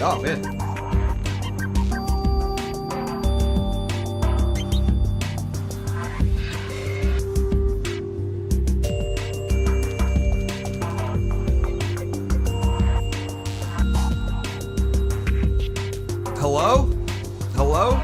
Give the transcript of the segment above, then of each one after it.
Oh, man. Hello? Hello?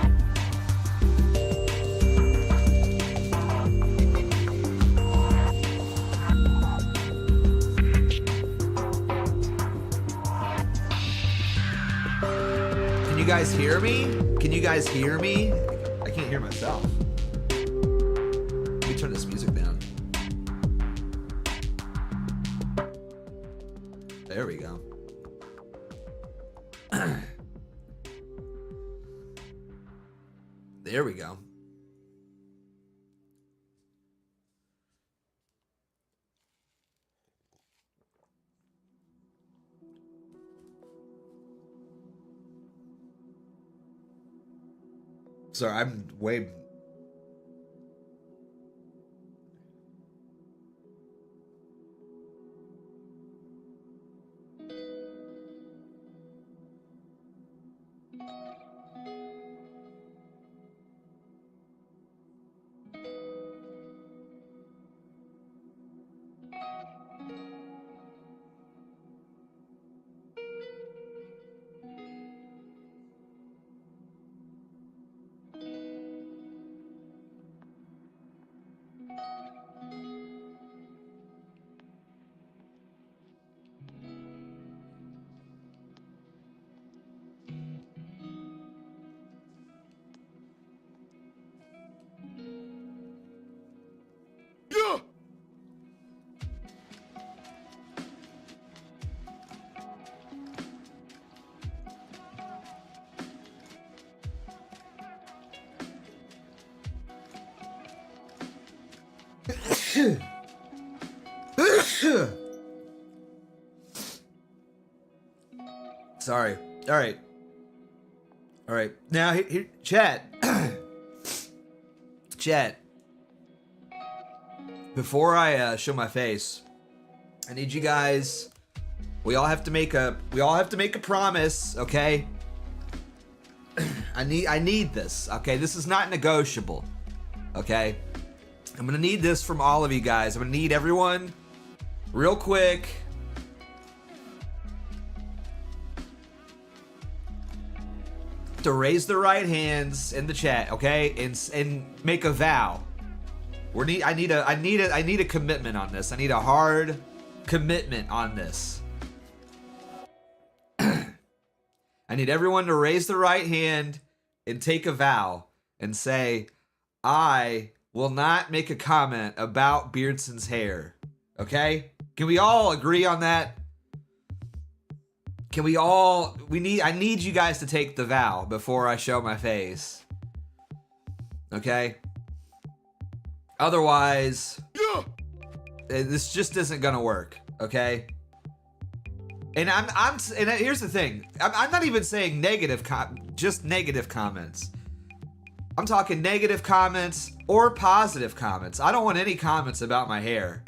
Can you guys hear me? Can you guys hear me? I can't hear myself. Let me turn this music down. There we go. There we go. Sorry, I'm way... Sorry. All right. All right. Now, here, chat. Chat. Before I show my face, I need you guys. We all have to make a promise, okay? I need this, okay? This is not negotiable, okay? I'm gonna need this from all of you guys. I'm gonna need everyone, real quick. To raise their right hands in the chat, okay, and make a vow. I need a commitment on this. I need a hard commitment on this. I need everyone to raise their right hand and take a vow and say, I will not make a comment about Beardson's hair. Okay? Can we all agree on that? Can we all... I need you guys to take the vow before I show my face. Okay? Otherwise... this just isn't gonna work. Okay? And and here's the thing. I'm not even saying negative just negative comments. I'm talking negative comments or positive comments. I don't want any comments about my hair.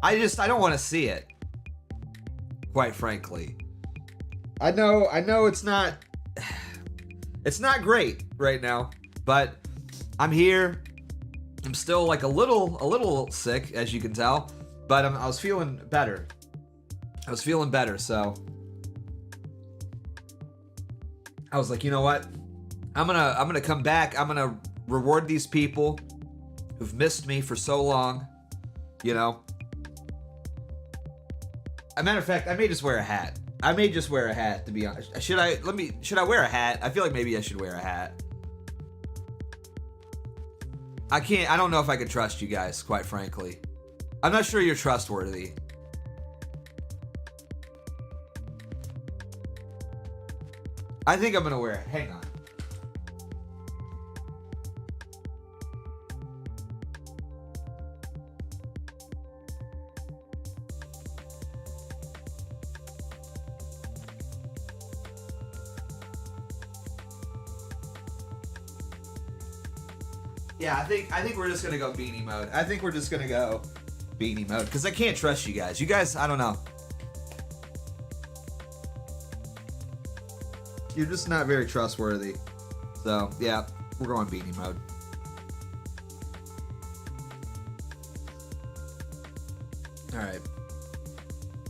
I don't want to see it. Quite frankly. I know it's not great right now, but I'm here. I'm still like a little sick, as you can tell, but I was feeling better. So I was like, you know what? I'm gonna come back. I'm gonna reward these people who've missed me for so long, you know. As a matter of fact, I may just wear a hat. To be honest. Should I wear a hat? I feel like maybe I should wear a hat. I don't know if I can trust you guys, quite frankly. I'm not sure you're trustworthy. I think I'm gonna wear it. Hang on. Yeah, I think we're just gonna go beanie mode. Because I can't trust you guys. You guys, I don't know. You're just not very trustworthy. So, yeah, we're going beanie mode. Alright.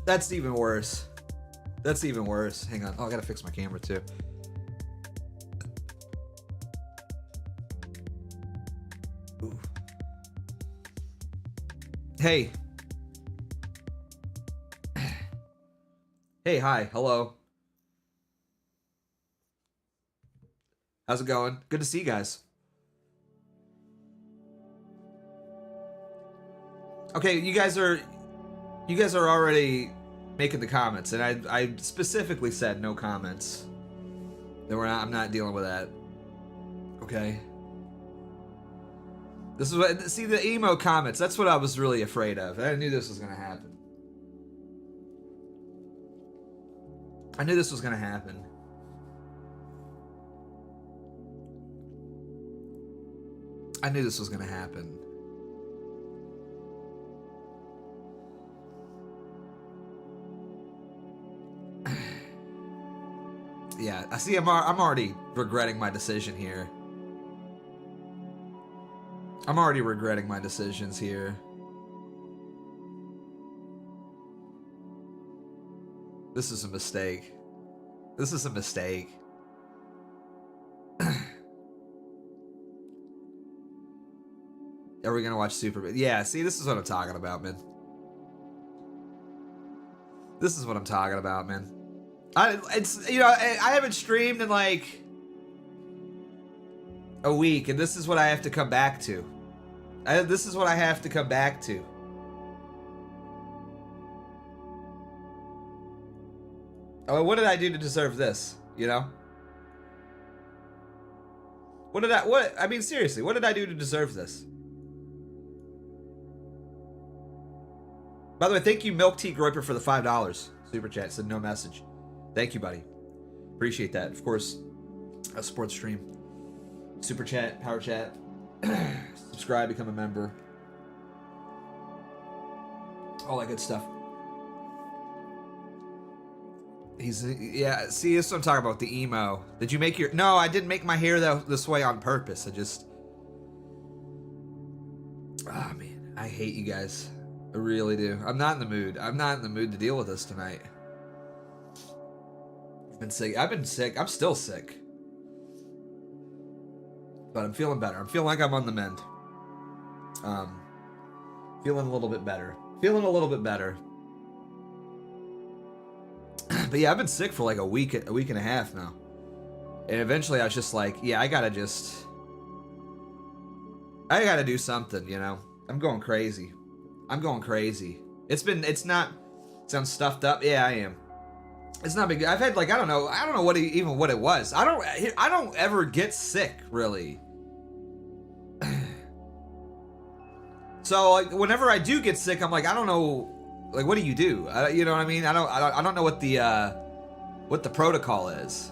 That's even worse. That's even worse. Hang on. Oh, I gotta fix my camera too. Ooh. Hey. Hey, hi. Hello. How's it going? Good to see you guys. Okay, you guys are already making the comments, and I specifically said no comments. I'm not dealing with that. Okay. This is what, see the emo comments, that's what I was really afraid of. I knew this was gonna happen. I knew this was gonna happen. I knew this was gonna happen. Yeah, I see. I'm already regretting my decision here. I'm already regretting my decisions here. This is a mistake. This is a mistake. Are we gonna watch Super? Yeah, see, this is what I'm talking about, man. This is what I'm talking about, man. It's, you know, I haven't streamed in like a week, and this is what I have to come back to. This is what I have to come back to. Oh, what did I do to deserve this? You know? I mean, seriously, what did I do to deserve this? By the way, thank you, Milk Tea Groiper, for the $5 super chat. Said no message. Thank you, buddy. Appreciate that. Of course, I support the stream. Super chat, power chat, subscribe, become a member. All that good stuff. Yeah, see, this is what I'm talking about, the emo. Did you make your... No, I didn't make my hair this way on purpose. I just... Oh, man. I hate you guys. I really do. I'm not in the mood. I'm not in the mood to deal with this tonight. I've been sick. I'm still sick. But I'm feeling better. I'm feeling like I'm on the mend. Feeling a little bit better. Feeling a little bit better. But yeah, I've been sick for like a week and a half now. And eventually I was just like, yeah, I gotta do something, you know? I'm going crazy. I'm going crazy. It's not, sounds stuffed up. Yeah, I am. It's not big. I've had like, I don't know what it was. I don't ever get sick, really. So like, whenever I do get sick, I'm like, I don't know, like, what do? You know what I mean? I don't know what the protocol is.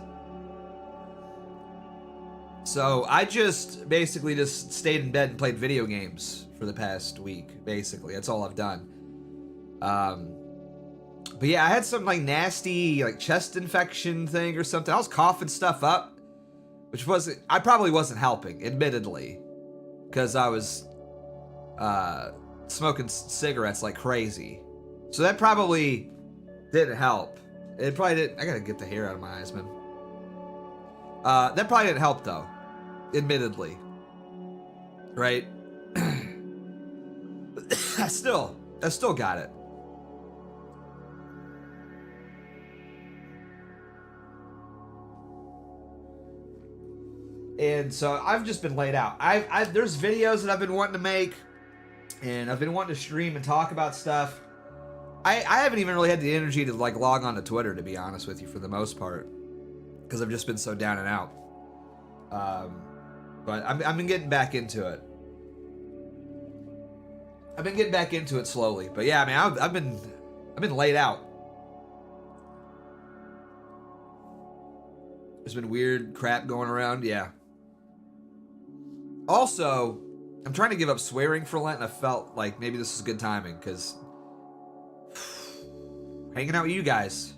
So I just basically just stayed in bed and played video games for the past week. Basically, that's all I've done. But yeah, I had some like nasty like chest infection thing or something. I was coughing stuff up, which I probably wasn't helping, admittedly, because I was smoking cigarettes like crazy. So that probably didn't help. It probably didn't. I gotta get the hair out of my eyes, man. That probably didn't help though, admittedly. Right? I still got it. And so I've just been laid out. There's videos that I've been wanting to make, and I've been wanting to stream and talk about stuff. I haven't even really had the energy to like log on to Twitter, to be honest with you, for the most part, because I've just been so down and out. But I've been getting back into it. I've been getting back into it slowly. But yeah, I mean, I've been laid out. There's been weird crap going around. Yeah. Also, I'm trying to give up swearing for Lent, and I felt like maybe this is good timing, because hanging out with you guys.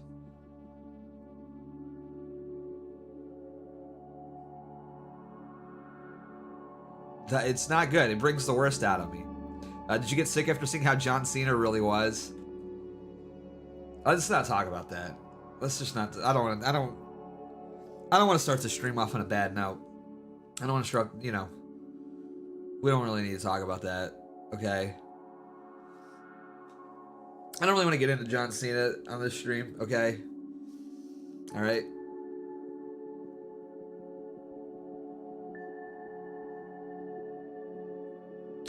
It's not good. It brings the worst out of me. Did you get sick after seeing how John Cena really was? Let's not talk about that. Let's just not. I don't want to start the stream off on a bad note. I don't want to start. You know, we don't really need to talk about that. Okay. I don't really want to get into John Cena on this stream. Okay. All right.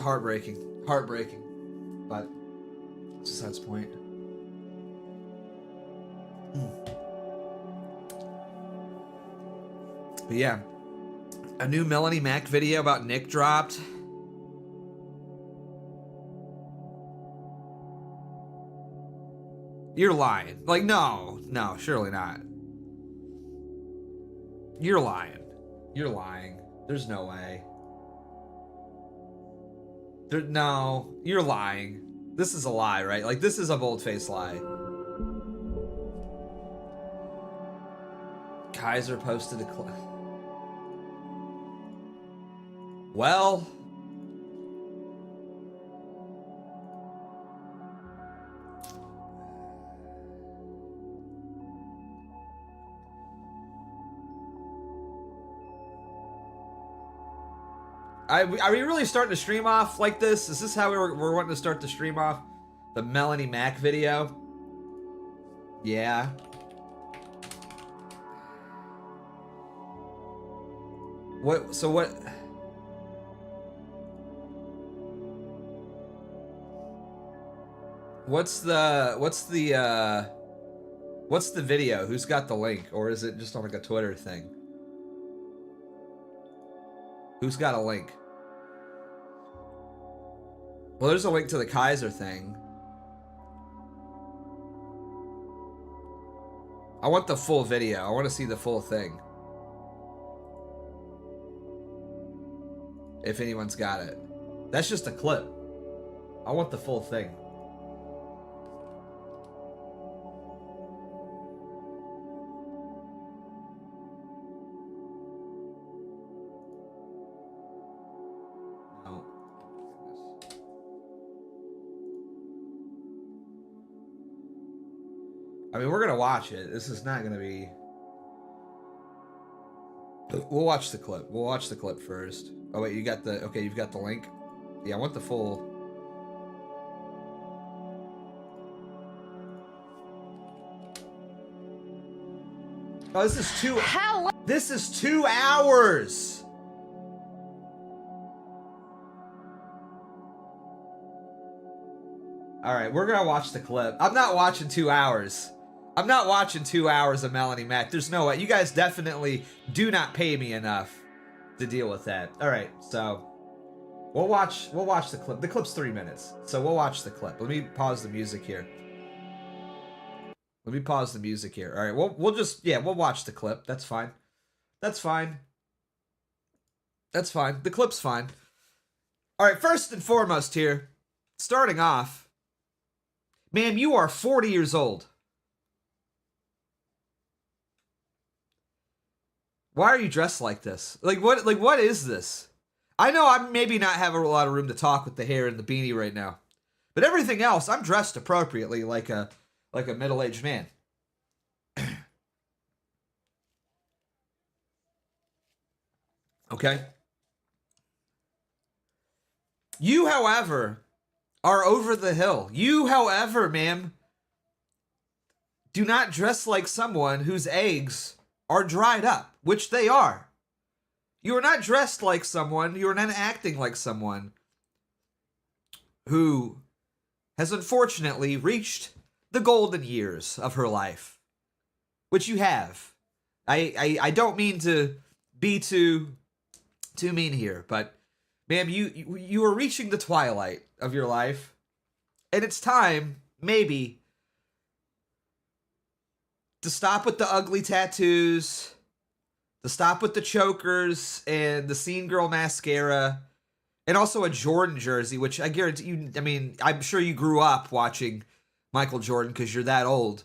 Heartbreaking, but besides the point. But yeah, a new Melanie Mac video about Nick dropped. You're lying. Like, no, surely not. You're lying. There's no way. No, you're lying. This is a lie, right? Like, this is a bold-faced lie. Kaiser posted a clip. Well... Are we really starting to stream off like this? Is this how we're wanting to start the stream off? The Melanie Mac video? Yeah. What? So what? What's the video? Who's got the link? Or is it just on like a Twitter thing? Who's got a link? Well, there's a link to the Kaiser thing. I want the full video. I want to see the full thing. If anyone's got it. That's just a clip. I want the full thing. I mean, we're gonna watch it. This is not gonna be... We'll watch the clip. We'll watch the clip first. Oh wait, you got the... Okay, you've got the link? Yeah, I want the full... Oh, this is two... Hello. This is 2 hours! Alright, we're gonna watch the clip. I'm not watching 2 hours. I'm not watching 2 hours of Melanie Mac. There's no way. You guys definitely do not pay me enough to deal with that. Alright, so... We'll watch the clip. The clip's 3 minutes. So we'll watch the clip. Let me pause the music here. Alright, we'll just... Yeah, we'll watch the clip. That's fine. That's fine. The clip's fine. Alright, first and foremost here. Starting off. Ma'am, you are 40 years old. Why are you dressed like this? What is this? I know I maybe not have a lot of room to talk with the hair and the beanie right now. But everything else, I'm dressed appropriately like a middle-aged man. Okay? You, however, are over the hill. You, however, ma'am, do not dress like someone whose eggs are dried up, which they are. You are not dressed like someone, you are not acting like someone who has unfortunately reached the golden years of her life, which you have. I don't mean to be too mean here, but ma'am, you are reaching the twilight of your life, and it's time, maybe, to stop with the ugly tattoos, to stop with the chokers and the Scene Girl mascara, and also a Jordan jersey, which I guarantee you, I mean, I'm sure you grew up watching Michael Jordan because you're that old.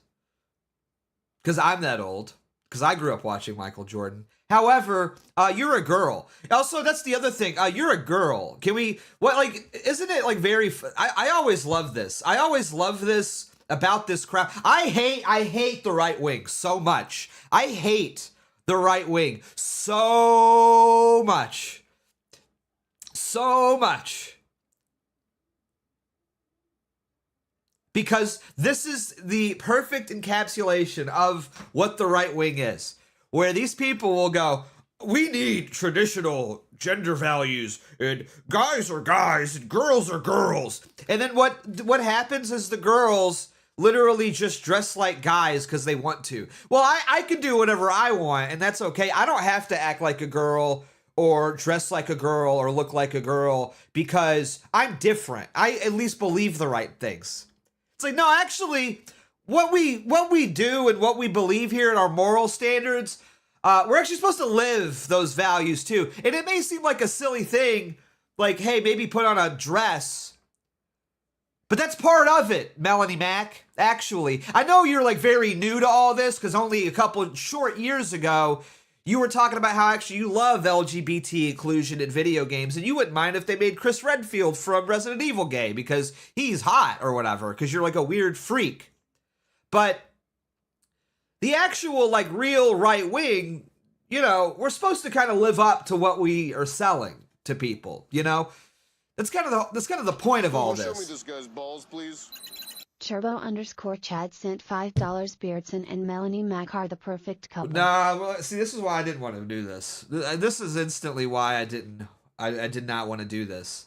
Because I'm that old. because I grew up watching Michael Jordan. However, you're a girl. Also, that's the other thing. You're a girl. Can we, isn't it like very, I always love this. I always love this about this crap. I hate the right wing so much. I hate the right wing so much. So much. Because this is the perfect encapsulation of what the right wing is. Where these people will go, we need traditional gender values, and guys are guys, and girls are girls. And then what happens is the girls literally just dress like guys because they want to. Well, I can do whatever I want, and that's okay. I don't have to act like a girl or dress like a girl or look like a girl because I'm different. I at least believe the right things. It's like, no, actually, what we do and what we believe here in our moral standards, we're actually supposed to live those values too. And it may seem like a silly thing, like, hey, maybe put on a dress, but that's part of it, Melanie Mac, actually. I know you're like very new to all this because only a couple short years ago, you were talking about how actually you love LGBT inclusion in video games, and you wouldn't mind if they made Chris Redfield from Resident Evil gay because he's hot or whatever, because you're like a weird freak. But the actual, like, real right wing, you know, we're supposed to kind of live up to what we are selling to people, you know? That's kind of the point of all this. Show me this guy's balls, please. Turbo_Chad sent $5. Beardson and Melanie Mac are the perfect couple. Nah, well, see, this is why I didn't want to do this. This is instantly why I did not want to do this.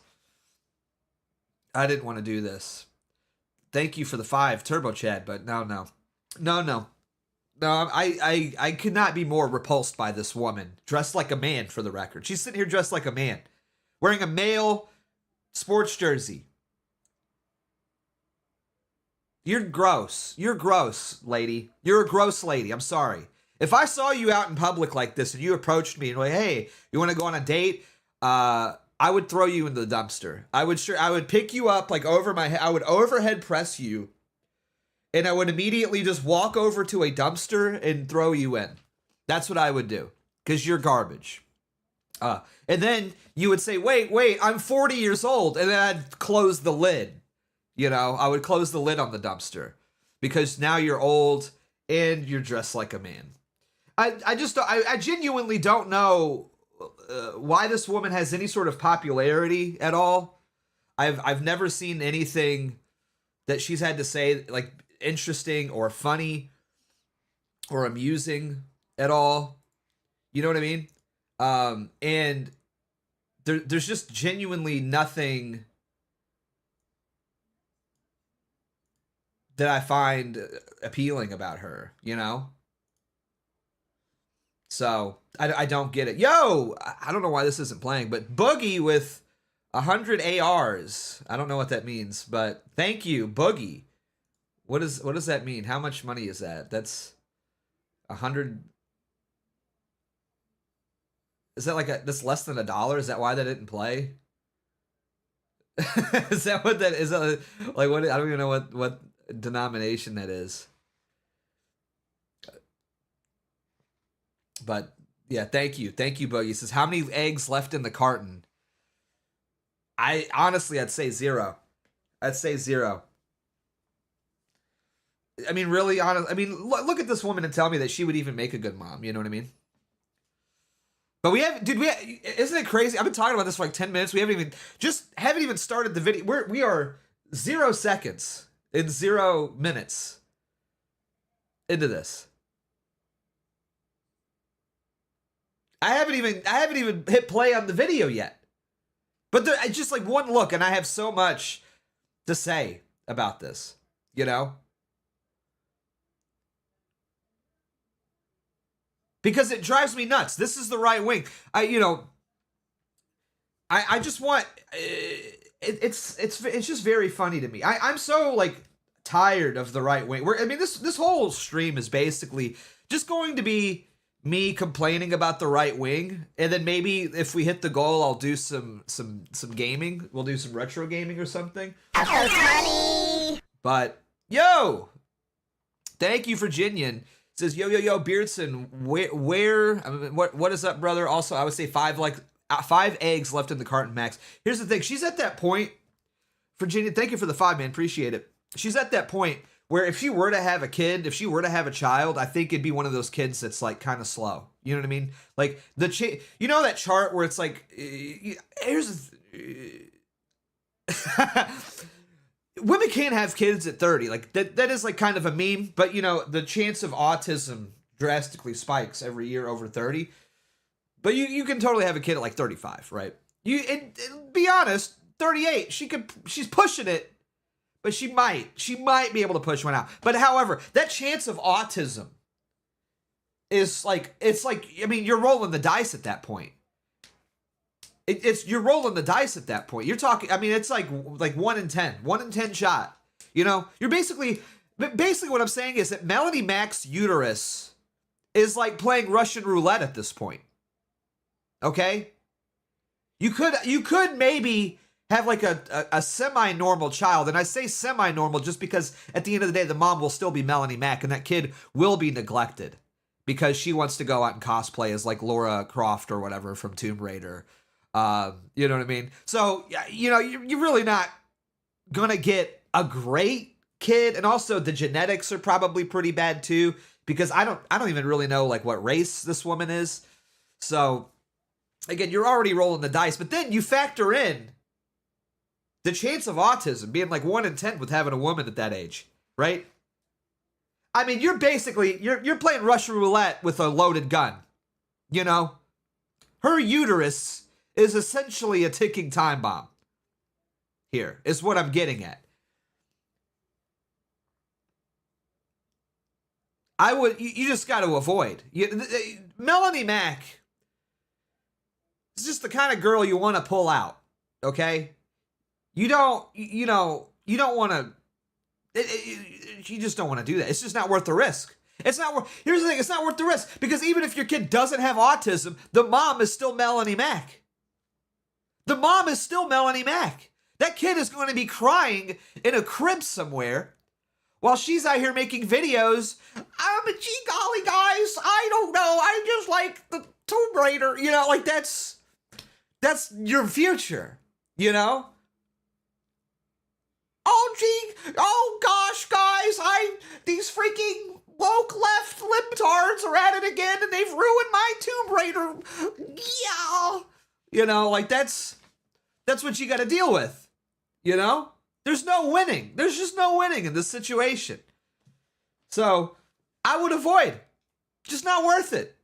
I didn't want to do this. Thank you for the 5, Turbo Chad, but no. I could not be more repulsed by this woman. Dressed like a man, for the record. She's sitting here dressed like a man. Wearing a male sports jersey. You're gross. You're gross, lady. You're a gross lady. I'm sorry. If I saw you out in public like this and you approached me and were like, hey, you want to go on a date? I would throw you in the dumpster. I would pick you up like over my head. I would overhead press you. And I would immediately just walk over to a dumpster and throw you in. That's what I would do. Because you're garbage. And then you would say, wait, I'm 40 years old. And then I'd close the lid. You know, I would close the lid on the dumpster. Because now you're old and you're dressed like a man. I genuinely don't know why this woman has any sort of popularity at all. I've never seen anything that she's had to say, like, interesting or funny or amusing at all. You know what I mean? And there's just genuinely nothing that I find appealing about her, you know? So, I don't get it. Yo! I don't know why this isn't playing, but Boogie with 100 ARs. I don't know what that means, but thank you, Boogie. What does that mean? How much money is that? That's 100. Is that that's less than $1? Is that why that didn't play? Is that what that is? That like what? I don't even know what denomination that is. But yeah, thank you, Boogie. He says, how many eggs left in the carton? I'd say 0. I'd say 0. I mean, really honest. I mean, look at this woman and tell me that she would even make a good mom. You know what I mean? But isn't it crazy? I've been talking about this for like 10 minutes. We haven't even started the video. We are 0 seconds in 0 minutes into this. I haven't even hit play on the video yet. But it's just like one look, and I have so much to say about this. You know? Because it drives me nuts. This is the right wing. I just want it's just very funny to me. I'm so like tired of the right wing. This whole stream is basically just going to be me complaining about the right wing, and then maybe if we hit the goal, I'll do some gaming. We'll do some retro gaming or something. That's so funny. But yo, thank you, Virginian. says, yo, Beardson, where I mean, what is up, brother? Also, I would say 5 eggs left in the carton, Max. Here's the thing. She's at that point, Virginia, thank you for the 5, man. Appreciate it. She's at that point where if she were to have a kid, if she were to have a child, I think it'd be one of those kids that's like kind of slow. You know what I mean? Like you know that chart where it's like, here's women can't have kids at 30. Like that is like kind of a meme, but you know, the chance of autism drastically spikes every year over 30. But you can totally have a kid at like 35, right? And be honest, 38, she's pushing it. But she might be able to push one out. But however, that chance of autism is like, it's like, I mean, you're rolling the dice at that point. You're rolling the dice at that point. You're talking, I mean, it's like 1 in 10 shot. You know, you're basically what I'm saying is that Melanie Mac's uterus is like playing Russian roulette at this point. Okay? You could maybe have like a semi-normal child. And I say semi-normal just because at the end of the day, the mom will still be Melanie Mac and that kid will be neglected because she wants to go out and cosplay as like Laura Croft or whatever from Tomb Raider. You know what I mean? So, you know, you're really not going to get a great kid. And also the genetics are probably pretty bad too, because I don't even really know like what race this woman is. So again, you're already rolling the dice, but then you factor in the chance of autism being like 1 in 10 with having a woman at that age, right? I mean, you're playing Russian roulette with a loaded gun, you know? Her uterus is essentially a ticking time bomb. Here is what I'm getting at. You just got to avoid. Melanie Mac is just the kind of girl you want to pull out, okay? You don't want to, you just don't want to do that. It's just not worth the risk. Here's the thing, it's not worth the risk because even if your kid doesn't have autism, the mom is still Melanie Mac. The mom is still Melanie Mac. That kid is going to be crying in a crib somewhere while she's out here making videos. Gee golly, guys, I don't know. I just like the Tomb Raider. You know, like that's your future, you know? Oh gosh, guys, these freaking woke left libtards are at it again and they've ruined my Tomb Raider. Yeah. You know, like that's what you got to deal with, you know? There's no winning. There's just no winning in this situation. So I would avoid. Just not worth it.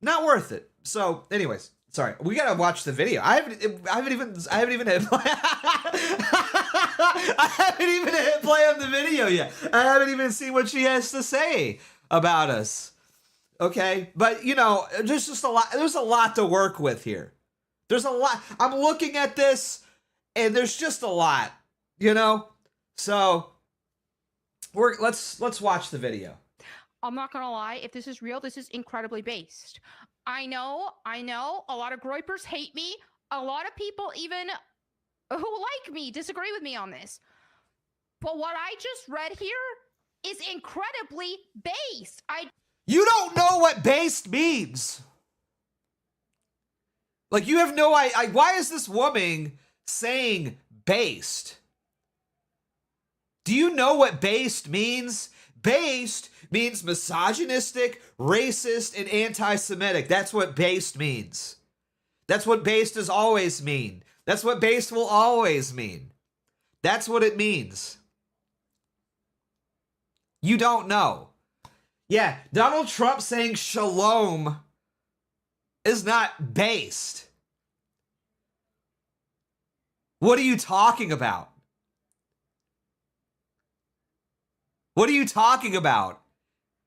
Not worth it. So anyways, sorry, we got to watch the video. I haven't even hit play on the video yet. I haven't even seen what she has to say about us. Okay. But you know, there's a lot to work with here. There's a lot. I'm looking at this and there's just a lot, you know? So let's watch the video. I'm not gonna lie, if this is real, this is incredibly based. I know, a lot of groypers hate me. A lot of people even who like me disagree with me on this. But what I just read here is incredibly based. You don't know what based means. Like, you have no idea. Why is this woman saying based? Do you know what based means? Based means misogynistic, racist, and anti-Semitic. That's what based means. That's what based has always mean. That's what based will always mean. That's what it means. You don't know. Yeah, Donald Trump saying shalom is not based. What are you talking about? What are you talking about?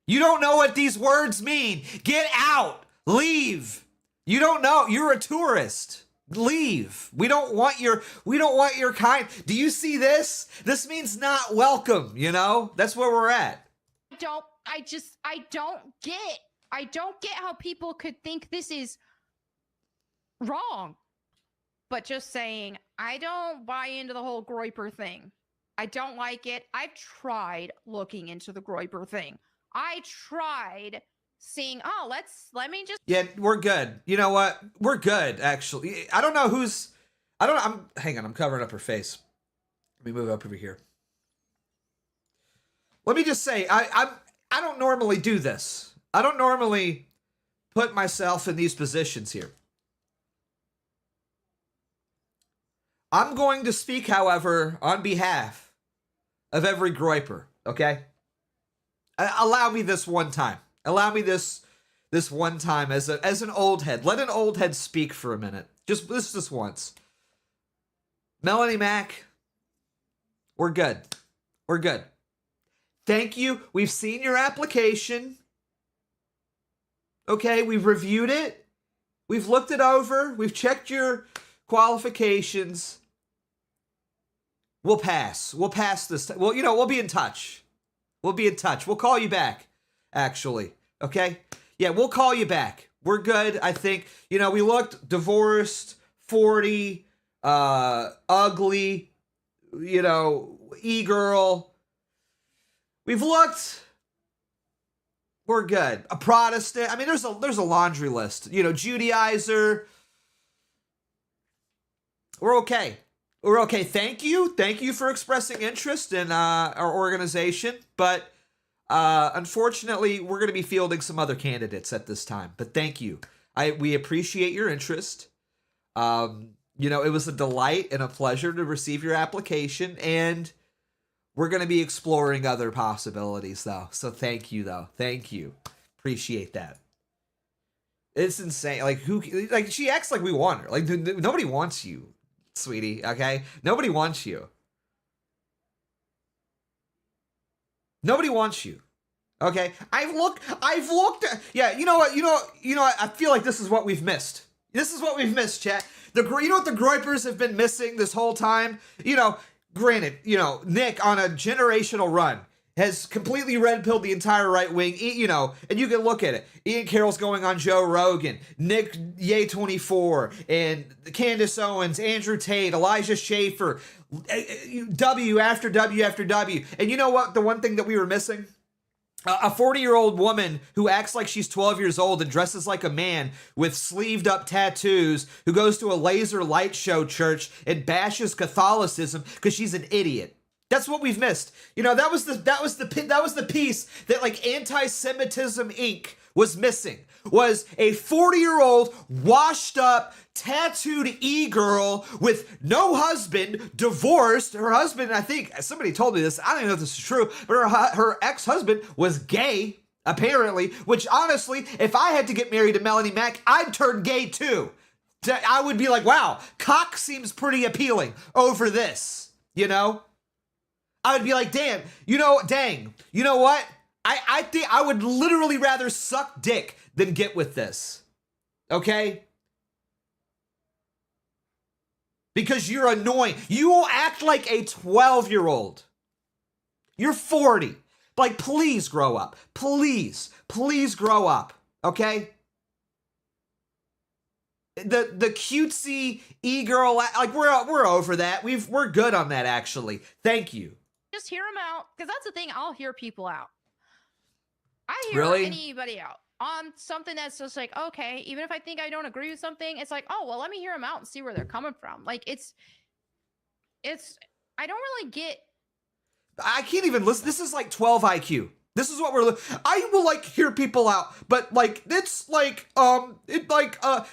You don't know what these words mean. Get out. Leave. You don't know. You're a tourist. Leave. We don't want your kind. Do you see this? This means not welcome, you know? That's where we're at. I don't get how people could think this is wrong. But just saying, I don't buy into the whole groyper thing. I don't like it. I've tried looking into the groyper thing. I tried seeing, let me just. Yeah, we're good. You know what? We're good, actually. I don't know who's, hang on, I'm covering up her face. Let me move up over here. Let me just say, I don't normally do this. I don't normally put myself in these positions here. I'm going to speak, however, on behalf of every groiper, okay? Allow me this one time. Allow me this one time as an old head. Let an old head speak for a minute. Just once. Melanie Mac, we're good. We're good. Thank you. We've seen your application. Okay, we've reviewed it. We've looked it over. We've checked your qualifications. We'll pass. We'll pass this. Well, we'll be in touch. We'll be in touch. We'll call you back, actually. Okay? Yeah, we'll call you back. We're good, I think. We looked divorced, 40, ugly, e-girl. We've looked. We're good. A Protestant. I mean, there's a laundry list. Judaizer. We're okay. We're okay. Thank you. Thank you for expressing interest in our organization. But unfortunately, we're going to be fielding some other candidates at this time. But thank you. We appreciate your interest. It was a delight and a pleasure to receive your application. And we're going to be exploring other possibilities, though. So thank you, though. Thank you. Appreciate that. It's insane. She acts like we want her. Like, nobody wants you, sweetie, okay? Nobody wants you. Nobody wants you. Okay? I've looked. Yeah, you know what? I feel like this is what we've missed. This is what we've missed, chat. You know what the groipers have been missing this whole time? Granted, Nick on a generational run has completely red-pilled the entire right wing, and you can look at it. Ian Carroll's going on Joe Rogan, Nick Ye24, and Candace Owens, Andrew Tate, Elijah Schaefer, W after W after W. And you know what? The one thing that we were missing? A 40-year-old woman who acts like she's 12 years old and dresses like a man with sleeved up tattoos, who goes to a laser light show church and bashes Catholicism because she's an idiot. That's what we've missed. That was the piece that Anti-Semitism Inc. was missing. Was a 40-year-old washed up tattooed e-girl with no husband, divorced. Her husband, I think somebody told me this, I don't even know if this is true, but her ex-husband was gay, apparently, which honestly, if I had to get married to Melanie Mac, I'd turn gay too. I would be like, wow, cock seems pretty appealing over this, I would be like, dang, you know what? I think I would literally rather suck dick than get with this. Okay? Because you're annoying. You will act like a 12-year-old. You're 40. Please grow up. Please grow up. Okay? The cutesy e-girl, we're over that. We're good on that, actually. Thank you. Just hear them out, because that's the thing. I'll hear people out. I hear anybody out on something that's just like, okay, even if I think I don't agree with something, it's like, oh, well, let me hear them out and see where they're coming from. It's I don't really get. I can't even listen. This is 12 IQ. This is what I will hear people out, but it's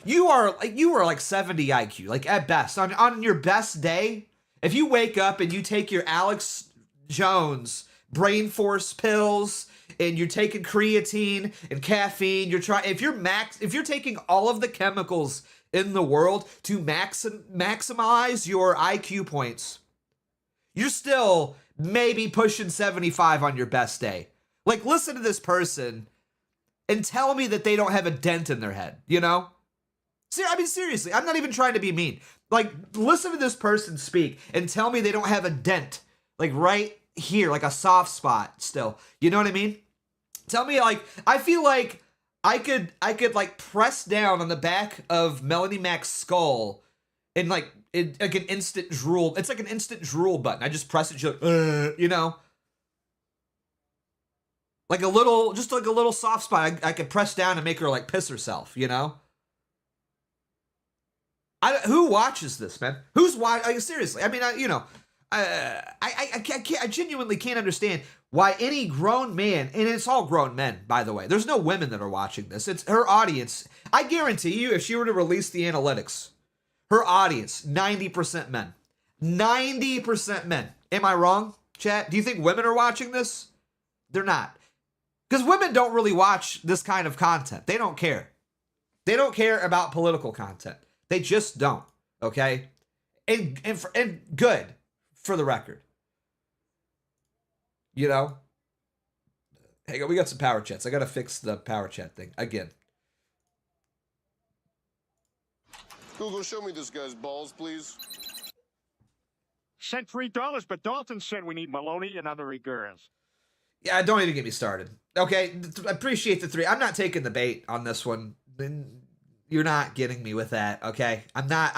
you are 70 IQ, at best. On your best day, if you wake up and you take your Alex Jones brain force pills and you're taking creatine and caffeine, if you're taking all of the chemicals in the world to maximize your IQ points, you're still maybe pushing 75 on your best day. Listen to this person and tell me that they don't have a dent in their head, See, I mean, seriously, I'm not even trying to be mean. Listen to this person speak and tell me they don't have a dent, right here, a soft spot still. You know what I mean? Tell me, I feel like I could press down on the back of Melanie Mac's skull and an instant drool. It's like an instant drool button. I just press it, she's like, . Like a little, just like a little soft spot I could press down and make her like piss herself, you know? Who watches this, man? Who's watching? Seriously, I mean, I genuinely can't understand why any grown man, and it's all grown men, by the way. There's no women that are watching this. It's her audience. I guarantee you, if she were to release the analytics, her audience, 90% men. 90% men. Am I wrong, chat? Do you think women are watching this? They're not. Because women don't really watch this kind of content. They don't care. They don't care about political content. They just don't, okay? And good, for the record. You know? Hang on, we got some power chats. I got to fix the power chat thing again. Google, show me this guy's balls, please. Sent $3, but Dalton said we need Maloney and other girls. Yeah, don't even get me started. Okay, appreciate the 3. I'm not taking the bait on this one. You're not getting me with that, okay? I'm not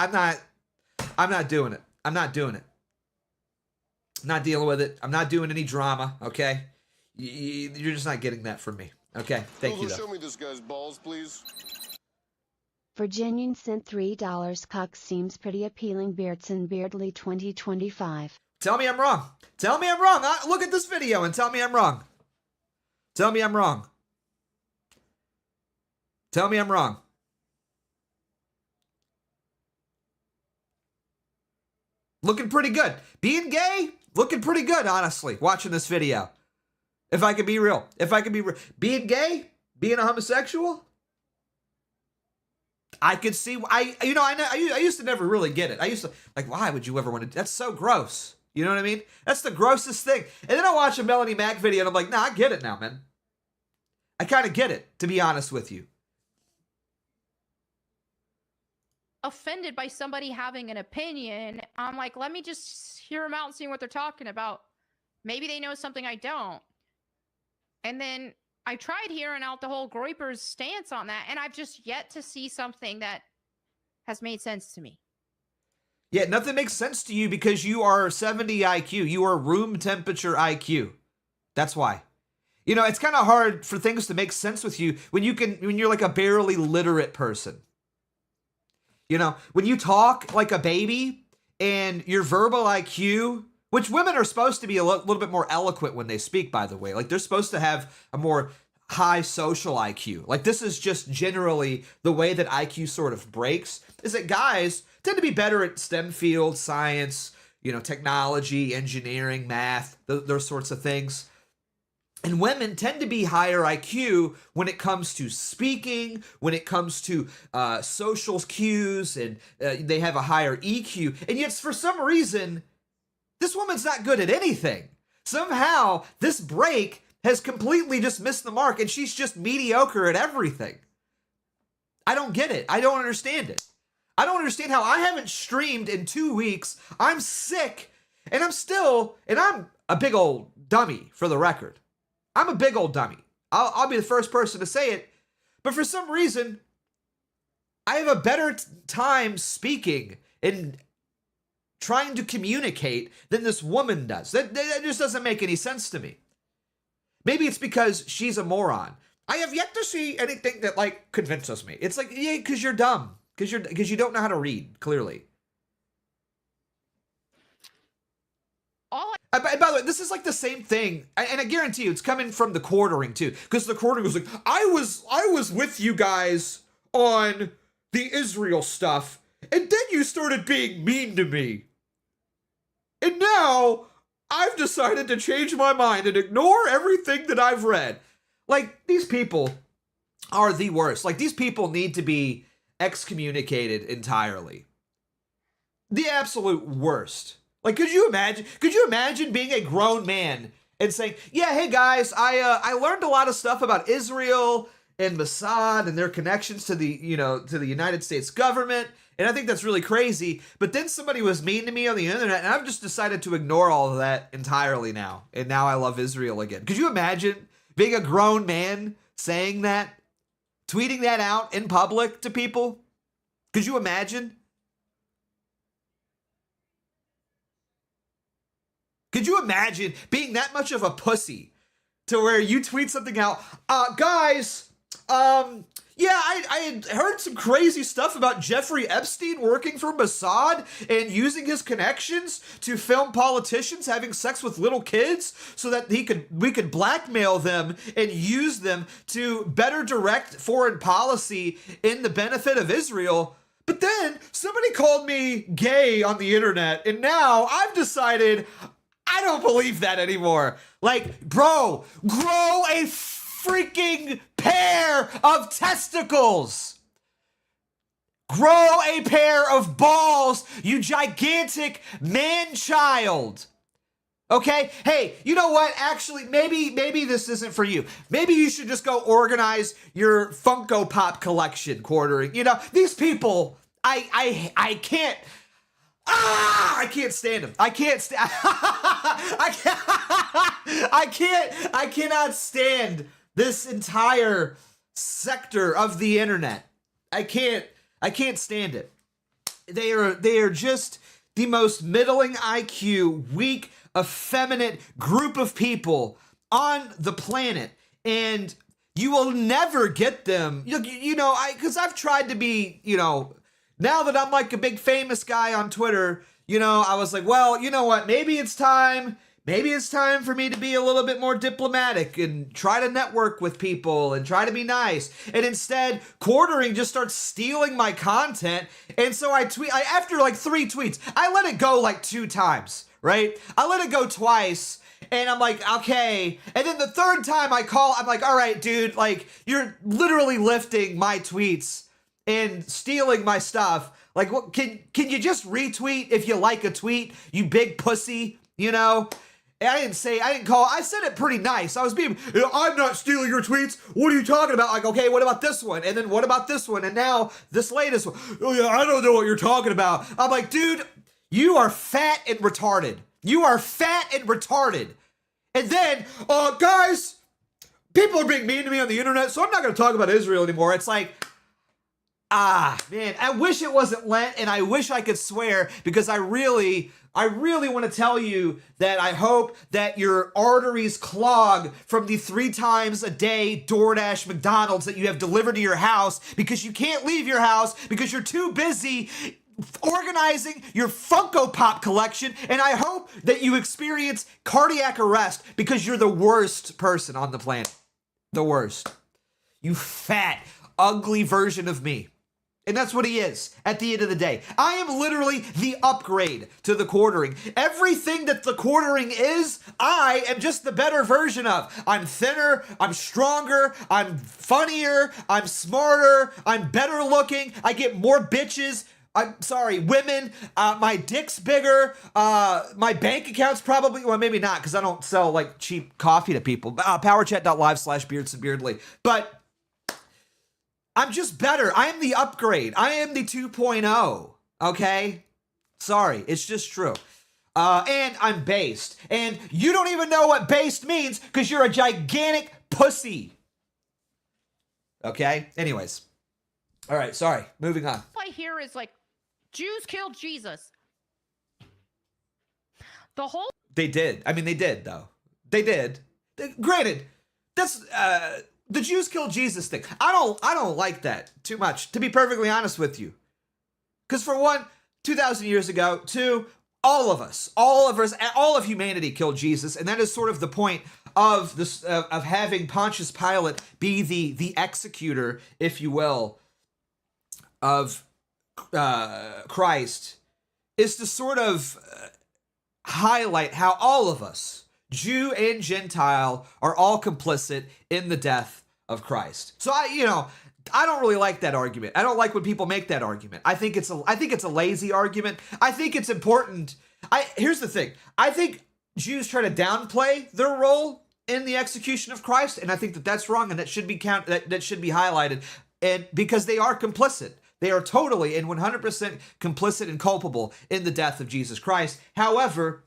doing it. I'm not doing it. I'm not dealing with it. I'm not doing any drama, okay? You're just not getting that from me. Okay, thank you, though. Show me this guy's balls, please. Virginian sent $3. Cock seems pretty appealing. BeardsonBeardly 2025. Tell me I'm wrong. Tell me I'm wrong. Look at this video and tell me I'm wrong. Tell me I'm wrong. Tell me I'm wrong. Looking pretty good. Being gay, looking pretty good, honestly, watching this video. If I could be real. If I could be real. Being gay, being a homosexual, I could see, I used to never really get it. I used to, like, why would you ever want to, that's so gross. You know what I mean? That's the grossest thing. And then I watch a Melanie Mac video and I'm like, nah, I get it now, man. I kind of get it, to be honest with you. Offended by somebody having an opinion. I'm like, let me just hear them out and see what they're talking about. Maybe they know something I don't. And then I tried hearing out the whole Groyper's stance on that, and I've just yet to see something that has made sense to me. Yeah, nothing makes sense to you because you are 70 IQ. You are room temperature IQ. That's why. You know, it's kind of hard for things to make sense with you when you're like a barely literate person. You know, when you talk like a baby and your verbal IQ, which women are supposed to be a little bit more eloquent when they speak, by the way. Like, they're supposed to have a more high social IQ. Like, this is just generally the way that IQ sort of breaks, is that guys tend to be better at STEM fields, science, you know, technology, engineering, math, those sorts of things. And women tend to be higher IQ when it comes to speaking, when it comes to social cues, and they have a higher EQ. And yet, for some reason, this woman's not good at anything. Somehow, this break has completely just missed the mark, and she's just mediocre at everything. I don't get it. I don't understand it. I don't understand how I haven't streamed in 2 weeks. I'm sick, and I'm a big old dummy, for the record. I'm a big old dummy. I'll be the first person to say it. But for some reason, I have a better time speaking and trying to communicate than this woman does. That just doesn't make any sense to me. Maybe it's because she's a moron. I have yet to see anything that, like, convinces me. It's like, yeah, because you're dumb. Because you don't know how to read, clearly. By the way, this is like the same thing, and I guarantee you it's coming from the quartering too, because the quartering was like, I was with you guys on the Israel stuff, and then you started being mean to me. And now I've decided to change my mind and ignore everything that I've read. Like, these people are the worst. Like, these people need to be excommunicated entirely. The absolute worst. Like, could you imagine being a grown man and saying, yeah, hey guys, I learned a lot of stuff about Israel and Mossad and their connections to the United States government, and I think that's really crazy, but then somebody was mean to me on the internet, and I've just decided to ignore all of that entirely now, and now I love Israel again. Could you imagine being a grown man saying that? Tweeting that out in public to people? Could you imagine? Could you imagine being that much of a pussy to where you tweet something out, guys, yeah, I had heard some crazy stuff about Jeffrey Epstein working for Mossad and using his connections to film politicians having sex with little kids so that we could blackmail them and use them to better direct foreign policy in the benefit of Israel. But then somebody called me gay on the internet, and now I've decided I don't believe that anymore. Like, bro, grow a freaking pair of testicles. Grow a pair of balls, you gigantic man-child. Okay? Hey, you know what? Actually, maybe this isn't for you. Maybe you should just go organize your Funko Pop collection quartering. You know, these people, I can't. I can't stand them. I cannot stand this entire sector of the internet. I can't stand it. They are just the most middling IQ, weak, effeminate group of people on the planet, and you will never get them. You know, because I've tried to be, you know, now that I'm like a big famous guy on Twitter, you know, I was like, well, you know what? Maybe it's time for me to be a little bit more diplomatic and try to network with people and try to be nice. And instead, quartering just starts stealing my content. And so after like 3 tweets, I let it go like 2 times, right? I let it go twice. And I'm like, okay. And then the 3rd time I'm like, all right, dude, like, you're literally lifting my tweets and stealing my stuff. Like, what, can you just retweet if you like a tweet, you big pussy, you know? And I said it pretty nice. I was being, you know, I'm not stealing your tweets. What are you talking about? Like, okay, what about this one? And then what about this one? And now this latest one. Oh yeah, I don't know what you're talking about. I'm like, dude, you are fat and retarded. You are fat and retarded. And then, guys, people are being mean to me on the internet, so I'm not going to talk about Israel anymore. It's like, man, I wish it wasn't Lent, and I wish I could swear, because I really want to tell you that I hope that your arteries clog from the 3 times a day DoorDash McDonald's that you have delivered to your house, because you can't leave your house because you're too busy organizing your Funko Pop collection, and I hope that you experience cardiac arrest because you're the worst person on the planet. The worst. You fat, ugly version of me. And that's what he is at the end of the day. I am literally the upgrade to the quartering. Everything that the quartering is, I am just the better version of. I'm thinner, I'm stronger, I'm funnier, I'm smarter, I'm better looking, I get more bitches. I'm sorry, women, my dick's bigger, my bank account's probably, well, maybe not, because I don't sell like cheap coffee to people. Powerchat.live/BeardsonBeardly. But I'm just better. I am the upgrade. I am the 2.0. Okay? Sorry, it's just true. And I'm based. And you don't even know what based means because you're a gigantic pussy. Okay? Anyways. All right, sorry. Moving on. What I hear is like, Jews killed Jesus. The whole... They did. I mean, they did, though. They did. Granted, that's... the Jews killed Jesus thing. I don't like that too much, to be perfectly honest with you. Because for one, 2,000 years ago, 2, all of humanity killed Jesus, and that is sort of the point of this of having Pontius Pilate be the executor, if you will, of Christ, is to sort of highlight how all of us, Jew and Gentile, are all complicit in the death of Christ. So I don't really like that argument. I don't like when people make that argument. I think it's a lazy argument. I think it's important. Here's the thing. I think Jews try to downplay their role in the execution of Christ, and I think that that's wrong, and that should be that should be highlighted. And because they are complicit. They are totally and 100% complicit and culpable in the death of Jesus Christ. However,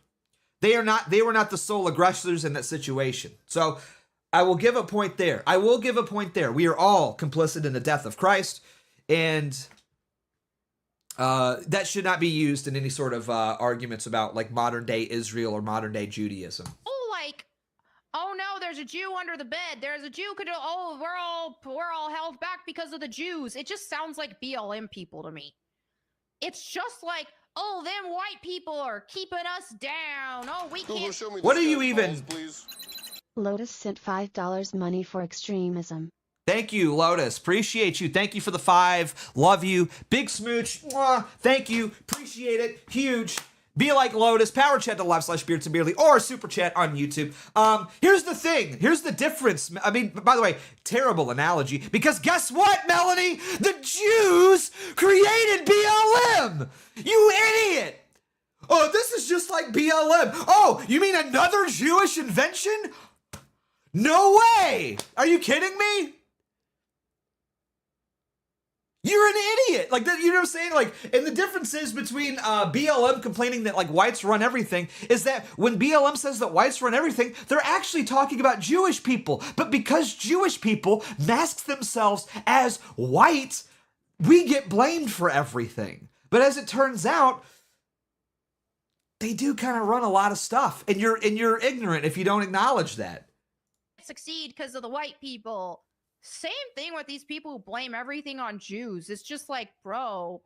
they were not the sole aggressors in that situation. So I will give a point there. We are all complicit in the death of Christ, and that should not be used in any sort of arguments about like modern day Israel or modern day Judaism. like, oh no, there's a Jew under the bed. There's a Jew could oh, we're all held back because of the Jews. It just sounds like BLM people to me. It's just like, oh, them white people are keeping us down. Oh, we Google, can't. show me this What are you guy's even- balls, please. Lotus sent $5 money for extremism. Thank you, Lotus. Appreciate you. Thank you for the 5. Love you. Big smooch. Mwah. Thank you. Appreciate it. Huge. Be like Lotus. Powerchat.live/BeardsonBeardly or Super Chat on YouTube. Here's the thing. Here's the difference. I mean, by the way, terrible analogy. Because guess what, Melanie? The Jews created BLM. You idiot. Oh, this is just like BLM. Oh, you mean another Jewish invention? No way. Are you kidding me? You're an idiot. Like, you know what I'm saying? Like, and the difference is between BLM complaining that, like, whites run everything is that when BLM says that whites run everything, they're actually talking about Jewish people. But because Jewish people mask themselves as white, we get blamed for everything. But as it turns out, they do kind of run a lot of stuff. And you're ignorant if you don't acknowledge that. Succeed because of the white people. Same thing with these people who blame everything on Jews. It's just like, bro,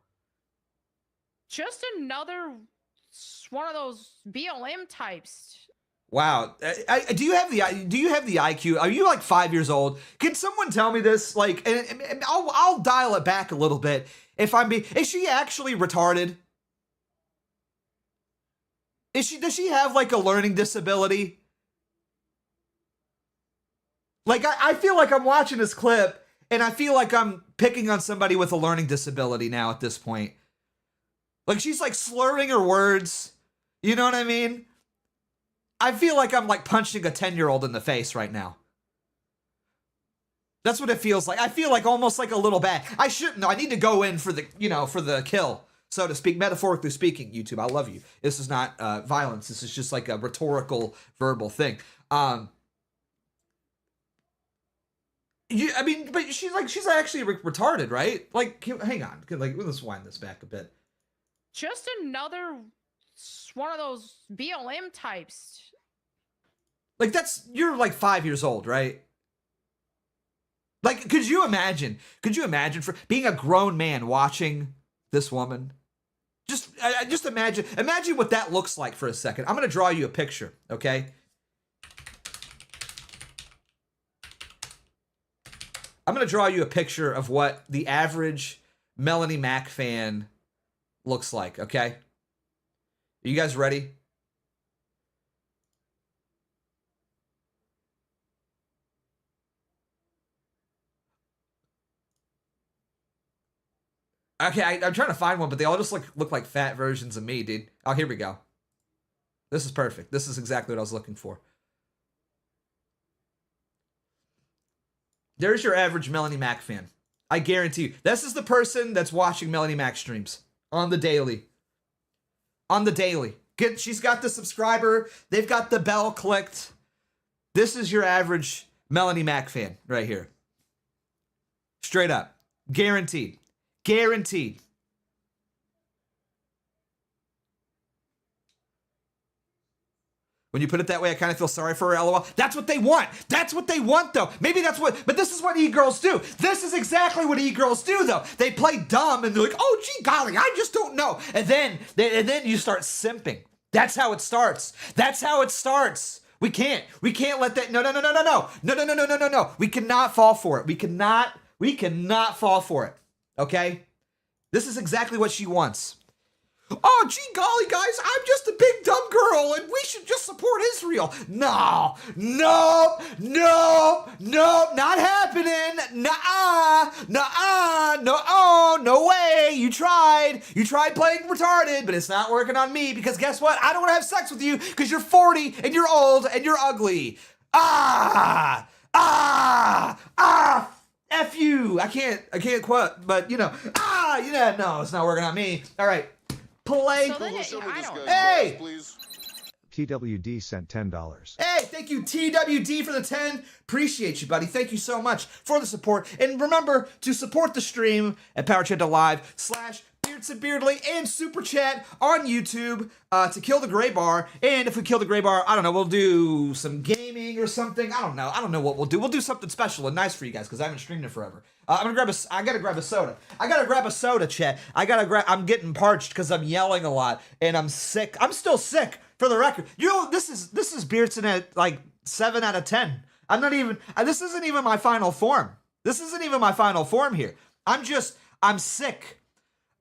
just another one of those BLM types. Wow. Do you have the IQ? Are you like 5 years old? Can someone tell me this? Like, and I'll dial it back a little bit. If is she actually retarded? Does she have like a learning disability? Like, I feel like I'm watching this clip, and I feel like I'm picking on somebody with a learning disability now at this point. Like, she's, like, slurring her words. You know what I mean? I feel like I'm, like, punching a 10-year-old in the face right now. That's what it feels like. I feel like almost like a little bad. I shouldn't. I need to go in for the, for the kill, so to speak, metaphorically speaking, YouTube. I love you. This is not violence. This is just, like, a rhetorical, verbal thing. I mean, but she's actually retarded, right? Like, hang on, let's wind this back a bit. Just another one of those BLM types. Like, you're like 5 years old, right? Like, could you imagine for being a grown man watching this woman? Just imagine what that looks like for a second. I'm gonna draw you a picture, okay? I'm going to draw you a picture of what the average Melanie Mac fan looks like, okay? Are you guys ready? Okay, I'm trying to find one, but they all just look like fat versions of me, dude. Oh, here we go. This is perfect. This is exactly what I was looking for. There's your average Melanie Mac fan. I guarantee you. This is the person that's watching Melanie Mac streams on the daily. On the daily. She's got the subscriber. They've got the bell clicked. This is your average Melanie Mac fan right here. Straight up. Guaranteed. Guaranteed. When you put it that way, I kind of feel sorry for her, LOL. That's what they want. That's what they want, though. Maybe that's what, but this is what e-girls do. This is exactly what e-girls do, though. They play dumb, and they're like, oh, gee golly, I just don't know. And then you start simping. That's how it starts. That's how it starts. We can't let that, no. We cannot fall for it. We cannot fall for it, okay? This is exactly what she wants. Oh, gee golly, guys, I'm just a big dumb girl, and we should just support Israel. No, not happening. No way. You tried playing retarded, but it's not working on me, because guess what? I don't want to have sex with you, because you're 40, and you're old, and you're ugly. F you. I can't quote, but, no, it's not working on me. All right. Play. So then I don't know. Hey! Please. TWD sent $10. Hey, thank you, TWD, for the 10. Appreciate you, buddy. Thank you so much for the support. And remember to support the stream at powerchat.live/Beardson BeardsonBeardly and Super Chat on YouTube to kill the gray bar. And if we kill the gray bar, I don't know, we'll do some gaming or something. I don't know what we'll do. We'll do something special and nice for you guys because I haven't streamed it forever. I gotta grab a soda. I gotta grab a soda, chat. I'm getting parched because I'm yelling a lot and I'm sick. I'm still sick, for the record. You know, this is Beardson at like 7 out of 10. This isn't even my final form. This isn't even my final form here. I'm sick.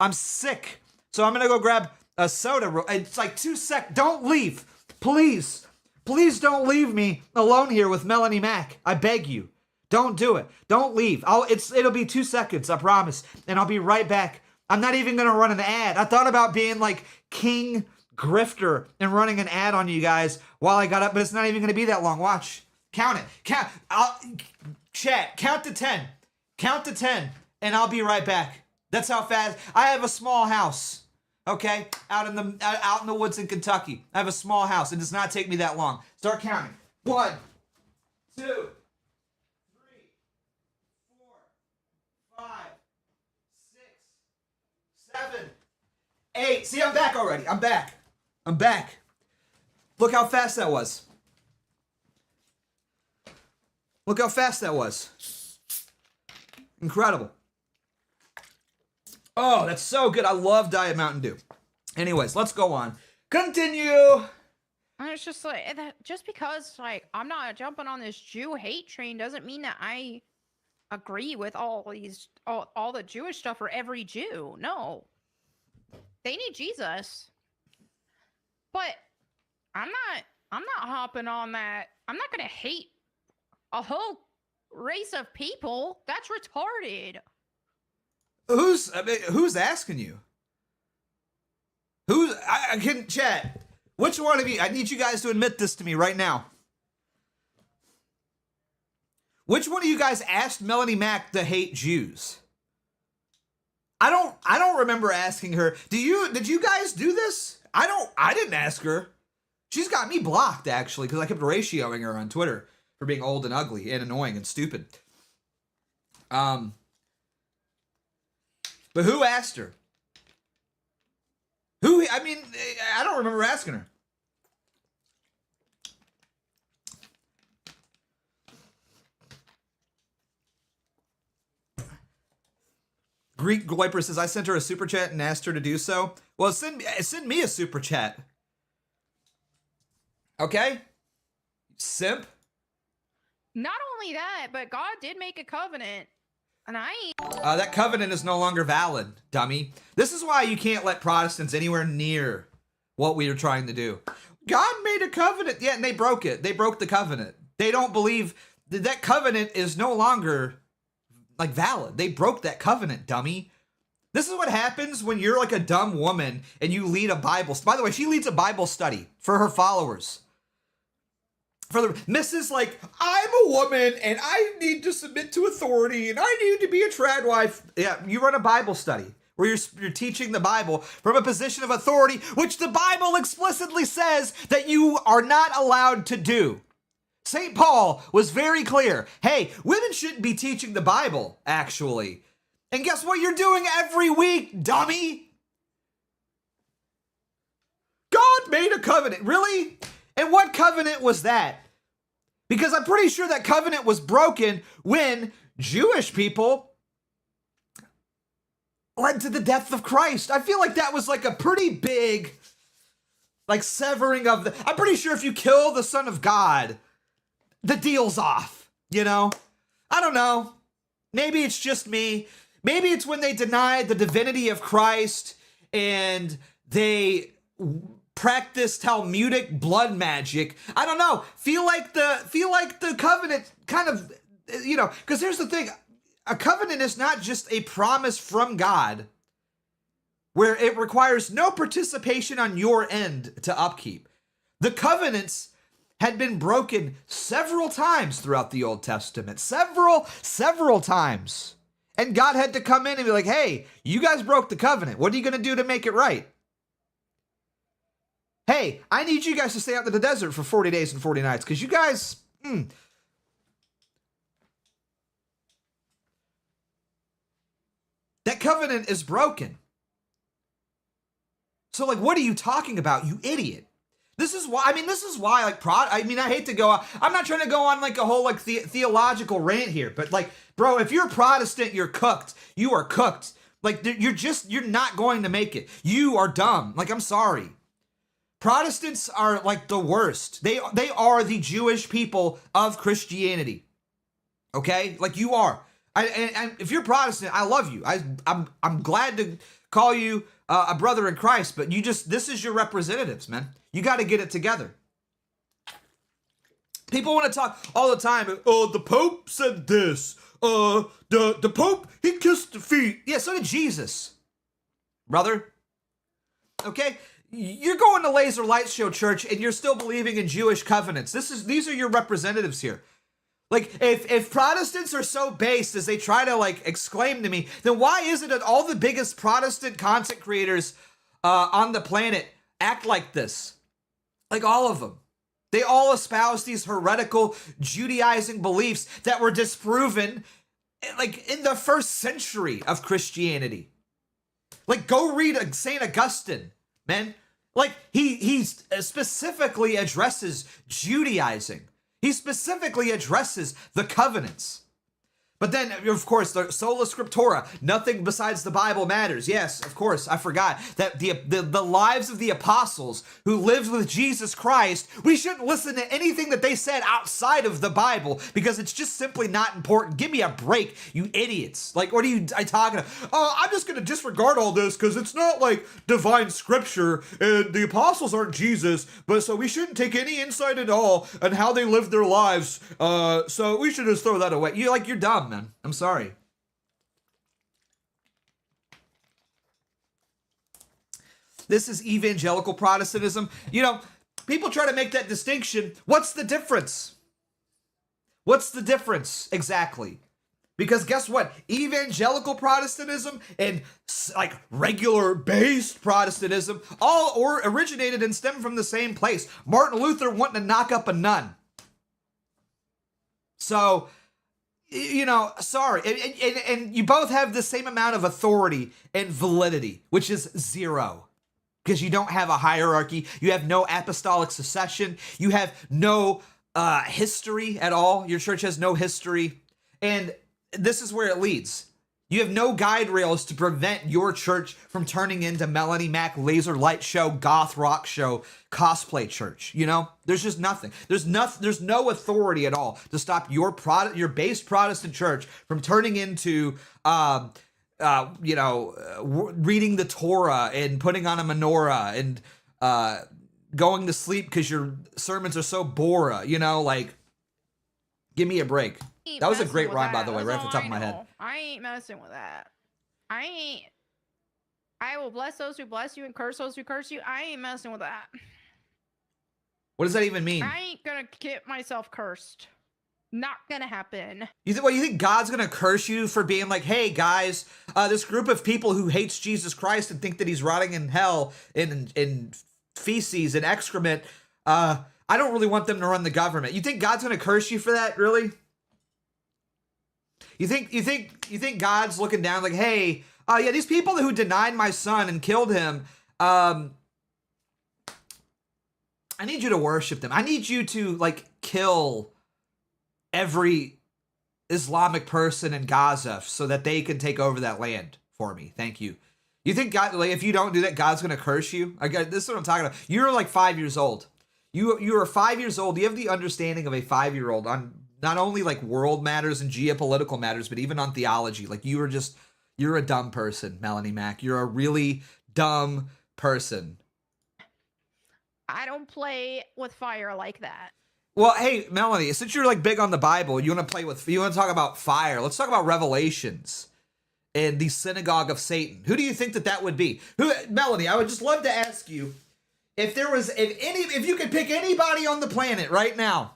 I'm sick. So I'm gonna go grab a soda. It's like 2 seconds. Don't leave. Please. Please don't leave me alone here with Melanie Mac. I beg you. Don't do it. Don't leave. It'll be 2 seconds, I promise. And I'll be right back. I'm not even gonna run an ad. I thought about being like King Grifter and running an ad on you guys while I got up, but it's not even gonna be that long. Watch. Count it. Chat. Count to 10. Count to 10. And I'll be right back. That's how fast. I have a small house. Okay? Out in the woods in Kentucky. I have a small house. It does not take me that long. Start counting. 1, 2, 3, 4, 5, 6, 7, 8. See, I'm back already. I'm back. Look how fast that was. Look how fast that was. Incredible. Oh, that's so good. I love Diet Mountain Dew. Anyways, let's go on. Continue. And it's just like just because like I'm not jumping on this Jew hate train doesn't mean that I agree with all the Jewish stuff for every Jew. No. They need Jesus. But I'm not hopping on that. I'm not gonna hate a whole race of people. That's retarded. Who's asking you? I can chat. Which one of you? I need you guys to admit this to me right now. Which one of you guys asked Melanie Mac to hate Jews? I don't remember asking her. Did you guys do this? I didn't ask her. She's got me blocked actually because I kept ratioing her on Twitter for being old and ugly and annoying and stupid. But who asked her? I don't remember asking her. Greek Gloiper says, I sent her a super chat and asked her to do so. Well, send me a super chat. Okay? Simp. Not only that, but God did make a covenant. And that covenant is no longer valid, dummy. This is why you can't let Protestants anywhere near what we are trying to do. God made a covenant. Yeah, and they broke it. They broke the covenant. They don't believe that covenant is no longer like valid. They broke that covenant, dummy. This is what happens when you're like a dumb woman and you lead a Bible. By the way, she leads a Bible study for her followers. For the Mrs. like, I'm a woman and I need to submit to authority and I need to be a trad wife. Yeah, you run a Bible study where you're teaching the Bible from a position of authority, which the Bible explicitly says that you are not allowed to do. St. Paul was very clear. Hey, women shouldn't be teaching the Bible, actually. And guess what you're doing every week, dummy? God made a covenant. Really? And what covenant was that? Because I'm pretty sure that covenant was broken when Jewish people led to the death of Christ. I feel like that was like a pretty big, like, severing of the... I'm pretty sure if you kill the Son of God, the deal's off, you know? I don't know. Maybe it's just me. Maybe it's when they denied the divinity of Christ and they practice Talmudic blood magic. I don't know. Feel like the covenant kind of, you know, because here's the thing. A covenant is not just a promise from God where it requires no participation on your end to upkeep. The covenants had been broken several times throughout the Old Testament. Several times. And God had to come in and be like, hey, you guys broke the covenant. What are you going to do to make it right? Hey, I need you guys to stay out in the desert for 40 days and 40 nights because you guys... That covenant is broken. So like, what are you talking about, you idiot? This is why, like, I hate to go, I'm not trying to go on like a whole like theological rant here, but like, bro, if you're a Protestant, you're cooked. You are cooked. Like, you're not going to make it. You are dumb. Like, I'm sorry. Protestants are like the worst. They are the Jewish people of Christianity. Okay? Like, you are. And if you're Protestant, I love you. I'm glad to call you a brother in Christ, but this is your representatives, man. You got to get it together. People want to talk all the time. Oh, the Pope said this. The Pope, he kissed the feet. Yeah, so did Jesus, brother. Okay, you're going to Laser Light Show Church and you're still believing in Jewish covenants. These are your representatives here. Like, if Protestants are so based as they try to like exclaim to me, then why is it that all the biggest Protestant content creators on the planet act like this? Like, all of them. They all espouse these heretical Judaizing beliefs that were disproven like in the first century of Christianity. Like, go read St. Augustine, man. Like, he specifically addresses Judaizing. He specifically addresses the covenants. But then, of course, the sola scriptura, nothing besides the Bible matters. Yes, of course, I forgot that the lives of the apostles who lived with Jesus Christ, we shouldn't listen to anything that they said outside of the Bible because it's just simply not important. Give me a break, you idiots. Like, what are you talking about? Oh, I'm just going to disregard all this because it's not like divine scripture and the apostles aren't Jesus, but so we shouldn't take any insight at all on how they lived their lives. So we should just throw that away. You're dumb. Man, I'm sorry. This is evangelical Protestantism. You know, people try to make that distinction. What's the difference? What's the difference exactly? Because guess what? Evangelical Protestantism and like regular based Protestantism all originated and stemmed from the same place. Martin Luther wanting to knock up a nun. So, you know, sorry. And you both have the same amount of authority and validity, which is zero. Because you don't have a hierarchy. You have no apostolic succession. You have no history at all. Your church has no history. And this is where it leads. You have no guide rails to prevent your church from turning into Melanie Mac laser light show, goth rock show, cosplay church. You know, there's just nothing. There's no authority at all to stop your base Protestant church from turning into, reading the Torah and putting on a menorah and going to sleep because your sermons are so bora. You know, like, give me a break. That was a great rhyme, by the way, right off the top of my head. I ain't messing with that. I will bless those who bless you and curse those who curse you. I ain't messing with that. What does that even mean? I ain't gonna get myself cursed. Not gonna happen. You think God's gonna curse you for being like, hey guys, this group of people who hates Jesus Christ and think that he's rotting in hell in feces and excrement, I don't really want them to run the government. You think God's gonna curse you for that, really? You think God's looking down like, hey, yeah, these people who denied my son and killed him, I need you to worship them. I need you to like kill every Islamic person in Gaza so that they can take over that land for me. Thank you. You think God, like, if you don't do that, God's going to curse you? This is what I'm talking about. You're like 5 years old. You are 5 years old. You have the understanding of a 5-year-old on not only like world matters and geopolitical matters, but even on theology. Like, you're a dumb person, Melanie Mac. You're a really dumb person. I don't play with fire like that. Well, hey, Melanie, since you're like big on the Bible, you want to talk about fire. Let's talk about Revelations and the synagogue of Satan. Who do you think that would be? Melanie, I would just love to ask you if you could pick anybody on the planet right now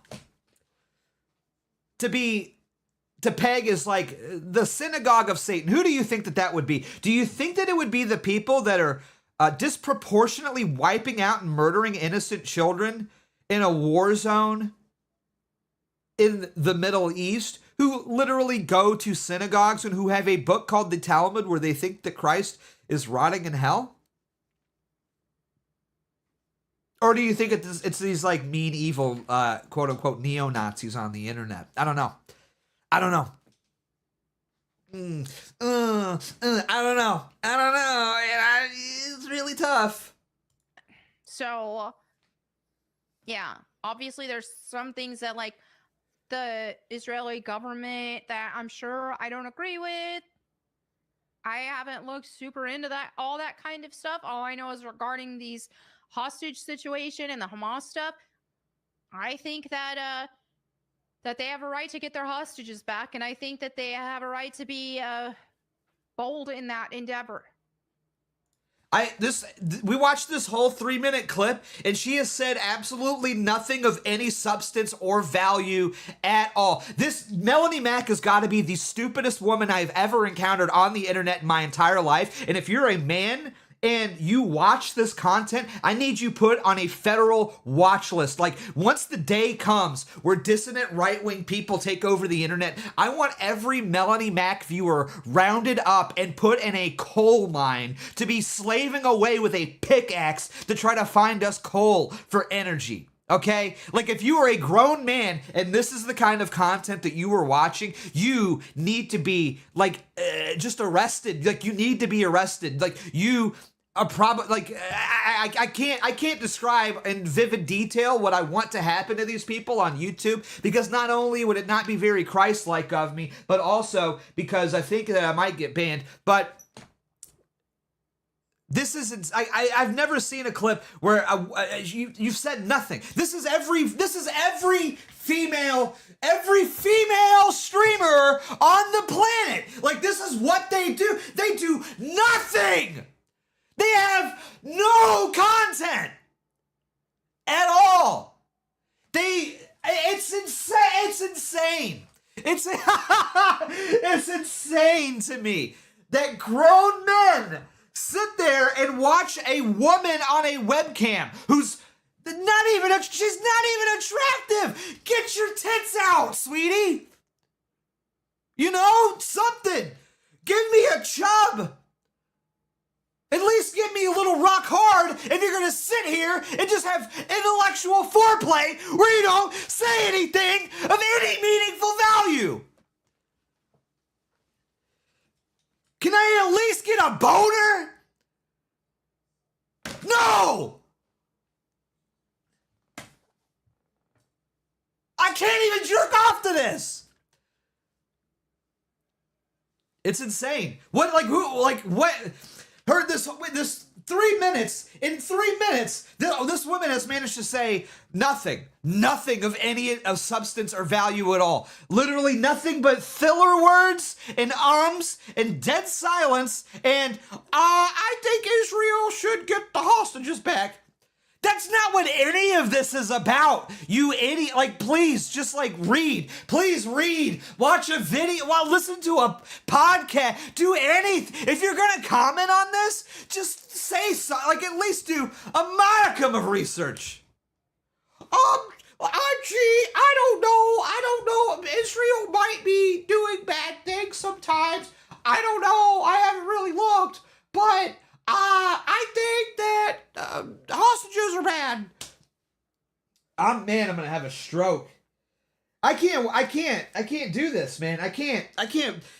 to peg as like the synagogue of Satan. Who do you think that would be? Do you think that it would be the people that are disproportionately wiping out and murdering innocent children in a war zone in the Middle East, who literally go to synagogues and who have a book called the Talmud where they think that Christ is rotting in hell? Or do you think it's these like mean, evil, quote unquote neo-Nazis on the internet? I don't know. I don't know. I don't know. It's really tough. So, yeah, obviously there's some things that like the Israeli government that I'm sure I don't agree with. I haven't looked super into all that kind of stuff. All I know is regarding these hostage situation and the Hamas stuff. I think that that they have a right to get their hostages back, and I think that they have a right to be bold in that endeavor. We watched this whole 3-minute clip, and she has said absolutely nothing of any substance or value at all. This Melanie Mac has got to be the stupidest woman I've ever encountered on the internet in my entire life. And if you're a man and you watch this content, I need you put on a federal watch list. Like, once the day comes where dissident right-wing people take over the internet, I want every Melanie Mac viewer rounded up and put in a coal mine to be slaving away with a pickaxe to try to find us coal for energy. Okay? Like, if you are a grown man and this is the kind of content that you were watching, you need to be, like, just arrested. Like, you need to be arrested. Like, you are probably, like, I can't describe in vivid detail what I want to happen to these people on YouTube, because not only would it not be very Christ-like of me, but also because I think that I might get banned. But this isn't. I've never seen a clip where you've said nothing. This is every female streamer on the planet. Like, this is what they do. They do nothing. They have no content at all. It's insane. It's insane. It's insane to me that grown men sit there and watch a woman on a webcam who's she's not even attractive. Get your tits out, sweetie. You know, something. Give me a chub. At least give me a little rock hard if you're going to sit here and just have intellectual foreplay where you don't say anything of any meaningful value. Can I at least get a boner? No! I can't even jerk off to this. It's insane. What heard this 3 minutes. In 3 minutes, this woman has managed to say nothing of any of substance or value at all. Literally nothing but filler words and ums and dead silence. And I think Israel should get the hostages back. That's not what any of this is about, you idiot. Like, please, just like read. Please read. Watch a video. Well, listen to a podcast. Do anything. If you're going to comment on this, just say something. Like, at least do a modicum of research. I don't know. Israel might be doing bad things sometimes. I don't know. I haven't really looked. But I think that hostages are bad. I'm gonna have a stroke. I can't do this, man. I can't.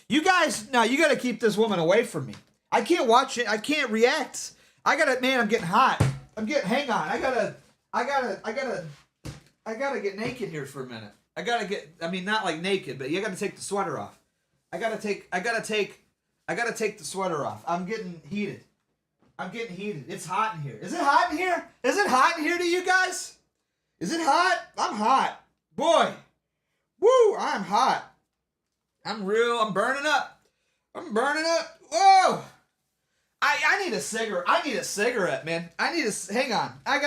You guys, no, you gotta keep this woman away from me. I can't watch it. I can't react. I'm getting hot. Hang on. I gotta get naked here for a minute. Not like naked, but you gotta take the sweater off. I gotta take the sweater off. I'm getting heated. It's hot in here. Is it hot in here? Is it hot in here to you guys? Is it hot? I'm hot. Boy. Woo, I'm hot. I'm burning up. Whoa. I need a cigarette. Man. Hang on. I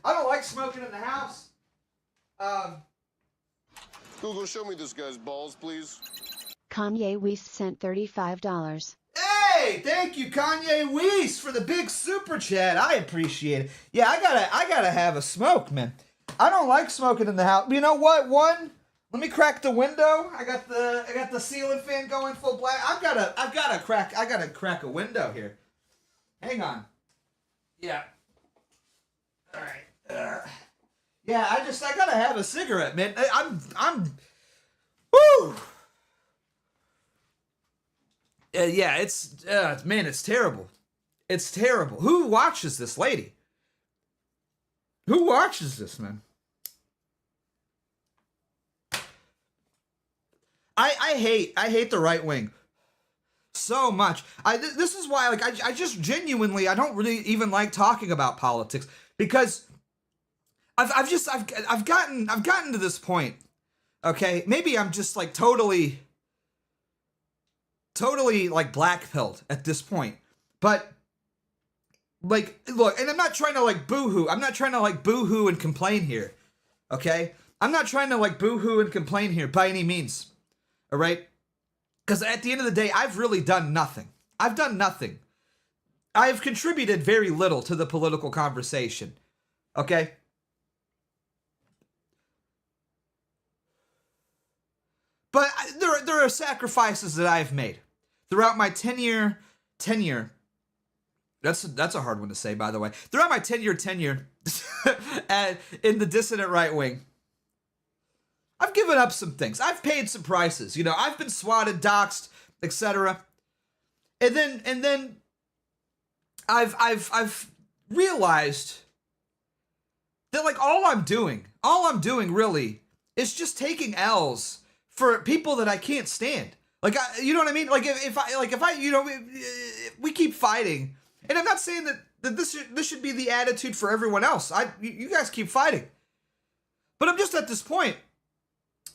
don't like smoking in the house. Google, show me this guy's balls, please. Kanye West sent $35. Hey, thank you, Kanye West, for the big super chat. I appreciate it. Yeah, I gotta have a smoke, man. I don't like smoking in the house. You know what? Let me crack the window. I got the ceiling fan going full blast. I gotta crack a window here. Hang on. Yeah. All right. Yeah, I gotta have a cigarette, man. Woo! Yeah, man, it's terrible. It's terrible. Who watches this lady? Who watches this, man? I hate the right wing so much. This is why, like, I just genuinely, I don't really even like talking about politics, because I've gotten to this point. Okay, maybe I'm just like totally like black-pilled at this point, but like, look, and I'm not trying to like boo-hoo. I'm not trying to like boo-hoo and complain here. Okay, I'm not trying to like boo-hoo and complain here by any means. All right, because at the end of the day, I've really done nothing. I've done nothing. I've contributed very little to the political conversation. Okay. But there are sacrifices that I've made throughout my tenure. That's a hard one to say, by the way. Throughout my tenure in the dissident right wing, I've given up some things. I've paid some prices. You know, I've been swatted, doxxed, etc. And then I've realized that, like, all I'm doing really is just taking L's for people that I can't stand. Like, you know what I mean? Like, if I, you know, we keep fighting, and I'm not saying that this should be the attitude for everyone else. You guys keep fighting, but I'm just at this point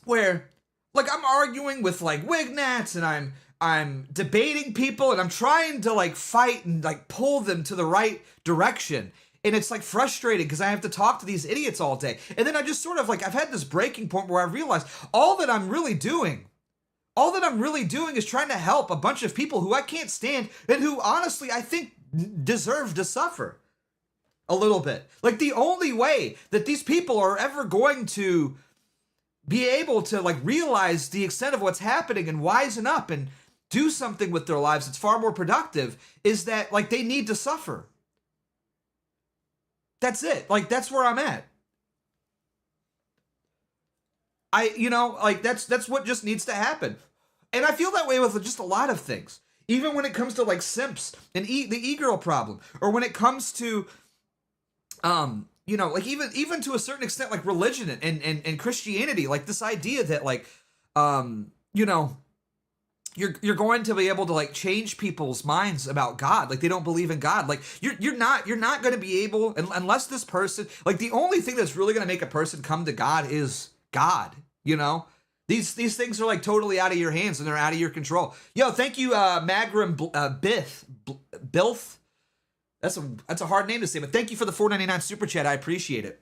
where, like, I'm arguing with like Wignats, and I'm debating people, and I'm trying to like fight and like pull them to the right direction. And it's like frustrating because I have to talk to these idiots all day. And then I just sort of like, I've had this breaking point where I realized all that I'm really doing is trying to help a bunch of people who I can't stand, and who honestly I think deserve to suffer a little bit. Like, the only way that these people are ever going to be able to like realize the extent of what's happening and wisen up and do something with their lives that's far more productive is that, like, they need to suffer. That's it. Like, that's where I'm at. You know, like, that's what just needs to happen. And I feel that way with just a lot of things. Even when it comes to like simps and the e-girl problem, or when it comes to, you know, like even to a certain extent, like religion and Christianity, like this idea that like, you know, you're going to be able to like change people's minds about God. Like, they don't believe in God. Like, you're not going to be able, unless this person, like, the only thing that's really going to make a person come to God is God, you know? These things are like totally out of your hands, and they're out of your control. Yo, thank you, Magram Bilth. That's a hard name to say, but thank you for the $4.99 super chat. I appreciate it.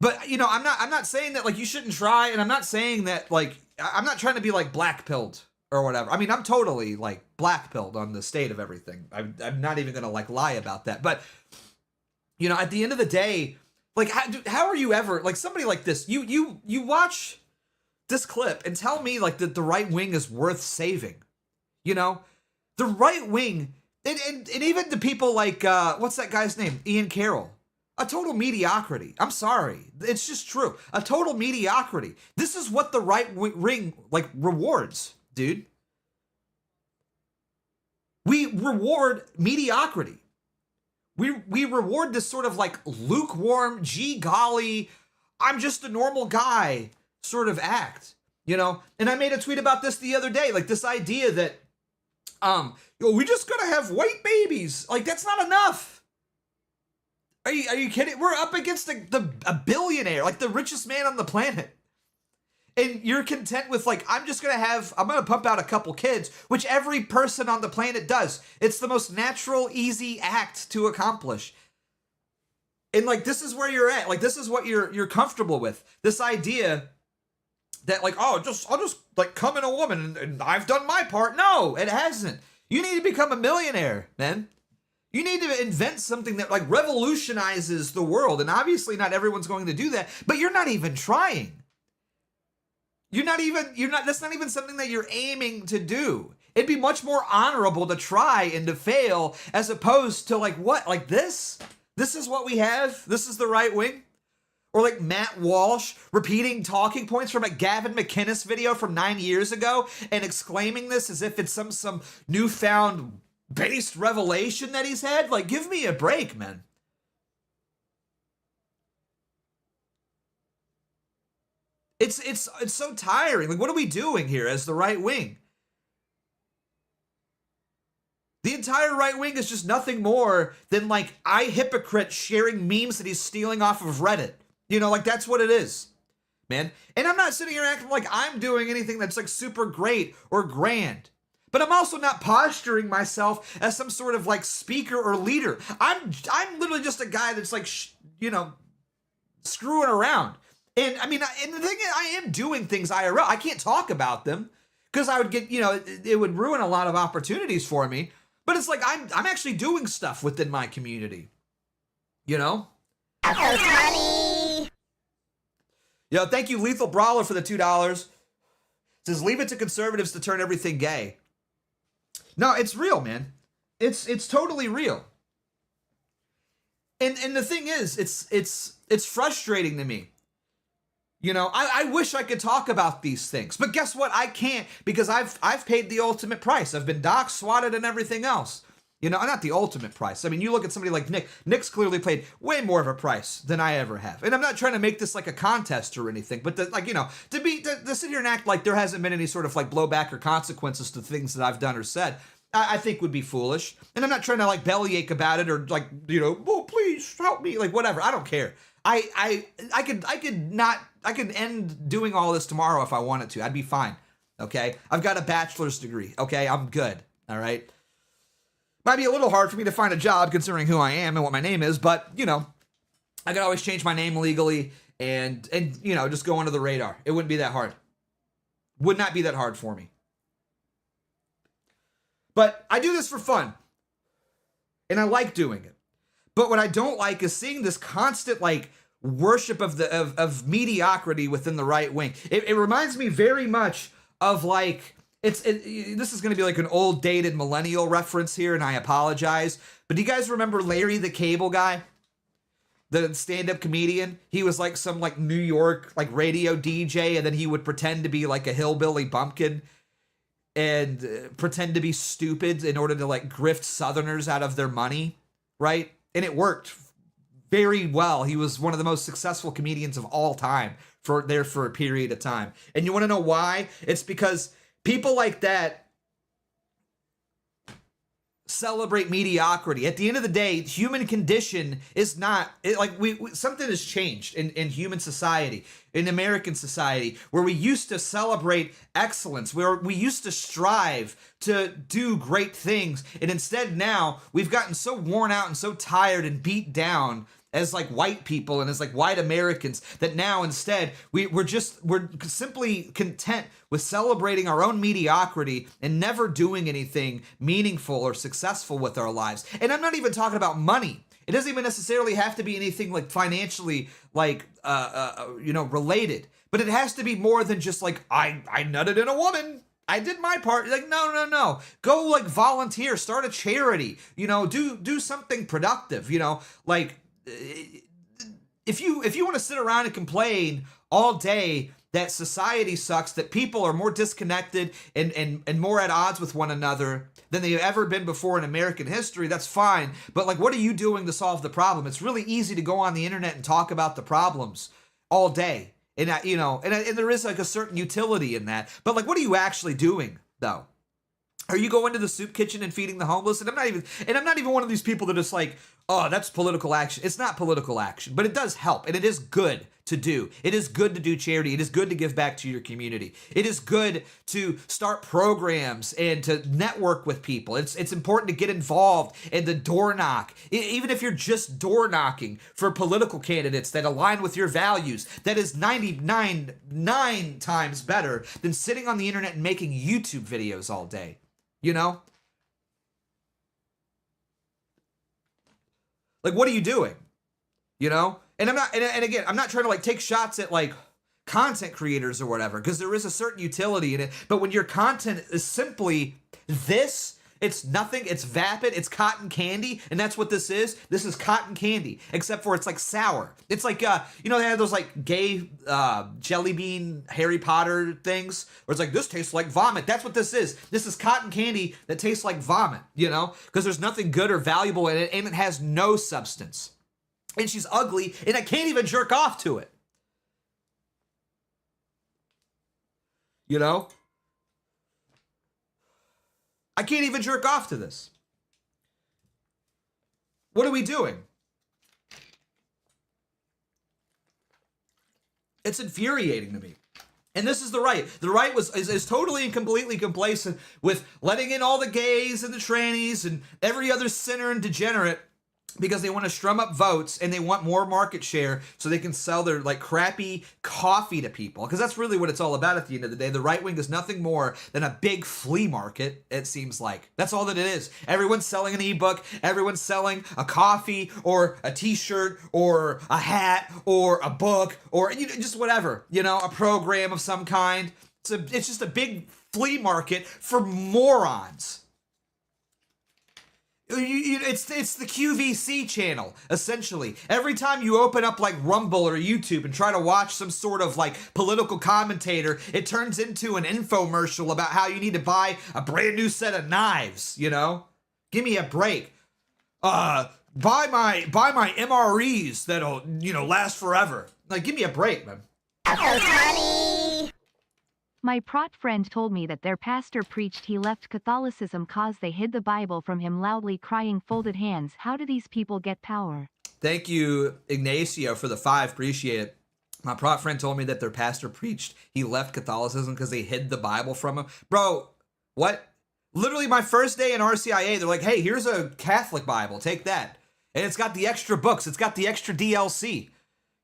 But, you know, I'm not saying that like you shouldn't try, and I'm not saying that like I'm not trying to be like black-pilled or whatever. I mean, I'm totally like black-pilled on the state of everything. I'm not even gonna like lie about that. But, you know, at the end of the day, like, how are you ever, like, somebody like this, you watch this clip and tell me like that the right wing is worth saving. You know, the right wing, and even the people like what's that guy's name, Ian Carroll. A total mediocrity. I'm sorry. It's just true. A total mediocrity. This is what the right wing, like, rewards, dude. We reward mediocrity. We reward this sort of, like, lukewarm, gee golly, I'm just a normal guy sort of act, you know? And I made a tweet about this the other day, like, this idea that, we just gotta have white babies. Like, that's not enough. Are you kidding? We're up against a billionaire, like the richest man on the planet. And you're content with like, I'm gonna pump out a couple kids, which every person on the planet does. It's the most natural, easy act to accomplish. And like, this is where you're at. Like, this is what you're comfortable with. This idea that like, oh, I'll just like come in a woman and I've done my part. No, it hasn't. You need to become a millionaire, man. You need to invent something that like revolutionizes the world. And obviously not everyone's going to do that, but you're not even trying. That's not even something that you're aiming to do. It'd be much more honorable to try and to fail as opposed to like what? Like this? This is what we have? This is the right wing? Or like Matt Walsh repeating talking points from a Gavin McInnes video from 9 years ago and exclaiming this as if it's some newfound based revelation that he's had? Like, give me a break, man. It's so tiring. Like, what are we doing here as the right wing? The entire right wing is just nothing more than like hypocrite sharing memes that he's stealing off of Reddit. You know, like that's what it is, man. And I'm not sitting here acting like I'm doing anything that's like super great or grand. But I'm also not posturing myself as some sort of like speaker or leader. I'm literally just a guy that's like, screwing around. And I mean, and the thing is, I am doing things IRL. I can't talk about them because I would get, it would ruin a lot of opportunities for me. But it's like I'm actually doing stuff within my community. You know? Yo, thank you, Lethal Brawler, for the $2. Says, leave it to conservatives to turn everything gay. No, it's real, man. It's totally real. And the thing is, it's frustrating to me. You know, I wish I could talk about these things, but guess what? I can't because I've paid the ultimate price. I've been doxxed, swatted, and everything else. You know, not the ultimate price. I mean, you look at somebody like Nick. Nick's clearly paid way more of a price than I ever have. And I'm not trying to make this like a contest or anything, but to sit here and act like there hasn't been any sort of like blowback or consequences to things that I've done or said, I think would be foolish. And I'm not trying to like bellyache about it or like, oh, please help me, like whatever. I don't care. I could end doing all this tomorrow if I wanted to. I'd be fine. Okay. I've got a bachelor's degree. Okay. I'm good. All right. Might be a little hard for me to find a job considering who I am and what my name is, but I could always change my name legally and just go under the radar. It wouldn't be that hard. Would not be that hard for me. But I do this for fun. And I like doing it. But what I don't like is seeing this constant like worship of mediocrity within the right wing. It reminds me very much of like this is going to be like an old dated millennial reference here, and I apologize. But do you guys remember Larry the Cable Guy? The stand-up comedian? He was like some like New York like radio DJ, and then he would pretend to be like a hillbilly bumpkin and pretend to be stupid in order to like grift Southerners out of their money, right? And it worked very well. He was one of the most successful comedians of all time for a period of time. And you want to know why? It's because people like that celebrate mediocrity. At the end of the day, human condition is not something has changed in human society, in American society, where we used to celebrate excellence, where we used to strive to do great things. And instead now we've gotten so worn out and so tired and beat down as like white people and as like white Americans that now instead we're simply content with celebrating our own mediocrity and never doing anything meaningful or successful with our lives. And I'm not even talking about money. It doesn't even necessarily have to be anything like financially like related, but it has to be more than just like I nutted in a woman. I did my part. Like, no. Go like volunteer, start a charity, do something productive, like if you want to sit around and complain all day that society sucks, that people are more disconnected and more at odds with one another than they've ever been before in American history, that's fine. But like, what are you doing to solve the problem? It's really easy to go on the internet and talk about the problems all day. And and there is like a certain utility in that. But like, what are you actually doing though? Are you going to the soup kitchen and feeding the homeless? And I'm not even one of these people that is like, oh, that's political action. It's not political action, but it does help. And it is good to do. It is good to do charity. It is good to give back to your community. It is good to start programs and to network with people. It's important to get involved and to door knock. Even if you're just door knocking for political candidates that align with your values, that is 99 times better than sitting on the internet and making YouTube videos all day. Like, what are you doing? And again, I'm not trying to like take shots at like content creators or whatever, because there is a certain utility in it. But when your content is simply It's nothing. It's vapid. It's cotton candy. And that's what this is. This is cotton candy, except for it's like sour. It's like, you know, they have those like gay jelly bean Harry Potter things where it's like, this tastes like vomit. That's what this is. This is cotton candy that tastes like vomit, you know, because there's nothing good or valuable in it, and it has no substance. And she's ugly, and I can't even jerk off to it. You know? I can't even jerk off to this. What are we doing? It's infuriating to me. And this is the right. The right is totally and completely complacent with letting in all the gays and the trannies and every other sinner and degenerate because they want to strum up votes and they want more market share so they can sell their like crappy coffee to people. Because that's really what it's all about at the end of the day. The right wing is nothing more than a big flea market, it seems like. That's all that it is. Everyone's selling an ebook, everyone's selling a coffee or a t-shirt or a hat or a book or just whatever, you know, a program of some kind. It's just a big flea market for morons. It's the QVC channel, essentially. Every time you open up like Rumble or YouTube and try to watch some sort of like political commentator, it turns into an infomercial about how you need to buy a brand new set of knives, you know? Give me a break. Buy my MREs that'll, you know, last forever. Like, give me a break, man. My prot friend told me that their pastor preached he left Catholicism cause they hid the Bible from him, loudly crying, folded hands. How do these people get power? Thank you, Ignacio, for the 5. Appreciate it. My prot friend told me that their pastor preached he left Catholicism because they hid the Bible from him. Bro, what? Literally my first day in RCIA, they're like, hey, here's a Catholic Bible. Take that. And it's got the extra books. It's got the extra DLC.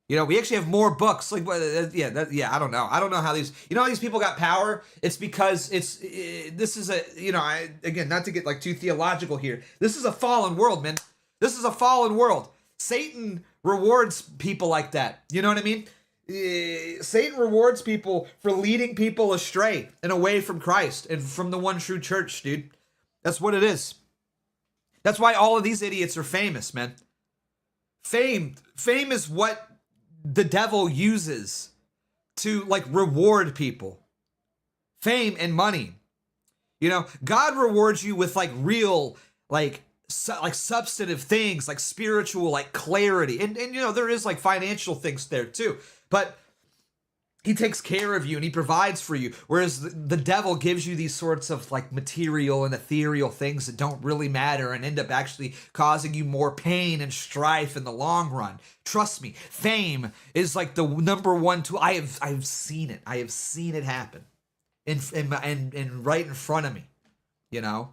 You know, we actually have more books. Like, yeah, I don't know. I don't know how these, you know, how these people got power. It's because this is a, you know, again, not to get like too theological here. This is a fallen world, man. This is a fallen world. Satan rewards people like that. You know what I mean? Satan rewards people for leading people astray and away from Christ and from the one true church, dude. That's what it is. That's why all of these idiots are famous, man. Fame is what the devil uses to like reward people. Fame and money. You know, God rewards you with like real, like substantive things, like spiritual, like clarity. And you know, there is like financial things there too. But he takes care of you and he provides for you. Whereas the devil gives you these sorts of like material and ethereal things that don't really matter and end up actually causing you more pain and strife in the long run. Trust me, fame is like the number one tool. I've seen it. I have seen it happen in right in front of me, you know?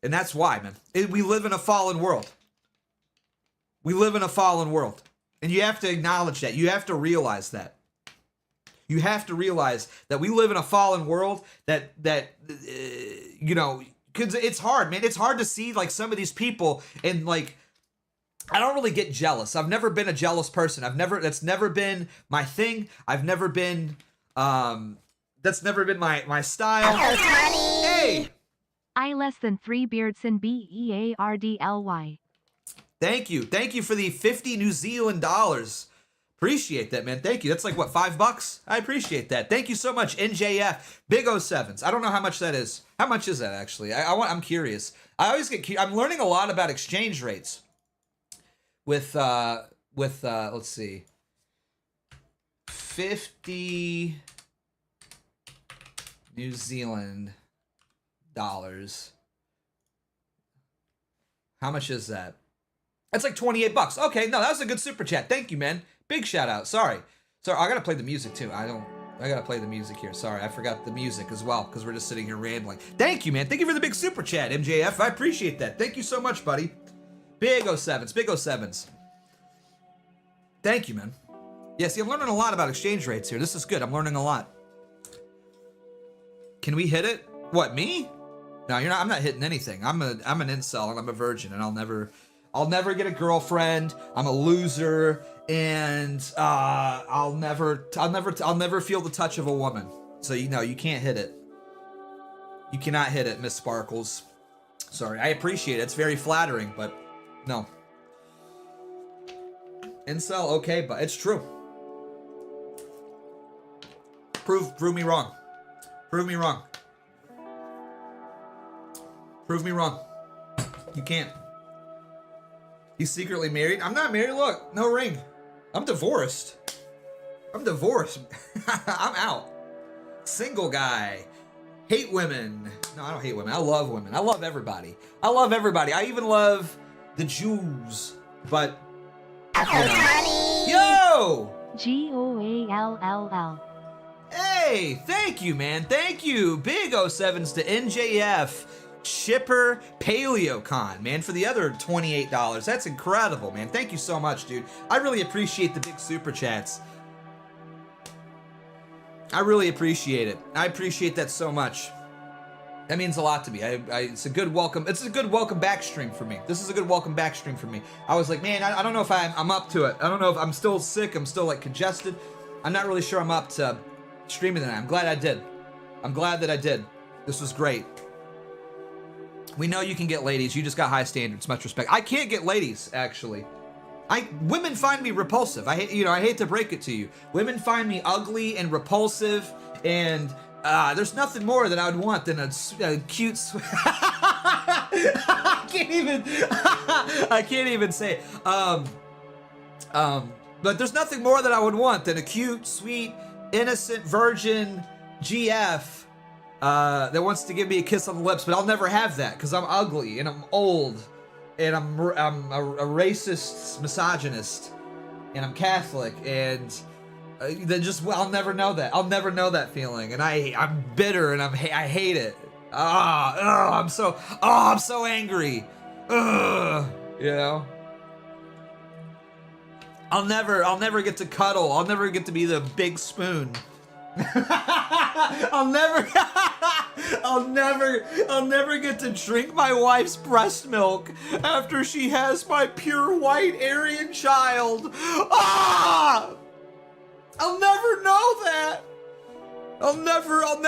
And that's why, man. We live in a fallen world. We live in a fallen world. And you have to acknowledge that. You have to realize that. You have to realize that we live in a fallen world that you know, because it's hard, man. It's hard to see like some of these people and like, I don't really get jealous. I've never been a jealous person. That's never been my thing. I've never been, that's never been my style. Hey! I less than 3 Beardson BEARDLY. Thank you. Thank you for the 50 New Zealand dollars. Appreciate that, man. Thank you. That's like, what, $5? I appreciate that. Thank you so much, NJF. Big 07s. I don't know how much that is. How much is that, actually? I'm curious. I always get curious. I'm learning a lot about exchange rates with let's see, 50 New Zealand dollars. How much is that? That's like $28. Okay, no, that was a good super chat. Thank you, man. Big shout out. Sorry, I gotta play the music too. I gotta play the music here. Sorry, I forgot the music as well because we're just sitting here rambling. Thank you, man. Thank you for the big super chat, MJF. I appreciate that. Thank you so much, buddy. Big 07s. Big 07s. Thank you, man. Yeah, see, I'm learning a lot about exchange rates here. This is good. I'm learning a lot. Can we hit it? What, me? No, you're not. I'm not hitting anything. I'm an incel and I'm a virgin and I'll never get a girlfriend. I'm a loser, and I'll never feel the touch of a woman. So you know you can't hit it. You cannot hit it, Miss Sparkles. Sorry, I appreciate it. It's very flattering, but no. Incel, okay, but it's true. Prove me wrong. Prove me wrong. Prove me wrong. You can't. He's secretly married? I'm not married. Look, no ring. I'm divorced. I'm divorced. I'm out. Single guy. Hate women. No, I don't hate women. I love women. I love everybody. I love everybody. I even love the Jews. But, you know. Yo! GOALLL. Hey, thank you, man. Thank you. Big 07s to NJF. Shipper Paleocon, man, for the other $28. That's incredible, man. Thank you so much, dude. I really appreciate the big super chats. I really appreciate it. I appreciate that so much. That means a lot to me. It's a good welcome. It's a good welcome back stream for me. This is a good welcome back stream for me. I was like, man, I don't know if I'm up to it. I don't know if I'm still sick. I'm still like congested. I'm not really sure I'm up to streaming tonight. I'm glad I did. I'm glad that I did. This was great. We know you can get ladies. You just got high standards. Much respect. I can't get ladies, actually. Women find me repulsive. I hate to break it to you. Women find me ugly and repulsive, and there's nothing more that I would want than a cute. I can't even say. But there's nothing more that I would want than a cute, sweet, innocent virgin GF. That wants to give me a kiss on the lips, but I'll never have that because I'm ugly and I'm old and I'm a racist misogynist and I'm Catholic and I'll never know that. I'll never know that feeling, and I'm bitter and I hate it. I'm so angry. You know. I'll never get to cuddle. I'll never get to be the big spoon. I'll never get to drink my wife's breast milk after she has my pure white Aryan child. I'll never know that. I'll never I'll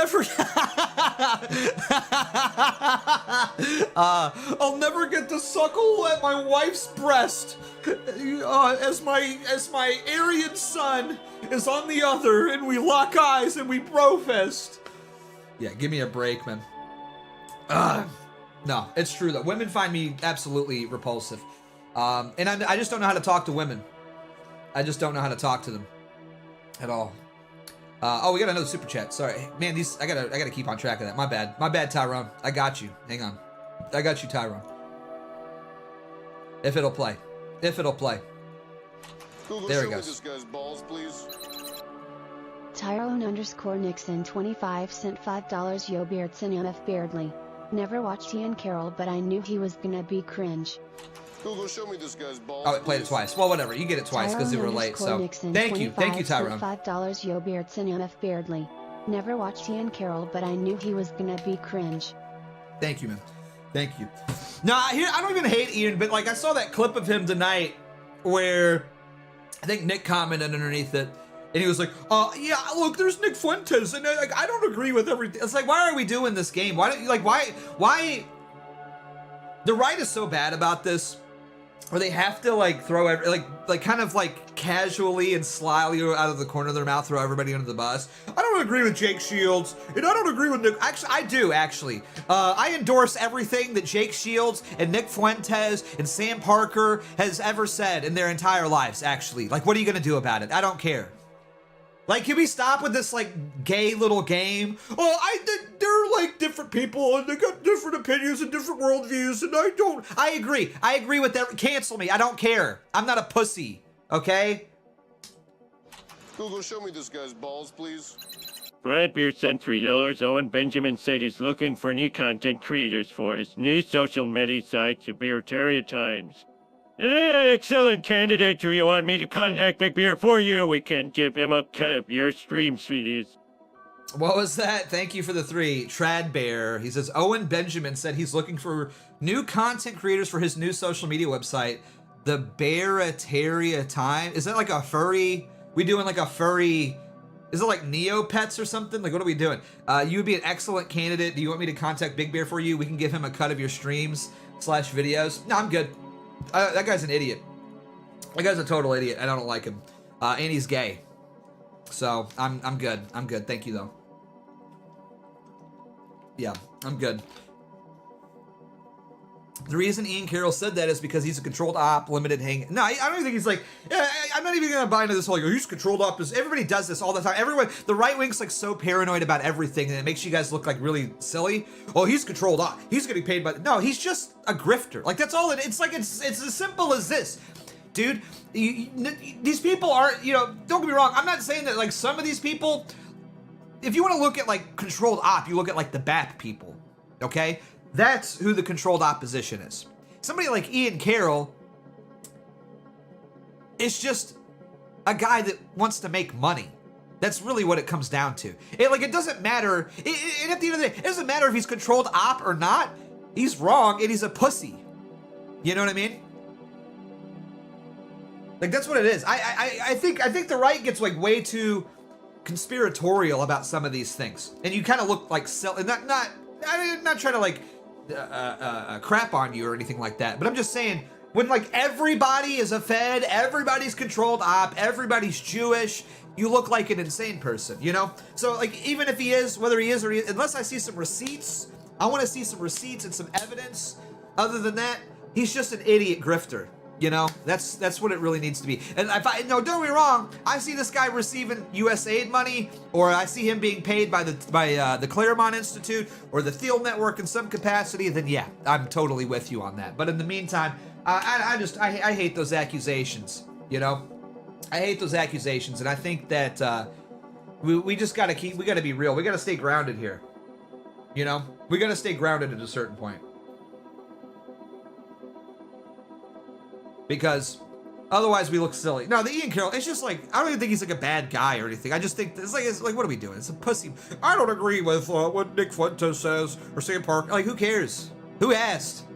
never get to suckle at my wife's breast as my Aryan son is on the other, and we lock eyes and we brofist. Yeah, give me a break, man. No, it's true though. Women find me absolutely repulsive, and I just don't know how to talk to women. I just don't know how to talk to them at all. We got another super chat. Sorry, man. I gotta keep on track of that. My bad, Tyrone. I got you. Hang on, I got you, Tyrone. If it'll play. Google, there show it me goes. this guy's balls, please. Tyrone_Nixon 25 sent $5. Yo Beardson MF Beardly. Never watched Ian Carroll, but I knew he was gonna be cringe. Google, show me this guy's balls. Oh, it played it twice. Well, whatever. You get it twice because you were late. So thank you, Tyrone. $5. Yo Beardson MF Beardly. Never watched Ian Carroll, but I knew he was gonna be cringe. Thank you, man. Thank you. No, I don't even hate Ian, but like I saw that clip of him tonight where I think Nick commented underneath it, and he was like, yeah, look, there's Nick Fuentes, and I don't agree with everything. It's like, why are we doing this game? Why the right is so bad about this, where they have to like throw kind of like casually and slyly out of the corner of their mouth throw everybody under the bus. I don't agree with Jake Shields, and I don't agree with Nick. Actually, I do. I endorse everything that Jake Shields and Nick Fuentes and Sam Parker has ever said in their entire lives. Actually, like, what are you gonna do about it? I don't care. Like, can we stop with this, like, gay little game? They're, like, different people, and they got different opinions and different worldviews, and I agree. I agree with that. Cancel me. I don't care. I'm not a pussy, okay? Google, show me this guy's balls, please. Bradbeard sent $3. Owen Benjamin said he's looking for new content creators for his new social media site, Geopolitical Times. Excellent candidate. Do you want me to contact Big Beer for you? We can give him a cut of your stream, sweeties. What was that? Thank you for the 3. Trad Bear. He says, Owen Benjamin said he's looking for new content creators for his new social media website, the Bearitaria Time. Is that like a furry? We doing like a furry Is it like Neopets or something? Like, what are we doing? You would be an excellent candidate. Do you want me to contact Big Bear for you? We can give him a cut of your streams / videos. No, I'm good. That guy's an idiot. That guy's a total idiot. I don't like him. And he's gay. So I'm good. I'm good. Thank you though. Yeah, I'm good. The reason Ian Carroll said that is because he's a controlled op, limited hang. No, I don't even think he's like, yeah, I'm not even gonna buy into this whole, he's controlled op. Everybody does this all the time. Everyone, the right wing's like so paranoid about everything and it makes you guys look like really silly. Oh, he's controlled op. He's getting paid by, no, he's just a grifter. Like that's all it's like, it's as simple as this. Dude, these people aren't, don't get me wrong. I'm not saying that like some of these people, if you want to look at like controlled op, you look at like the BAP people, okay? That's who the controlled opposition is. Somebody like Ian Carroll is just a guy that wants to make money. That's really what it comes down to. It doesn't matter. And at the end of the day, it doesn't matter if he's controlled op or not. He's wrong and he's a pussy. You know what I mean? Like that's what it is. I think the right gets like way too conspiratorial about some of these things, and you kind of look like I'm not trying to like crap on you or anything like that, but I'm just saying when like everybody is a Fed, everybody's controlled op, everybody's Jewish, you look like an insane person, So like even if he is, whether he is or unless I see some receipts, I want to see some receipts and some evidence. Other than that, he's just an idiot grifter. That's what it really needs to be. And don't get me wrong, I see this guy receiving USAID money, or I see him being paid by the Claremont Institute or the Thiel Network in some capacity, then yeah, I'm totally with you on that. But in the meantime, I hate those accusations, I hate those accusations, and I think that we just gotta be real. We gotta stay grounded here. We gotta stay grounded at a certain point. Because otherwise we look silly. No, the Ian Carroll, it's just like, I don't even think he's like a bad guy or anything. I just think it's like what are we doing? It's a pussy. I don't agree with what Nick Fuentes says or Sam Park. Like, who cares? Who asked?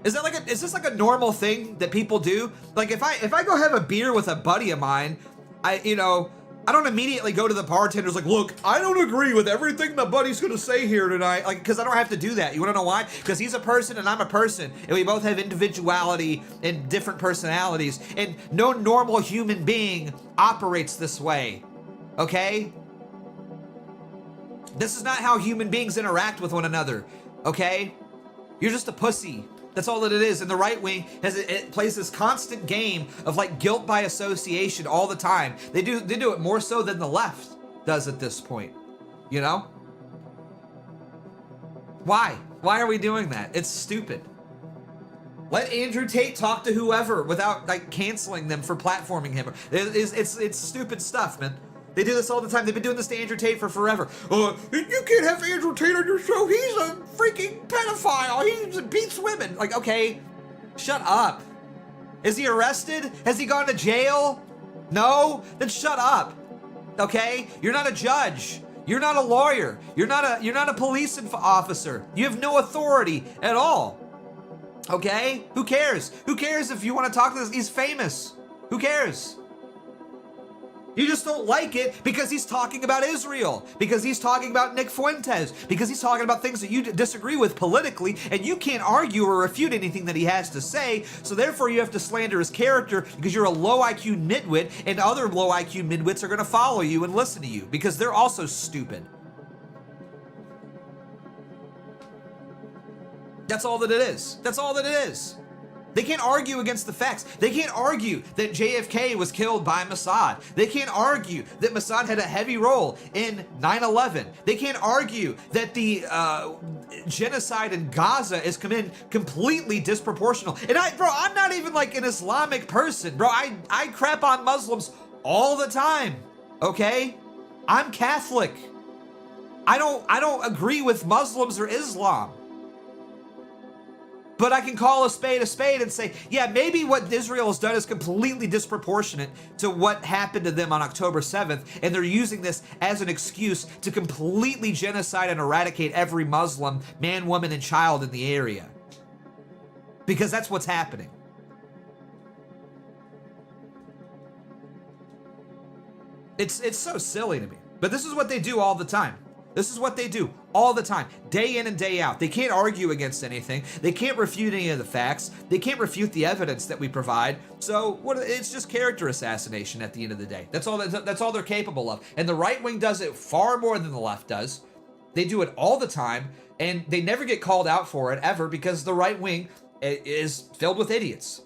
Is this like a normal thing that people do? Like if I go have a beer with a buddy of mine, I don't immediately go to the bartenders like, look, I don't agree with everything the buddy's gonna say here tonight. Like, because I don't have to do that. You wanna know why? Because he's a person and I'm a person, and we both have individuality and different personalities, and no normal human being operates this way, okay? This is not how human beings interact with one another, okay? You're just a pussy. That's all that it is. And the right wing it plays this constant game of like guilt by association all the time. They do it more so than the left does at this point. Why? Why are we doing that? It's stupid. Let Andrew Tate talk to whoever without like canceling them for platforming him. It's stupid stuff, man. They do this all the time. They've been doing this to Andrew Tate for forever. You can't have Andrew Tate on your show. He's a freaking pedophile. He beats women. Like, okay, shut up. Is he arrested? Has he gone to jail? No? Then shut up. Okay? You're not a judge. You're not a lawyer. You're not a police officer. You have no authority at all. Okay? Who cares? Who cares if you want to talk to this? He's famous. Who cares? You just don't like it because he's talking about Israel, because he's talking about Nick Fuentes, because he's talking about things that you disagree with politically, and you can't argue or refute anything that he has to say, so therefore you have to slander his character because you're a low IQ nitwit, and other low IQ midwits are going to follow you and listen to you because they're also stupid. That's all that it is. That's all that it is. They can't argue against the facts. They can't argue that JFK was killed by Mossad. They can't argue that Mossad had a heavy role in 9/11. They can't argue that the genocide in Gaza is completely disproportional. And I'm not even like an Islamic person, bro. I crap on Muslims all the time, okay? I'm Catholic. I don't agree with Muslims or Islam. But I can call a spade and say, yeah, maybe what Israel has done is completely disproportionate to what happened to them on October 7th, and they're using this as an excuse to completely genocide and eradicate every Muslim, man, woman, and child in the area. Because that's what's happening. It's so silly to me. But this is what they do all the time. This is what they do all the time, day in and day out. They can't argue against anything. They can't refute any of the facts. They can't refute the evidence that we provide. So it's just character assassination at the end of the day. That's all they're capable of. And the right wing does it far more than the left does. They do it all the time, and they never get called out for it ever because the right wing is filled with idiots.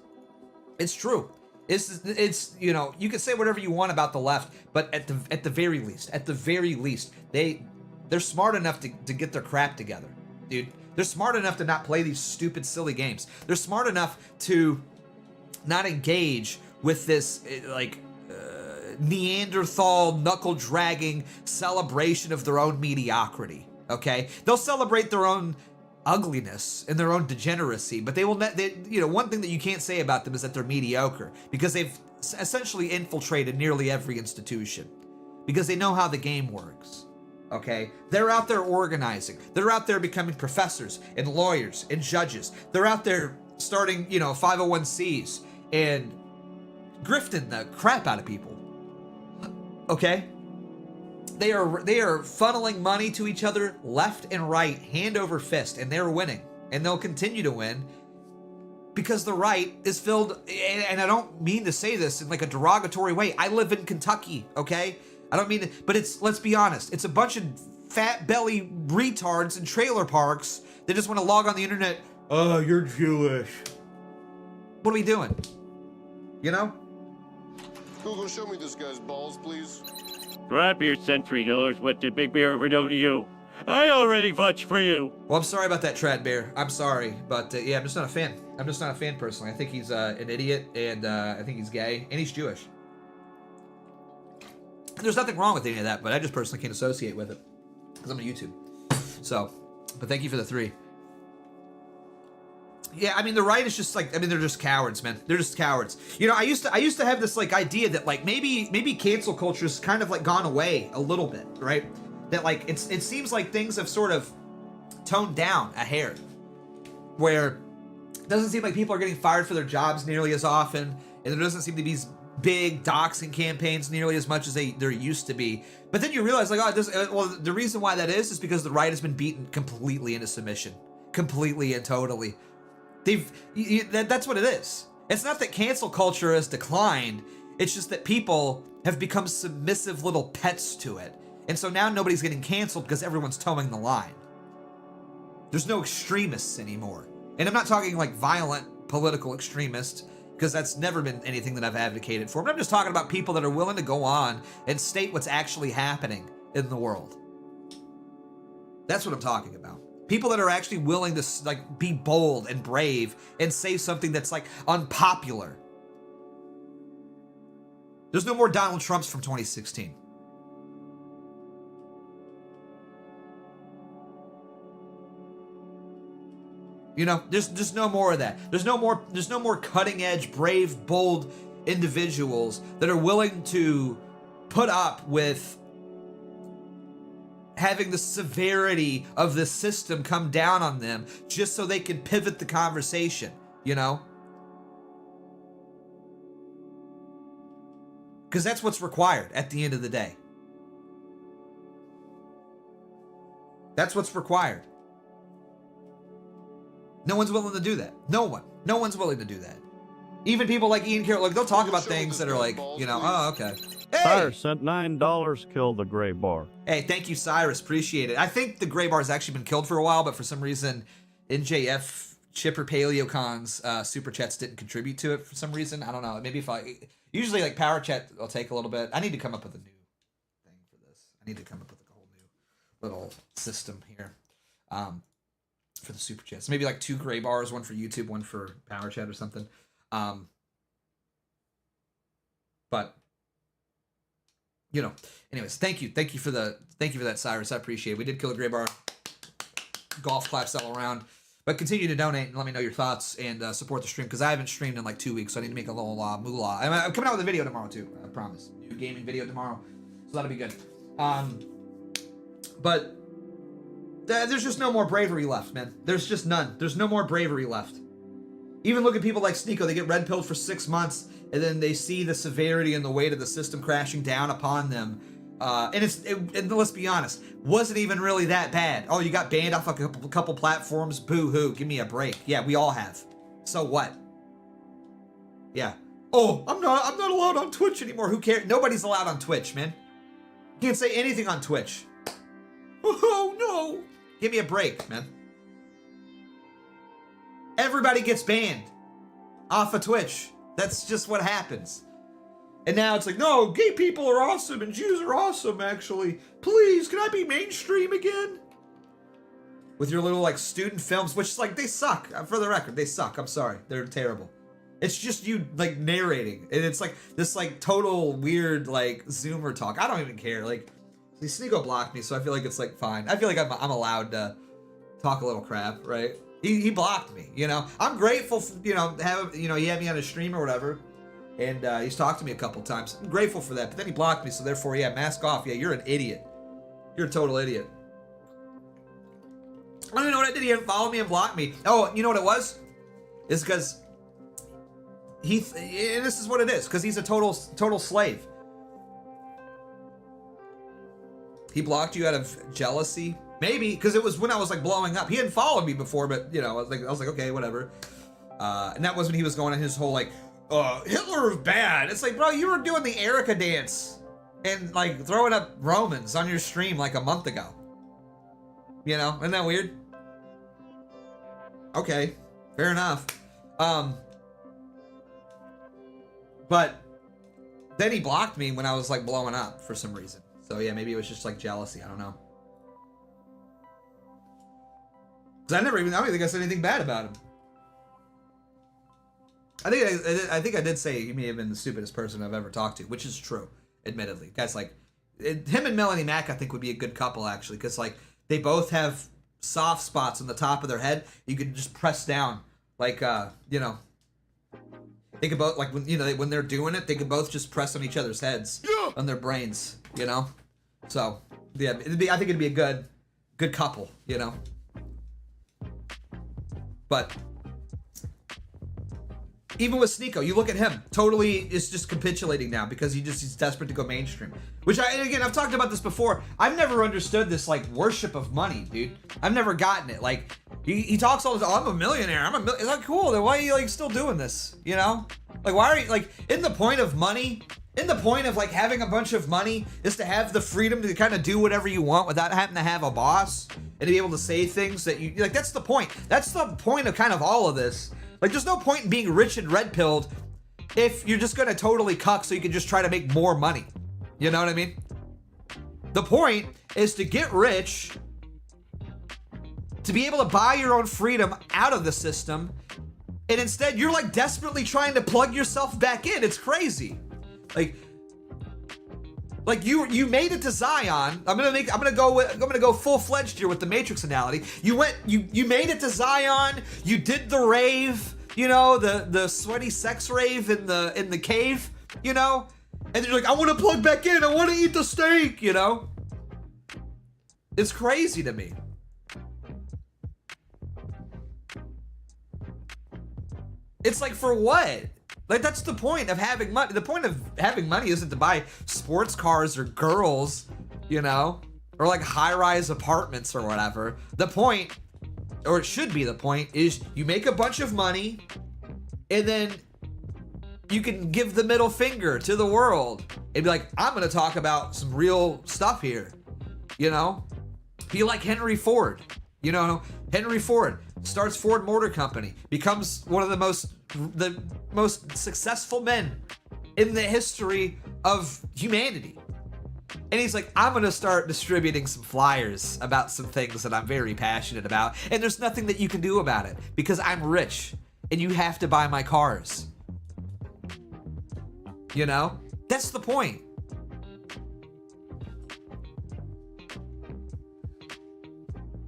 It's true. It's you know, you can say whatever you want about the left, but at the very least, they're smart enough to get their crap together, dude. They're smart enough to not play these stupid, silly games. They're smart enough to not engage with this Neanderthal knuckle-dragging celebration of their own mediocrity, okay? They'll celebrate their own ugliness and their own degeneracy, but one thing that you can't say about them is that they're mediocre, because they've essentially infiltrated nearly every institution, because they know how the game works. Okay, they're out there organizing. They're out there becoming professors and lawyers and judges. They're out there starting, 501c and grifting the crap out of people. Okay, they are funneling money to each other left and right, hand over fist, and they're winning, and they'll continue to win because the right is filled. And I don't mean to say this in like a derogatory way. I live in Kentucky. Okay. I don't mean it, but let's be honest, it's a bunch of fat belly retards in trailer parks that just want to log on the internet. Oh, you're Jewish. What are we doing? You know? Google, show me this guy's balls, please. Drop your sent $3. What did Big Bear ever do to you? I already vouched for you. Well, I'm sorry about that, Trad Bear. I'm sorry, but yeah, I'm just not a fan. I'm just not a fan personally. I think he's an idiot, and I think he's gay, and he's Jewish. There's nothing wrong with any of that, but I just personally can't associate with it because I'm on YouTube. So, but thank you for the 3. Yeah, I mean, the right is just they're just cowards, man. They're just cowards. You know, I used to have this idea that maybe cancel culture has kind of gone away a little bit, right? That it seems like things have sort of toned down a hair, where it doesn't seem like people are getting fired for their jobs nearly as often, and there doesn't seem to be big doxing campaigns nearly as much as there used to be. But then you realize the reason why that is because the right has been beaten completely into submission, completely and totally. That's what it is. It's not that cancel culture has declined. It's just that people have become submissive little pets to it. And so now nobody's getting canceled because everyone's towing the line. There's no extremists anymore. And I'm not talking violent political extremists, because that's never been anything that I've advocated for. But I'm just talking about people that are willing to go on and state what's actually happening in the world. That's what I'm talking about. People that are actually willing to be bold and brave and say something that's unpopular. There's no more Donald Trumps from 2016. You know, there's no more of that. There's no more cutting edge, brave, bold individuals that are willing to put up with having the severity of the system come down on them just so they can pivot the conversation, you know? Because that's what's required at the end of the day. That's what's required. No one's willing to do that. No one's willing to do that. Even people like Ian Carroll, they'll talk about things that are oh, okay. Hey! Cyrus sent $9, kill the gray bar. Hey, thank you, Cyrus. Appreciate it. I think the gray bar has actually been killed for a while, but for some reason, NJF Chipper PaleoCon's super chats didn't contribute to it for some reason. I don't know. Maybe usually power chat will take a little bit. I need to come up with a new thing for this. I need to come up with a whole new little system here. For the super chats. Maybe 2 gray bars, one for YouTube, one for power chat or something. But anyways, thank you for that, Cyrus. I appreciate it. We did kill a gray bar. Golf claps all around. But continue to donate and let me know your thoughts and support the stream, because I haven't streamed in 2 weeks, so I need to make a little moolah. I'm coming out with a video tomorrow too. I promise. New gaming video tomorrow, so that'll be good. But there's just no more bravery left, man. There's just none. There's no more bravery left. Even look at people like Sneeko, they get red pilled for 6 months, and then they see the severity and the weight of the system crashing down upon them. And let's be honest, wasn't even really that bad. Oh, you got banned off a couple platforms, boo-hoo, give me a break. Yeah, we all have. So what? Yeah. Oh, I'm not allowed on Twitch anymore. Who cares? Nobody's allowed on Twitch, man. You can't say anything on Twitch. Oh, no. Give me a break, man. Everybody gets banned off of Twitch. That's just what happens. And now it's like, no, gay people are awesome and Jews are awesome, actually. Please, can I be mainstream again? With your little, like, student films, which is like, they suck. For the record, they suck. I'm sorry. They're terrible. It's just you, like, narrating. And it's like this, like, total weird, like, Zoomer talk. I don't even care. Like, Sneeko blocked me, so I feel like it's, like, fine. I feel like I'm allowed to talk a little crap, right? He blocked me, you know? I'm grateful for, he had me on his stream or whatever. And he's talked to me a couple times. I'm grateful for that. But then he blocked me, so therefore, yeah, mask off. Yeah, you're an idiot. You're a total idiot. I don't even know what I did. He didn't follow me and block me. Oh, you know what it was? It's because and this is what it is, because he's a total slave. He blocked you out of jealousy. Maybe, because it was when I was like blowing up. He hadn't followed me before, but I was like, okay, whatever. And that was when he was going on his whole like, Hitler is bad. It's like, bro, you were doing the Erica dance and like throwing up Romans on your stream like a month ago. Isn't that weird? Okay, fair enough. But then he blocked me when I was like blowing up for some reason. So yeah, maybe it was just like jealousy. I don't know. Cause I don't think I said anything bad about him. I think I did say he may have been the stupidest person I've ever talked to, which is true, admittedly. Guys, like, him and Melanie Mac, I think, would be a good couple, actually, because, like, they both have soft spots on the top of their head. You could just press down, like, they could both, like, when they're doing it, they could both just press on each other's heads, on their brains, So, yeah, I think it'd be a good couple, But even with Sneeko, you look at him, totally is just capitulating now because he's desperate to go mainstream. Which I've talked about this before. I've never understood this like worship of money, dude. I've never gotten it. Like he talks all the time, I'm a millionaire. It's like, cool. Then why are you like still doing this? Like why are you like in the point of money? In the point of like having a bunch of money is to have the freedom to kind of do whatever you want without having to have a boss and to be able to say things that you like. That's the point. That's the point of kind of all of this. Like, there's no point in being rich and red-pilled if you're just gonna totally cuck so you can just try to make more money. You know what I mean? The point is to get rich, to be able to buy your own freedom out of the system, and instead you're like desperately trying to plug yourself back in. It's crazy. Like you made it to Zion. I'm gonna go full-fledged here with the Matrix analogy. You made it to Zion. You did the rave, the sweaty sex rave in the cave, and you're like, I want to plug back in. I want to eat the steak, It's crazy to me. It's like, for what? Like, that's the point of having money. The point of having money isn't to buy sports cars or girls, or like high-rise apartments or whatever. The point, or it should be the point, is you make a bunch of money and then you can give the middle finger to the world and be like, I'm going to talk about some real stuff here, Be like Henry Ford, Henry Ford starts Ford Motor Company, becomes one of the most successful men in the history of humanity. And he's like, I'm gonna start distributing some flyers about some things that I'm very passionate about, and there's nothing that you can do about it because I'm rich and you have to buy my cars. That's the point.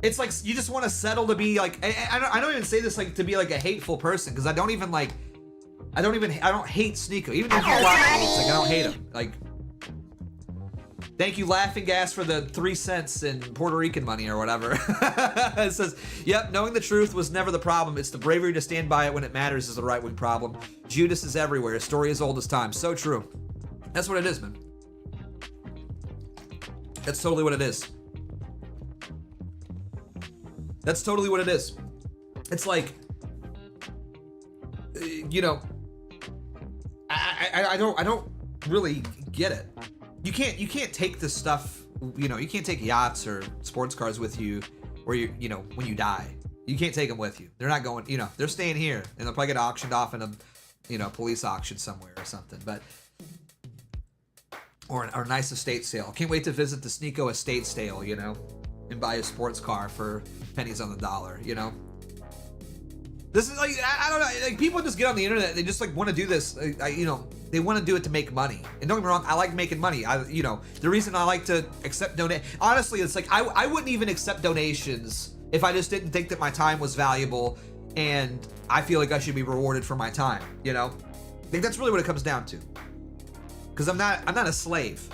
It's like you just want to settle to be like, I don't even say this like to be like a hateful person, because I don't hate Sneeko. Even if he blocked me, it's like I don't hate him. Like, Thank you, Laughing Gas, for the 3 cents in Puerto Rican money or whatever. It says, yep, knowing the truth was never the problem. It's the bravery to stand by it when it matters is the right-wing problem. Judas is everywhere. A story as old as time. So true. That's what it is, man. That's totally what it is. That's totally what it is. It's like, you know, I don't really get it. You can't take this stuff, you know, you can't take yachts or sports cars with you, or you know, when you die. You can't take them with you. They're not going, you know, they're staying here, and they'll probably get auctioned off in a, you know, police auction somewhere or something. But or a nice estate sale. Can't wait to visit the Sneeko estate sale, you know, and buy a sports car for pennies on the dollar, you know. This is like, I don't know, like people just get on the internet, they just like want to do this, you know, they want to do it to make money. And don't get me wrong, I like making money. You know, the reason I like to accept honestly, it's like, I wouldn't even accept donations if I just didn't think that my time was valuable and I feel like I should be rewarded for my time, you know? I think that's really what it comes down to. Because I'm not a slave.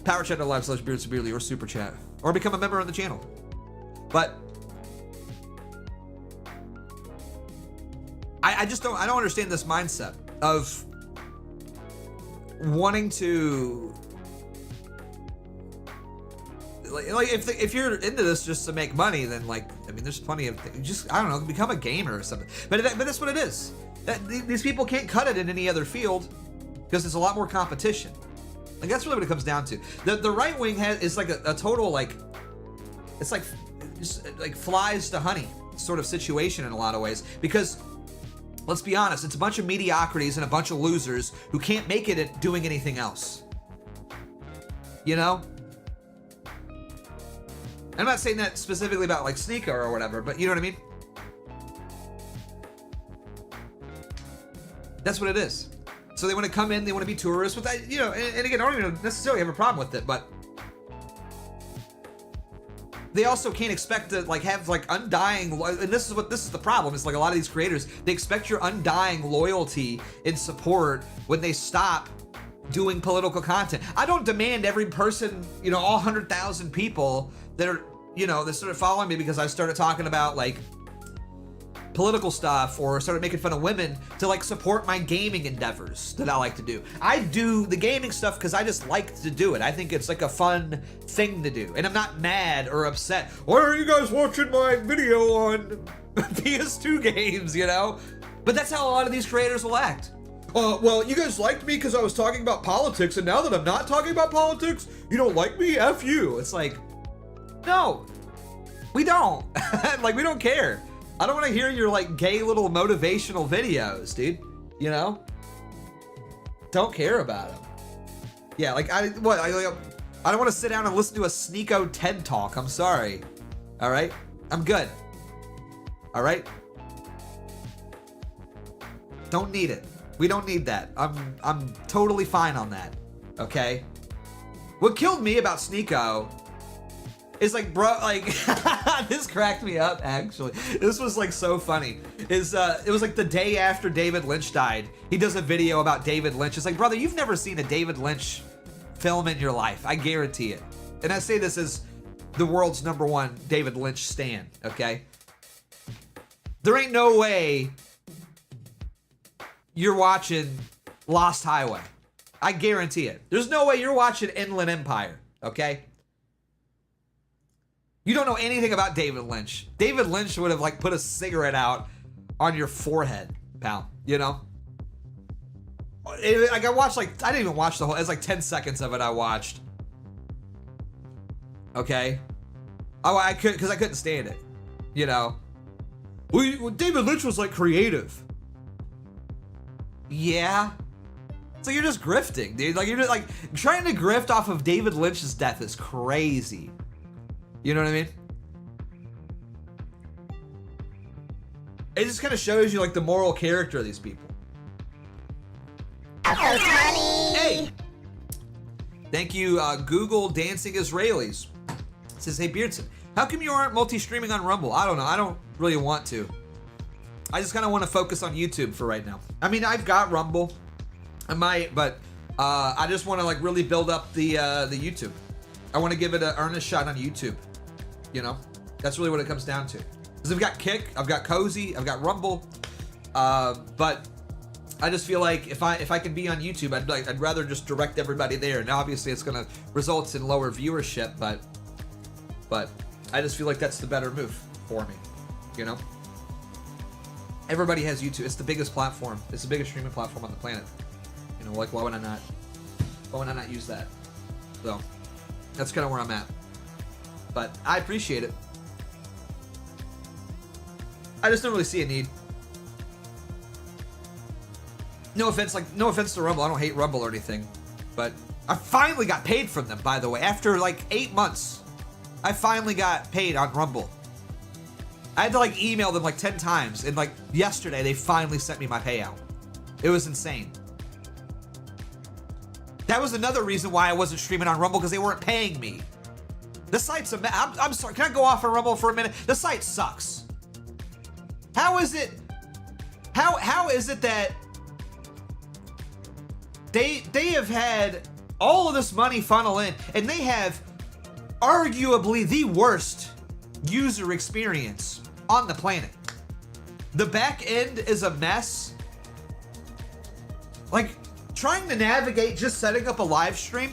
Powerchat.live /BeardsonBeardly or super chat, or become a member of the channel. But I just don't understand this mindset of wanting to like if you're into this just to make money, then like, I mean, there's plenty of things. Just, I don't know, become a gamer or something. But that's what it is. These people can't cut it in any other field because there's a lot more competition. Like, that's really what it comes down to. The right wing is like a total, like, it's like just like flies to honey sort of situation in a lot of ways, because let's be honest, it's a bunch of mediocrities and a bunch of losers who can't make it at doing anything else. You know? I'm not saying that specifically about like Sneeko or whatever, but you know what I mean? That's what it is. So they want to come in, they want to be tourists with that, you know, and again, I don't even necessarily have a problem with it, but they also can't expect to like have like undying, and this is the problem. It's like a lot of these creators, they expect your undying loyalty and support when they stop doing political content. I don't demand every person, you know, all 100,000 people that are, you know, that started following me because I started talking about like political stuff or started making fun of women to like support my gaming endeavors that I like to do. I do the gaming stuff because I just like to do it. I think it's like a fun thing to do, and I'm not mad or upset. Why are you guys watching my video on PS2 games, you know? But that's how a lot of these creators will act. Well, you guys liked me because I was talking about politics, and now that I'm not talking about politics, you don't like me? F you. It's like, no, we don't. Like, we don't care. I don't want to hear your like gay little motivational videos, dude. You know? Don't care about them. Yeah, like I don't want to sit down and listen to a Sneeko TED Talk. I'm sorry. All right? I'm good. All right? Don't need it. We don't need that. I'm totally fine on that. Okay? What killed me about Sneeko is like, bro, like, this cracked me up, actually. This was like so funny. It was like the day after David Lynch died. He does a video about David Lynch. It's like, brother, you've never seen a David Lynch film in your life. I guarantee it. And I say this as the world's #1 David Lynch stan, okay? There ain't no way you're watching Lost Highway. I guarantee it. There's no way you're watching Inland Empire, okay? You don't know anything about David Lynch. David Lynch would have like put a cigarette out on your forehead, pal, you know? Like I watched I didn't even watch the whole, it's like 10 seconds of it I watched. Okay? I couldn't stand it, you know? Well, David Lynch was like creative. Yeah? So you're just grifting, dude. Like you're just like trying to grift off of David Lynch's death is crazy. You know what I mean? It just kind of shows you like the moral character of these people. Hey! Thank you, Google Dancing Israelis. It says, hey Beardson, how come you aren't multi-streaming on Rumble? I don't know. I don't really want to. I just kind of want to focus on YouTube for right now. I mean, I've got Rumble, I might, but I just want to like really build up the YouTube. I want to give it an earnest shot on YouTube. You know, that's really what it comes down to. Because I've got Kick, I've got Cozy, I've got Rumble, but I just feel like if I can be on YouTube, I'd rather just direct everybody there. Now, obviously, it's gonna result in lower viewership, but I just feel like that's the better move for me. You know, everybody has YouTube. It's the biggest platform. It's the biggest streaming platform on the planet. You know, like why would I not use that? So that's kind of where I'm at. But I appreciate it. I just don't really see a need. No offense to Rumble. I don't hate Rumble or anything, but I finally got paid from them, by the way. After like 8 months, I finally got paid on Rumble. I had to like email them like 10 times, and like yesterday they finally sent me my payout. It was insane. That was another reason why I wasn't streaming on Rumble, because they weren't paying me. The site's I'm sorry, can I go off on Rumble for a minute? The site sucks. How is it that they have had all of this money funnel in, and they have arguably the worst user experience on the planet? The back end is a mess. Like, trying to navigate just setting up a live stream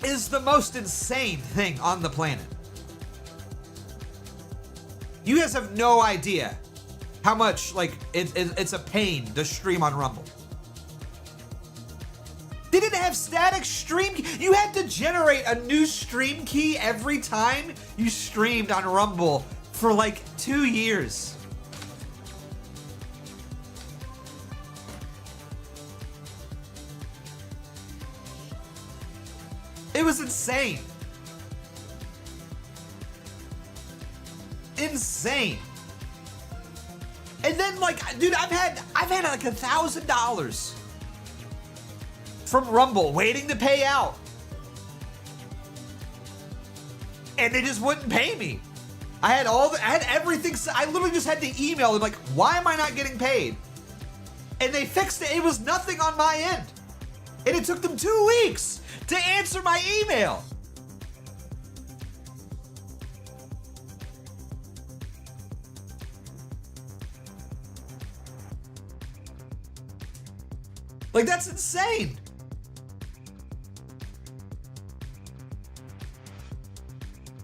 is the most insane thing on the planet. You guys have no idea how much like it's a pain to stream on Rumble. They didn't have static stream. You had to generate a new stream key every time you streamed on Rumble for like 2 years. It was insane. Insane. And then like, dude, I've had like $1,000 from Rumble waiting to pay out, and they just wouldn't pay me. I had everything. I literally just had to email them like, why am I not getting paid? And they fixed it. It was nothing on my end, and it took them 2 weeks to answer my email. Like, that's insane.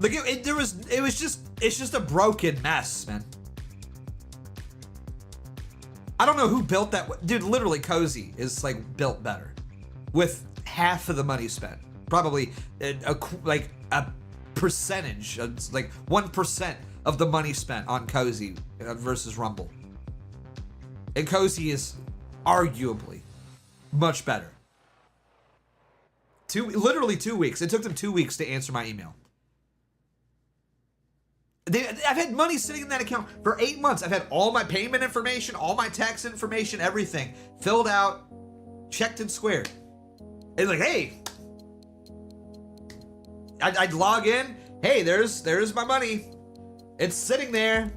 Like, it's just a broken mess, man. I don't know who built that. Dude, literally Cozy is like built better with half of the money spent. Probably like a percentage, like 1% of the money spent on Cozy versus Rumble. And Cozy is arguably much better. Literally 2 weeks. It took them 2 weeks to answer my email. I've had money sitting in that account for 8 months. I've had all my payment information, all my tax information, everything filled out, checked and squared. And like, hey, I'd log in. Hey, there's my money. It's sitting there.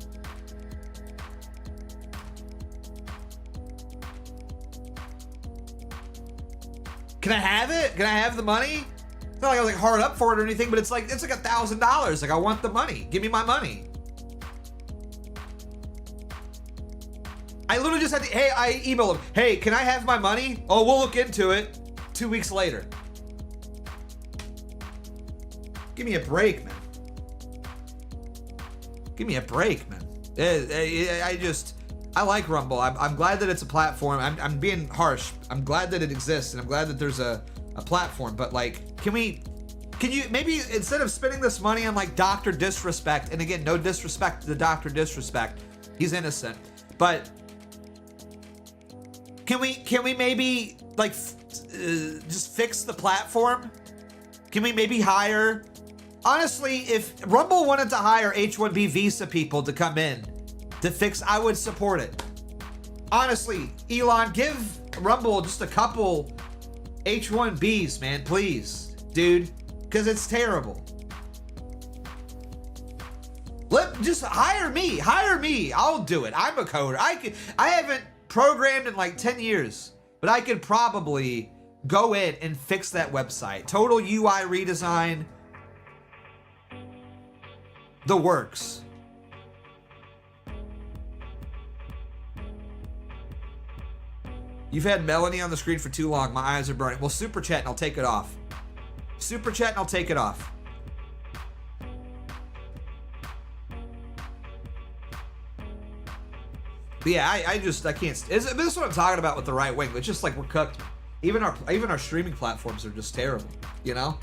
Can I have it? Can I have the money? It's not like I was like hard up for it or anything, but it's like $1,000. Like, I want the money. Give me my money. I literally just had to, hey, I emailed him. Hey, can I have my money? Oh, we'll look into it. 2 weeks later. Give me a break, man. Give me a break, man. I like Rumble. I'm glad that it's a platform. I'm being harsh. I'm glad that it exists, and I'm glad that there's a platform. But like, can you maybe instead of spending this money on like Dr. Disrespect, and again, no disrespect to the Dr. Disrespect, he's innocent, but can we maybe like just fix the platform? Can we maybe hire? Honestly, if Rumble wanted to hire H-1B visa people to come in to fix, I would support it. Honestly, Elon, give Rumble just a couple H-1Bs, man, please, dude, because it's terrible. Let just hire me. Hire me. I'll do it. I'm a coder. I haven't programmed in like 10 years, but I could probably go in and fix that website. Total UI redesign. The works. You've had Melanie on the screen for too long. My eyes are burning. Well, super chat and I'll take it off. Super chat and I'll take it off. But yeah, I can't. This is what I'm talking about with the right wing. It's just like we're cooked. Even our streaming platforms are just terrible. You know,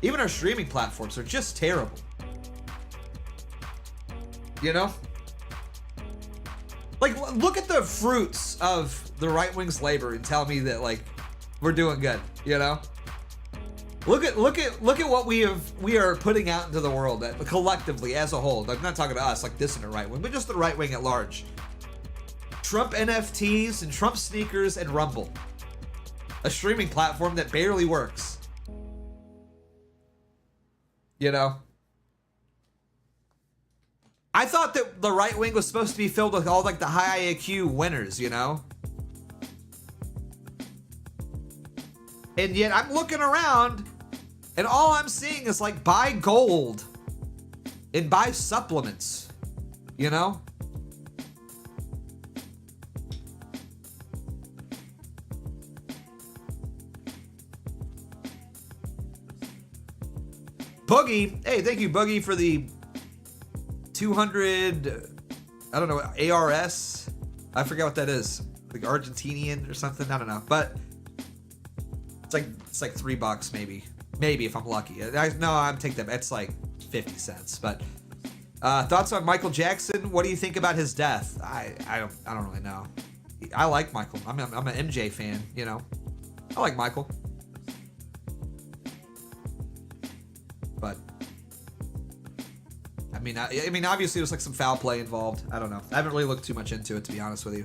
even our streaming platforms are just terrible. You know, like look at the fruits of the right wing's labor and tell me that like we're doing good. You know, look at what we are putting out into the world collectively as a whole. I'm not talking to us like this in the right wing, but just the right wing at large. Trump NFTs and Trump sneakers and Rumble. A streaming platform that barely works. You know? I thought that the right wing was supposed to be filled with all like the high IQ winners, you know? And yet I'm looking around and all I'm seeing is like buy gold and buy supplements, you know? Boogie, hey, thank you, Boogie, for the 200, I don't know, ARS. I forget what that is, like Argentinian or something. I don't know, but it's like $3 maybe if I'm lucky. I'm taking that. It's like 50 cents. But thoughts on Michael Jackson? What do you think about his death? I don't really know. I like Michael. I'm an MJ fan. You know, I like Michael. But I mean, obviously there's like some foul play involved. I don't know. I haven't really looked too much into it, to be honest with you.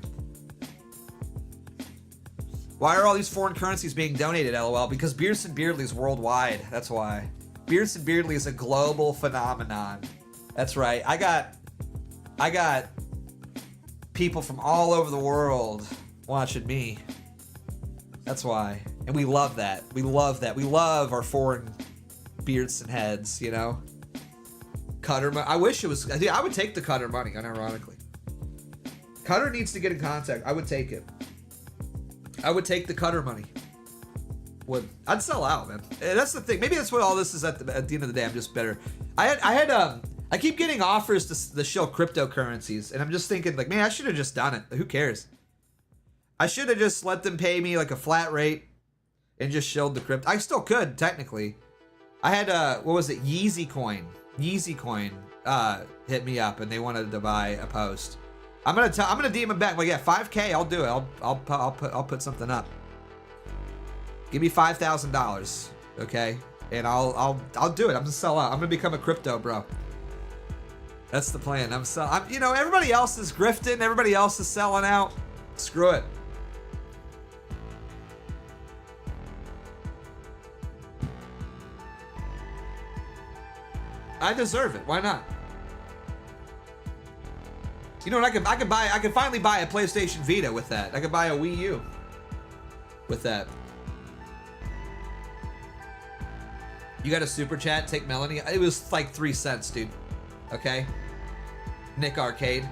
Why are all these foreign currencies being donated? LOL. Because BeardsonBeardly is worldwide. That's why. BeardsonBeardly is a global phenomenon. That's right. I got people from all over the world watching me. That's why. And we love that. We love that. We love our foreign Beardson heads, you know? Cutter money. I wish it was. I would take the Cutter money, unironically. Cutter needs to get in contact. I would take it. I would take the Cutter money. I'd sell out, man. That's the thing. Maybe that's what all this is at the end of the day. I'm just better. I keep getting offers to show cryptocurrencies, and I'm just thinking, like, man, I should have just done it. Who cares? I should have just let them pay me like a flat rate and just showed the crypto. I still could, technically. I had what was it? Yeezy Coin hit me up and they wanted to buy a post. I'm gonna DM him back. Like, yeah, 5K, I'll do it. I'll put something up. Give me $5,000, okay? And I'll do it. I'm gonna sell out. I'm gonna become a crypto bro. That's the plan. You know, everybody else is grifting. Everybody else is selling out. Screw it. I deserve it. Why not? You know what? I could finally buy a PlayStation Vita with that. I could buy a Wii U with that. You got a super chat? Take Melanie. It was like 3 cents, dude. Okay. Nick Arcade.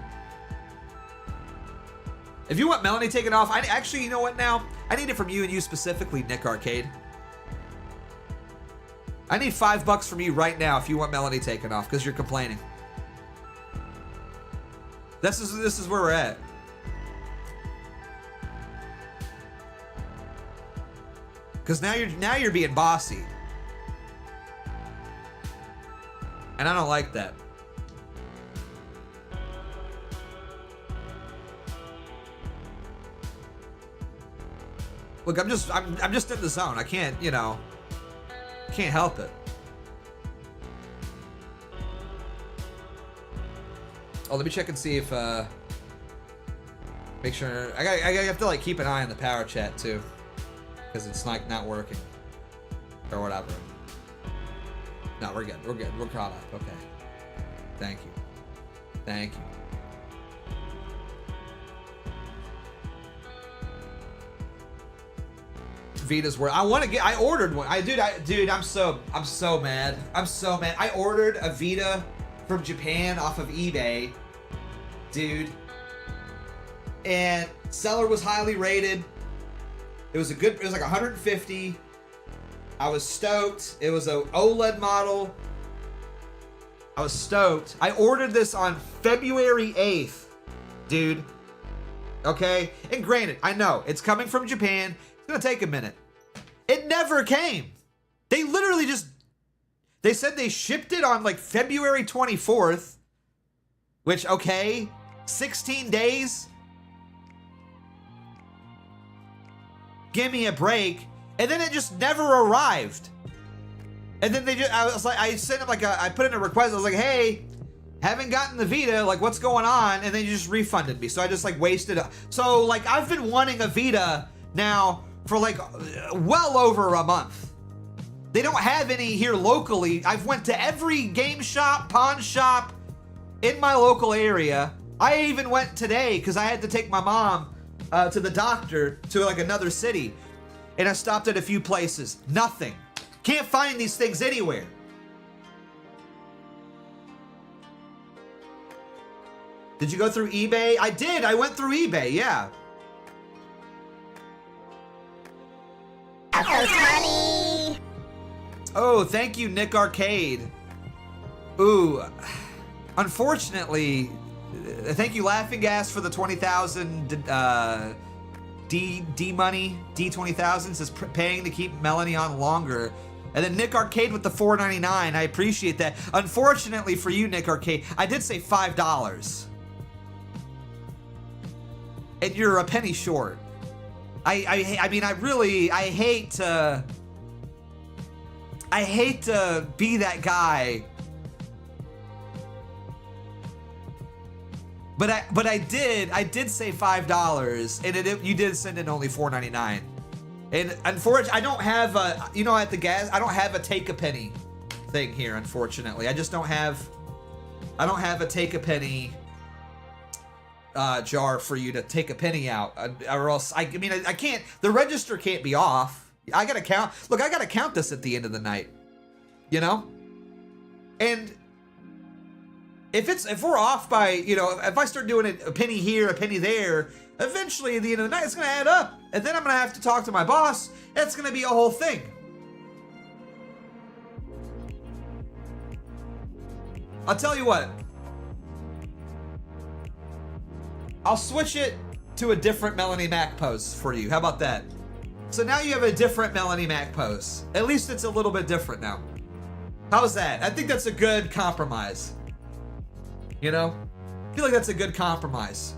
If you want Melanie taken off, actually, you know what now? I need it from you and you specifically, Nick Arcade. I need $5 from you right now if you want Melanie taken off, because you're complaining. This is where we're at. Because now you're being bossy, and I don't like that. Look, I'm just in the zone. I can't, you know. Can't help it. Oh, let me check and see if make sure I have to like keep an eye on the power chat too, because it's like not working or whatever. No, we're good. We're caught up. Okay. Thank you. Thank you. Vita's where I want to get. I ordered one. Dude, I'm so mad. I'm so mad. I ordered a Vita from Japan off of eBay, dude. And seller was highly rated. It was like 150. I was stoked. It was a OLED model. I was stoked. I ordered this on February 8th, dude. Okay? And granted, I know it's coming from Japan. It's gonna take a minute. It never came. They literally just, they said they shipped it on like February 24th, which, okay, 16 days. Give me a break. And then it just never arrived. And then I sent them I put in a request. I was like, hey, haven't gotten the Vita, like what's going on? And they just refunded me. So I just like wasted it. So like I've been wanting a Vita now for like well over a month. They don't have any here locally. I've went to every game shop, pawn shop in my local area. I even went today because I had to take my mom to the doctor to like another city. And I stopped at a few places. Nothing. Can't find these things anywhere. Did you go through eBay? I did. I went through eBay, yeah. Oh, thank you, Nick Arcade. Ooh, unfortunately, thank you, Laughing Gas, for the 20,000 D money. D20,000 says paying to keep Melanie on longer. And then Nick Arcade with the $4.99. I appreciate that. Unfortunately for you, Nick Arcade, I did say $5. And you're a penny short. I mean, I hate to be that guy. But I did say $5, and you did send in only $4.99. And unfortunately, I don't have a, at the gas, I don't have a take a penny thing here, unfortunately. I don't have a take a penny jar for you to take a penny out, or else I can't, the register can't be off. I gotta count, look, I gotta count this at the end of the night, and if we're off by, if I start doing it a penny here, a penny there, eventually at the end of the night, it's gonna add up. And then I'm gonna have to talk to my boss. It's gonna be a whole thing. I'll tell you what. I'll switch it to a different Melanie Mac pose for you. How about that? So now you have a different Melanie Mac pose. At least it's a little bit different now. How's that? I think that's a good compromise. I feel like that's a good compromise.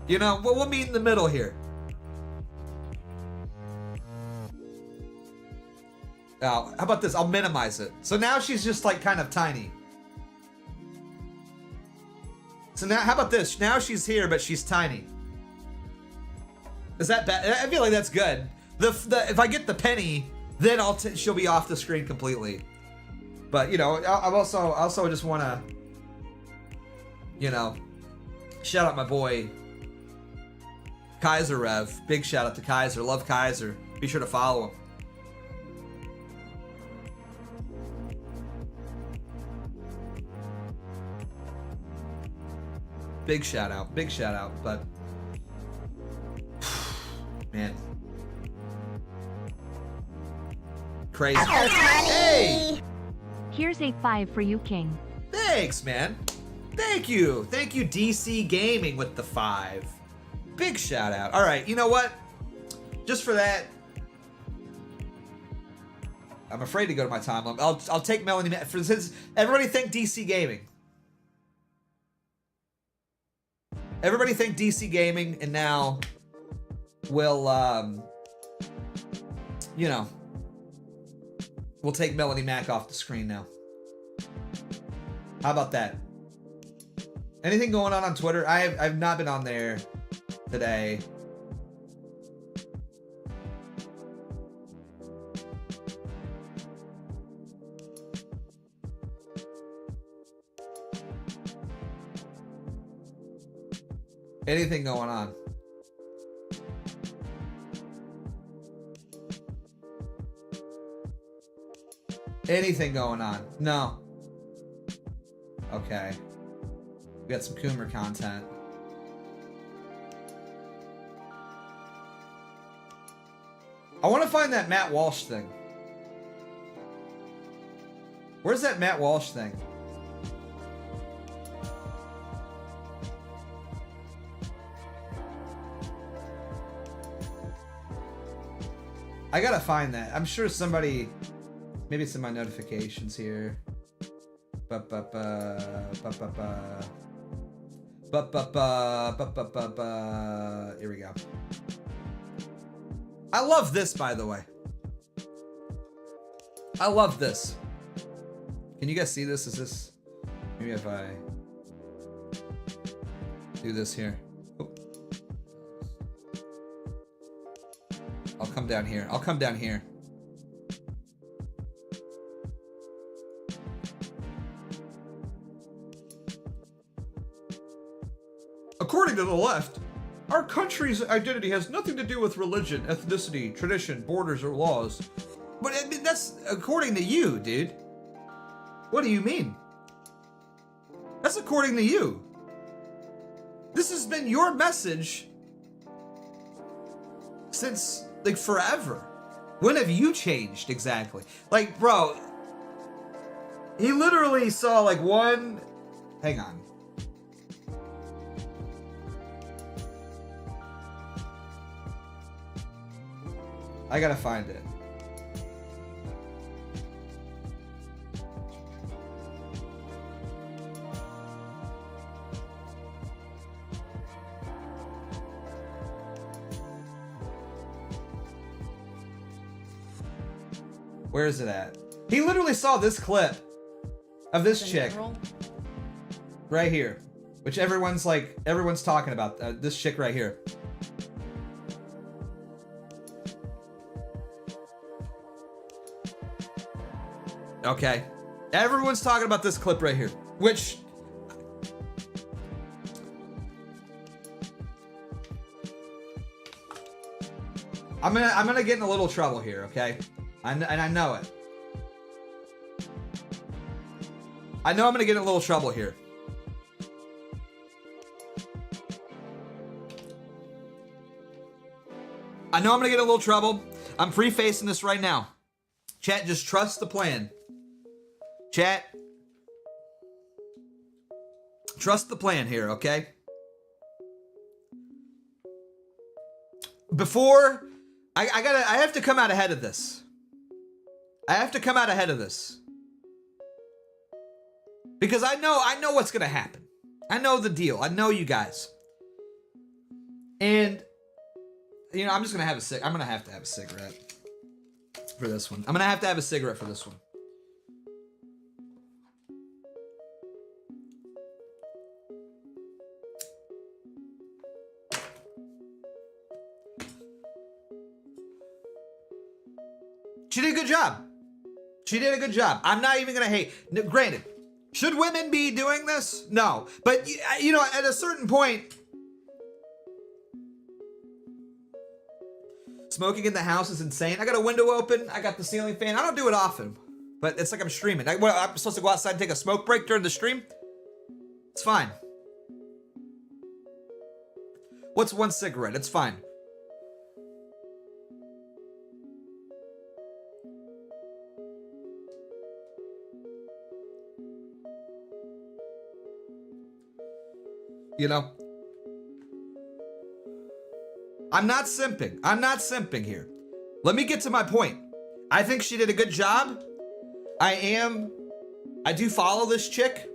We'll meet in the middle here. Oh, how about this? I'll minimize it. So now she's just like kind of tiny. So now, how about this? Now she's here, but she's tiny. Is that bad? I feel like that's good. If I get the penny, then she'll be off the screen completely. But I also just want to, shout out my boy Kaiser Rev. Big shout out to Kaiser. Love Kaiser. Be sure to follow him. Big shout out. Big shout out. But man. Crazy. Hey! Here's a 5 for you, King. Thanks, man. Thank you. Thank you, DC Gaming, with the 5. Big shout out. All right, you know what? Just for that, I'm afraid to go to my timeline. I'll take Melanie Mac. Since everybody thank DC Gaming. Everybody thank DC Gaming, and now we'll, we'll take Melanie Mac off the screen now. How about that? Anything going on Twitter? I've not been on there today. Anything going on? Anything going on? No. Okay. We got some Coomer content. I want to find that Matt Walsh thing. Where's that Matt Walsh thing? I gotta find that. I'm sure somebody... Maybe it's in my notifications here. Here we go. I love this, by the way. I love this. Can you guys see this? Is this... Maybe if I... do this here. Oh. I'll come down here. I'll come down here. According to the left, our country's identity has nothing to do with religion, ethnicity, tradition, borders, or laws. But I mean, that's according to you, dude. What do you mean? That's according to you. This has been your message since, like, forever. When have you changed exactly? Like, bro, he literally saw, like, one... Hang on. I gotta find it. Where is it at? He literally saw this clip of this chick right here, which everyone's talking about. This chick right here. Okay. Everyone's talking about this clip right here, which... I'm gonna get in a little trouble here, okay? And I know it. I know I'm gonna get in a little trouble here. I know I'm gonna get in a little trouble. I'm prefacing this right now. Chat, just trust the plan. Chat, trust the plan here, okay? Before, I have to come out ahead of this. I have to come out ahead of this. Because I know what's gonna happen. I know the deal. I know you guys. And, you know, I'm just gonna have I'm gonna have to have a cigarette for this one. I'm gonna have to have a cigarette for this one. She did a good job. She did a good job. I'm not even gonna hate. Granted, should women be doing this? No. But, you know, at a certain point, smoking in the house is insane. I got a window open. I got the ceiling fan. I don't do it often, but it's like I'm streaming. I'm supposed to go outside and take a smoke break during the stream? It's fine. What's one cigarette? It's fine. You know, I'm not simping. I'm not simping here. Let me get to my point. I think she did a good job. I do follow this chick.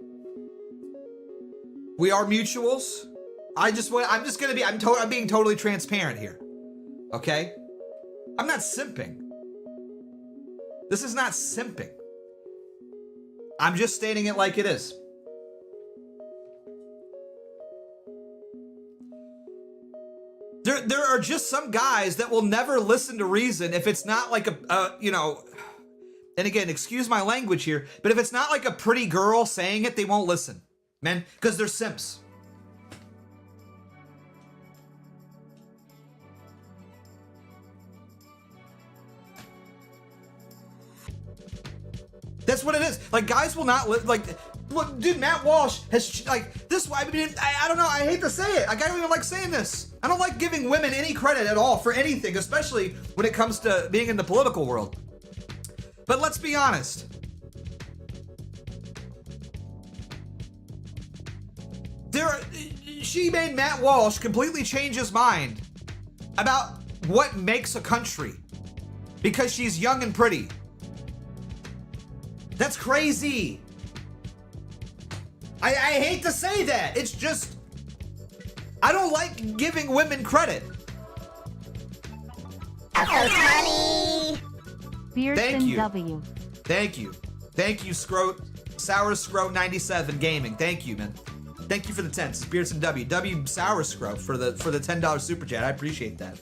We are mutuals. I'm being totally transparent here. Okay? I'm not simping. This is not simping. I'm just stating it like it is. There are just some guys that will never listen to reason if it's not like you know, and again, excuse my language here, but if it's not like a pretty girl saying it, they won't listen, man, because they're simps. That's what it is. Like, guys will not like, look, dude, Matt Walsh has, like, this, I mean, I don't know, I hate to say it. Like, I don't even like saying this. I don't like giving women any credit at all for anything, especially when it comes to being in the political world. But let's be honest. She made Matt Walsh completely change his mind about what makes a country because she's young and pretty. That's crazy. I hate to say that. It's just, I don't like giving women credit. Beardson W. Thank you. Thank you, Sour Scroat 97 Gaming. Thank you, man. Thank you for the 10. It's Beardson W. W Sour Scroat for the $10 super chat. I appreciate that.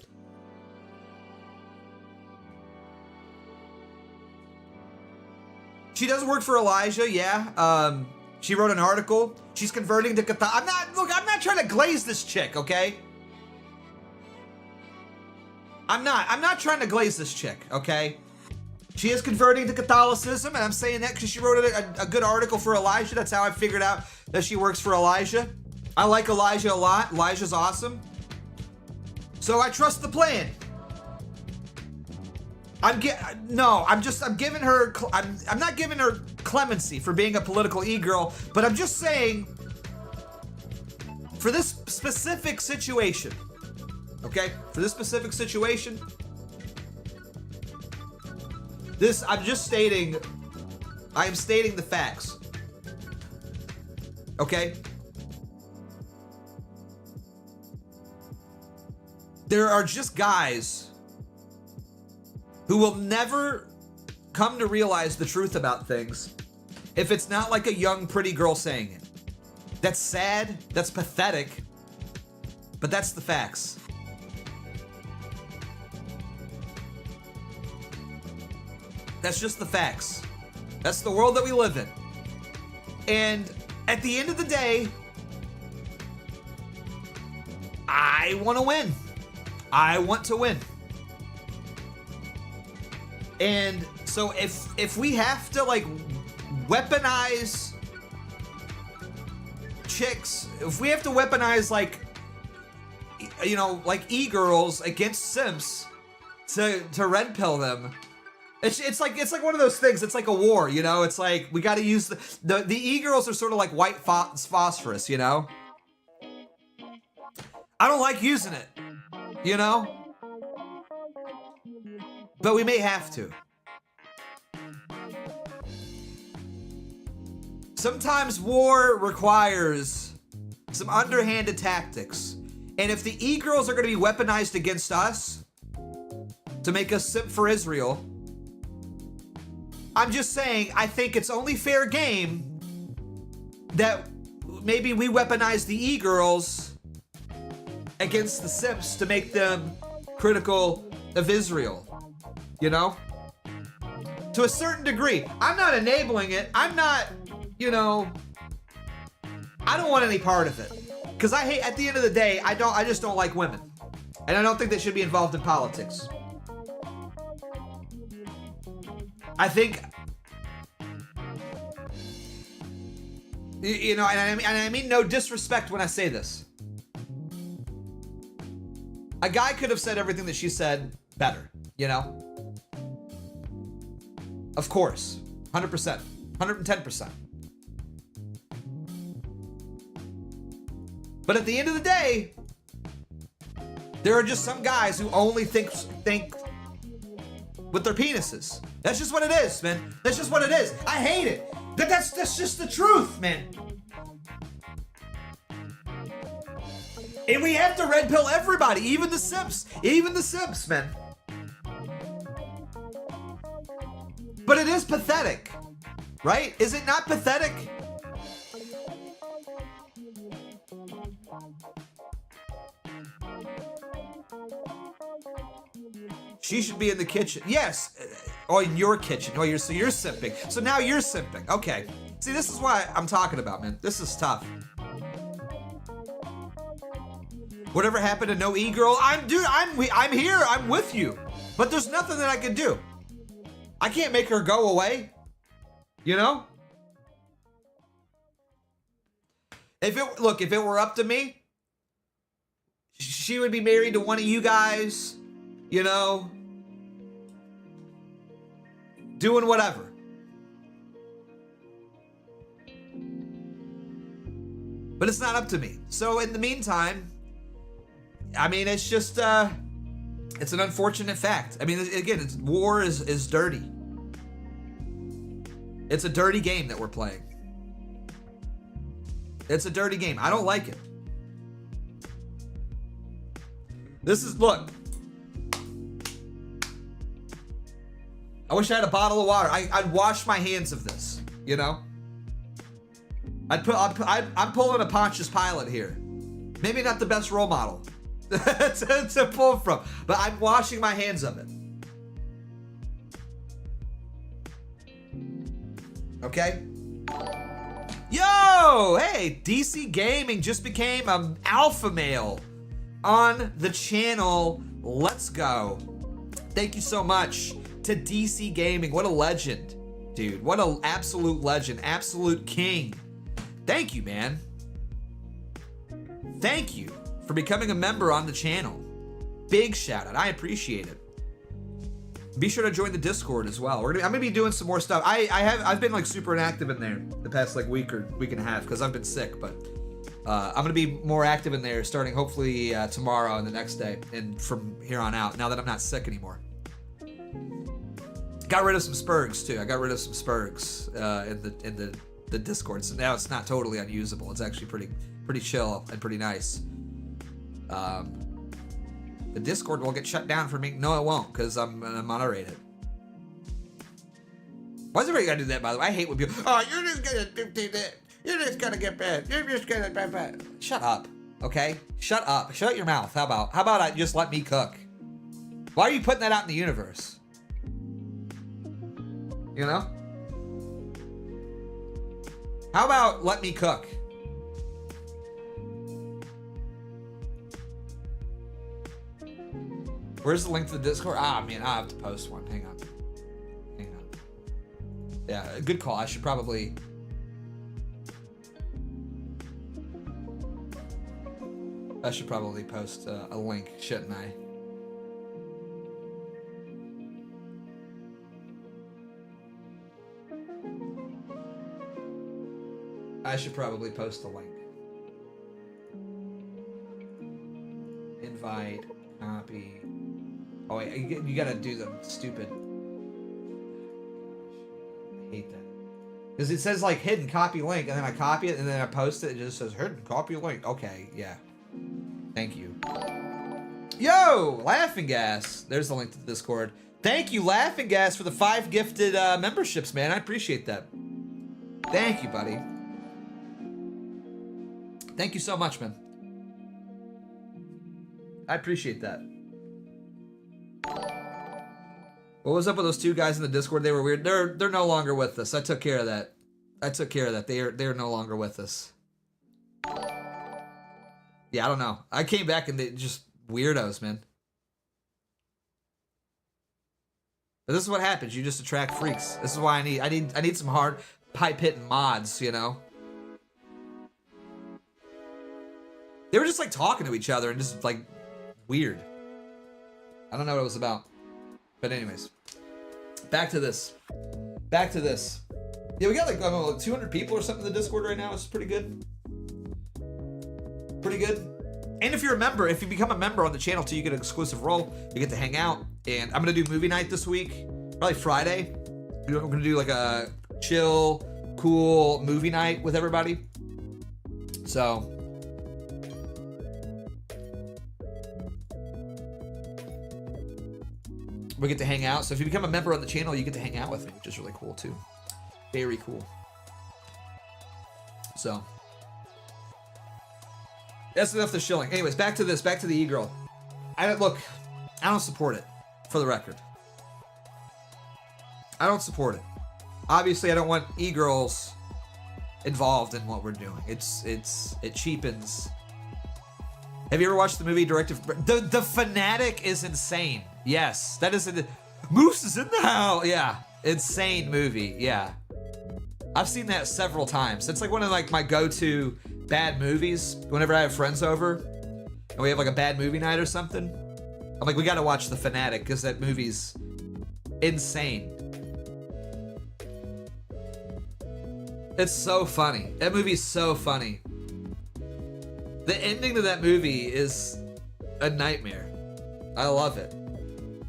She does work for Elijah, yeah. She wrote an article. She's converting to Catholic. I'm not trying to glaze this chick, okay? I'm not trying to glaze this chick, okay? She is converting to Catholicism, and I'm saying that because she wrote a good article for Elijah. That's how I figured out that she works for Elijah. I like Elijah a lot. Elijah's awesome. So I trust the plan. I'm giving her, I'm not giving her clemency for being a political e-girl, but I'm just saying, for this specific situation, okay? For this specific situation, I am stating the facts, okay? There are just guys who will never come to realize the truth about things if it's not like a young, pretty girl saying it. That's sad, that's pathetic, but that's the facts. That's just the facts. That's the world that we live in. And at the end of the day, I want to win. I want to win. And so if we have to like weaponize chicks, if we have to weaponize like, you know, like e-girls against simps to red pill them, it's like one of those things. It's like a war, you know. It's like we got to use the e-girls are sort of like white phosphorus, you know. I don't like using it, you know. But we may have to. Sometimes war requires some underhanded tactics. And if the e-girls are going to be weaponized against us to make us simp for Israel, I'm just saying, I think it's only fair game that maybe we weaponize the e-girls against the simps to make them critical of Israel. You know? To a certain degree. I'm not enabling it. I'm not, you know, I don't want any part of it. Because I hate, at the end of the day, I just don't like women. And I don't think they should be involved in politics. I think, you know, and I mean no disrespect when I say this. A guy could have said everything that she said better, you know? Of course, 100%, 110%. But at the end of the day, there are just some guys who only think with their penises. That's just what it is, man. That's just what it is. I hate it. But that's just the truth, man. And we have to red pill everybody, even the simps. Even the simps, man. But it is pathetic, right? Is it not pathetic? She should be in the kitchen. Yes. Oh, in your kitchen. Oh, so you're simping. So now you're simping. Okay. See, this is what I'm talking about, man. This is tough. Whatever happened to no e-girl? I'm here. I'm with you. But there's nothing that I can do. I can't make her go away. You know? If it were up to me, she would be married to one of you guys, you know, doing whatever. But it's not up to me. So in the meantime, I mean, it's just, it's an unfortunate fact. I mean, again, war is dirty. It's a dirty game that we're playing. It's a dirty game. I don't like it. Look. I wish I had a bottle of water. I'd wash my hands of this, you know? I'm pulling a Pontius Pilate here. Maybe not the best role model to pull from, but I'm washing my hands of it. Okay? Yo! Hey, DC Gaming just became an alpha male on the channel. Let's go. Thank you so much to DC Gaming. What a legend, dude. What an absolute legend. Absolute king. Thank you, man. Thank you for becoming a member on the channel. Big shout out. I appreciate it. Be sure to join the Discord as well. I'm gonna be doing some more stuff. I've been like super inactive in there the past like week or week and a half because I've been sick, but I'm gonna be more active in there starting hopefully tomorrow and the next day and from here on out. Now that I'm not sick anymore. Got rid of some spurgs too. I got rid of some spurgs in the Discord, so now it's not totally unusable. It's actually pretty chill and pretty nice. The Discord will get shut down for me. No, it won't, because I'm gonna moderate it. Why's everybody gotta do that, by the way? I hate when people, oh, you're just gonna do that. You're just gonna get bad. You're just gonna bad. Shut up, okay? Shut up. Shut your mouth. How about I just let me cook? Why are you putting that out in the universe? You know? How about let me cook? Where's the link to the Discord? Ah, man, I have to post one. Hang on. Yeah, good call. I should probably post a link, shouldn't I? I should probably post a link. Invite, copy. Oh wait, you gotta do the stupid. I hate that. Because it says like hidden copy link, and then I copy it, and then I post it, it just says hidden copy link. Okay, yeah. Thank you. Yo, Laughing Gas. There's the link to the Discord. Thank you, Laughing Gas, for the 5 gifted memberships, man. I appreciate that. Thank you, buddy. Thank you so much, man. I appreciate that. What was up with those 2 guys in the Discord? They were weird. They're no longer with us. I took care of that. They're no longer with us. Yeah, I don't know. I came back and they just weirdos, man. But this is what happens. You just attract freaks. This is why I need some hard pipe hitting mods, you know? They were just like talking to each other and just like weird. I don't know what it was about. But anyways, back to this. Yeah, we got like, I don't know, 200 people or something in the Discord right now. It's pretty good. Pretty good. And if you're a member, if you become a member on the channel too, you get an exclusive role. You get to hang out. And I'm gonna do movie night this week, probably Friday. We're gonna do like a chill, cool movie night with everybody. So we get to hang out. So if you become a member on the channel, you get to hang out with me, which is really cool too. Very cool. So that's enough of shilling. Anyways, back to this. Back to the e-girl. I don't support it, for the record. I don't support it. Obviously, I don't want e-girls involved in what we're doing. It cheapens. Have you ever watched the movie Directive? The Fanatic is insane. Yes, that is Moose is in the house. Yeah, insane movie. Yeah, I've seen that several times. It's like one of like my go-to bad movies whenever I have friends over and we have like a bad movie night or something. I'm like, we gotta watch The Fanatic because that movie's insane. It's so funny. That movie's so funny. The ending to that movie is a nightmare. I love it.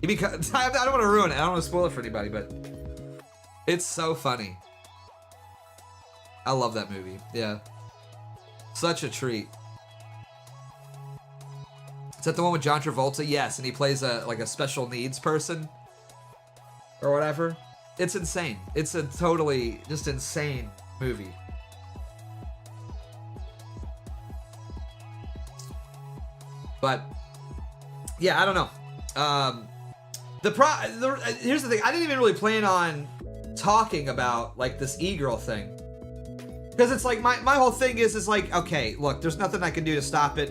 Because I don't want to ruin it. I don't want to spoil it for anybody, but it's so funny. I love that movie. Yeah. Such a treat. Is that the one with John Travolta? Yes, and he plays a special needs person or whatever. It's insane. It's a totally just insane movie. But yeah, I don't know. Here's the thing. I didn't even really plan on talking about like this e-girl thing. Because it's like my whole thing is like, okay, look, there's nothing I can do to stop it.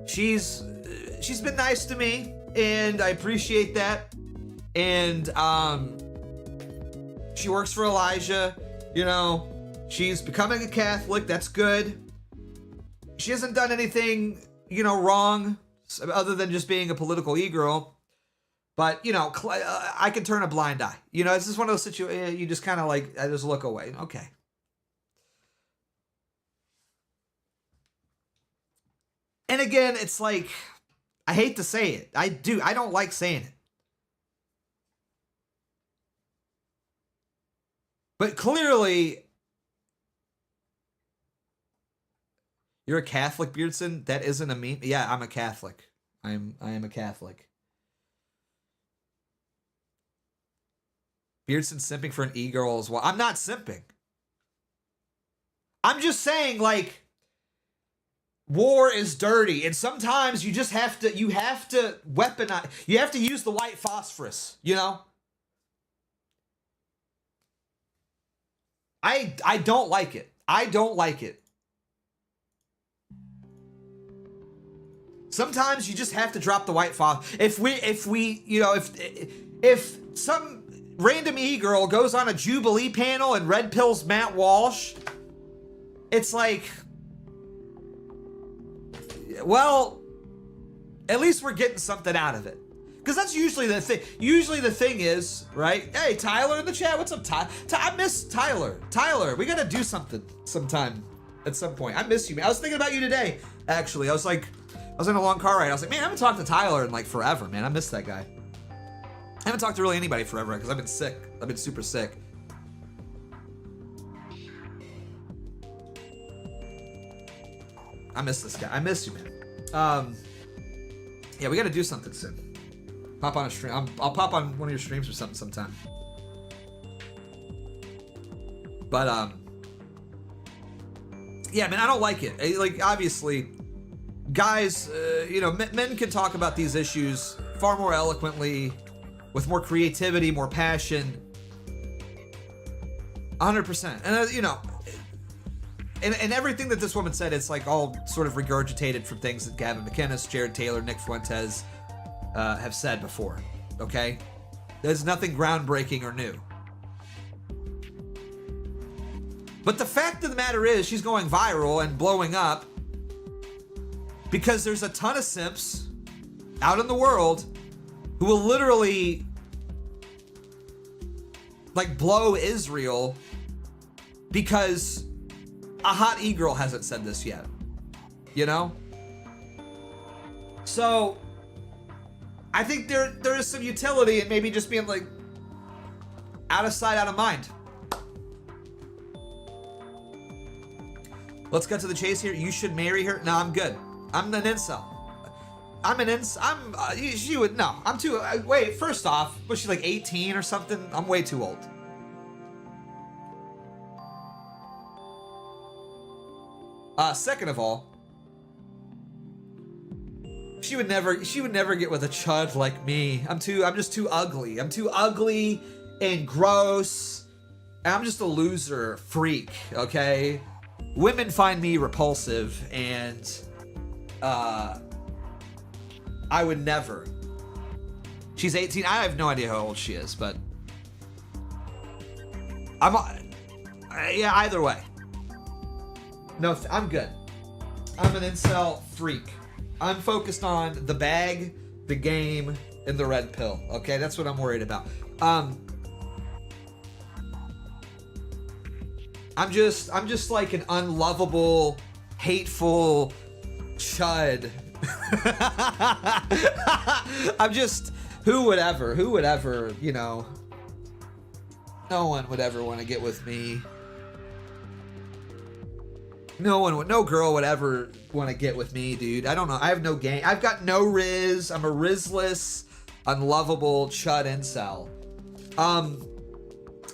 She's been nice to me and I appreciate that. And she works for Elijah, you know, she's becoming a Catholic, that's good. She hasn't done anything, you know, wrong other than just being a political e-girl. But, you know, I can turn a blind eye. You know, it's just one of those situations you just kind of like, I just look away. Okay. And again, it's like, I hate to say it. I don't like saying it. But clearly, you're a Catholic, Beardson? That isn't a meme? Yeah, I'm a Catholic. I am a Catholic. Beardson simping for an e-girl as well. I'm not simping. I'm just saying, like, war is dirty, and sometimes you just have to weaponize, you have to use the white phosphorus, you know? I don't like it. I don't like it. Sometimes you just have to drop the white phosphorus. If we, you know, if some random e-girl goes on a Jubilee panel and red pills Matt Walsh, it's like, well, at least we're getting something out of it. Because that's usually the thing. Usually the thing is, right? Hey, Tyler in the chat. What's up, Tyler? I miss Tyler. Tyler, we got to do something sometime at some point. I miss you, man. I was thinking about you today, actually. I was in a long car ride. I was like, man, I haven't talked to Tyler in like forever, man. I miss that guy. I haven't talked to really anybody forever because I've been sick. I've been super sick. I miss this guy. I miss you, man. Yeah, we got to do something soon. Pop on a stream. I'll pop on one of your streams or something sometime. But yeah, man, I don't like it. Like, obviously, guys, you know, men can talk about these issues far more eloquently, with more creativity, more passion. 100%. And you know, and everything that this woman said, it's like all sort of regurgitated from things that Gavin McInnes, Jared Taylor, Nick Fuentes have said before. Okay, there's nothing groundbreaking or new. But the fact of the matter is, she's going viral and blowing up because there's a ton of simps out in the world who will literally like blow Israel because a hot e-girl hasn't said this yet, you know? So I think there is some utility in maybe just being like out of sight, out of mind. Let's get to the chase here. You should marry her. No, I'm good. I'm an incel. She would, no, I'm too, wait, first off, was she like 18 or something? I'm way too old. Second of all, she would never get with a chud like me. I'm just too ugly. I'm too ugly and gross. And I'm just a loser freak, okay? Women find me repulsive, and I would never. She's 18. I have no idea how old she is, but Yeah, either way. No, I'm good. I'm an incel freak. I'm focused on the bag, the game, and the red pill. Okay, that's what I'm worried about. I'm just like an unlovable, hateful chud. I'm just who would ever, you know. No one would ever want to get with me. No girl would ever want to get with me, dude. I don't know. I have no game. I've got no riz. I'm a rizless, unlovable chud incel.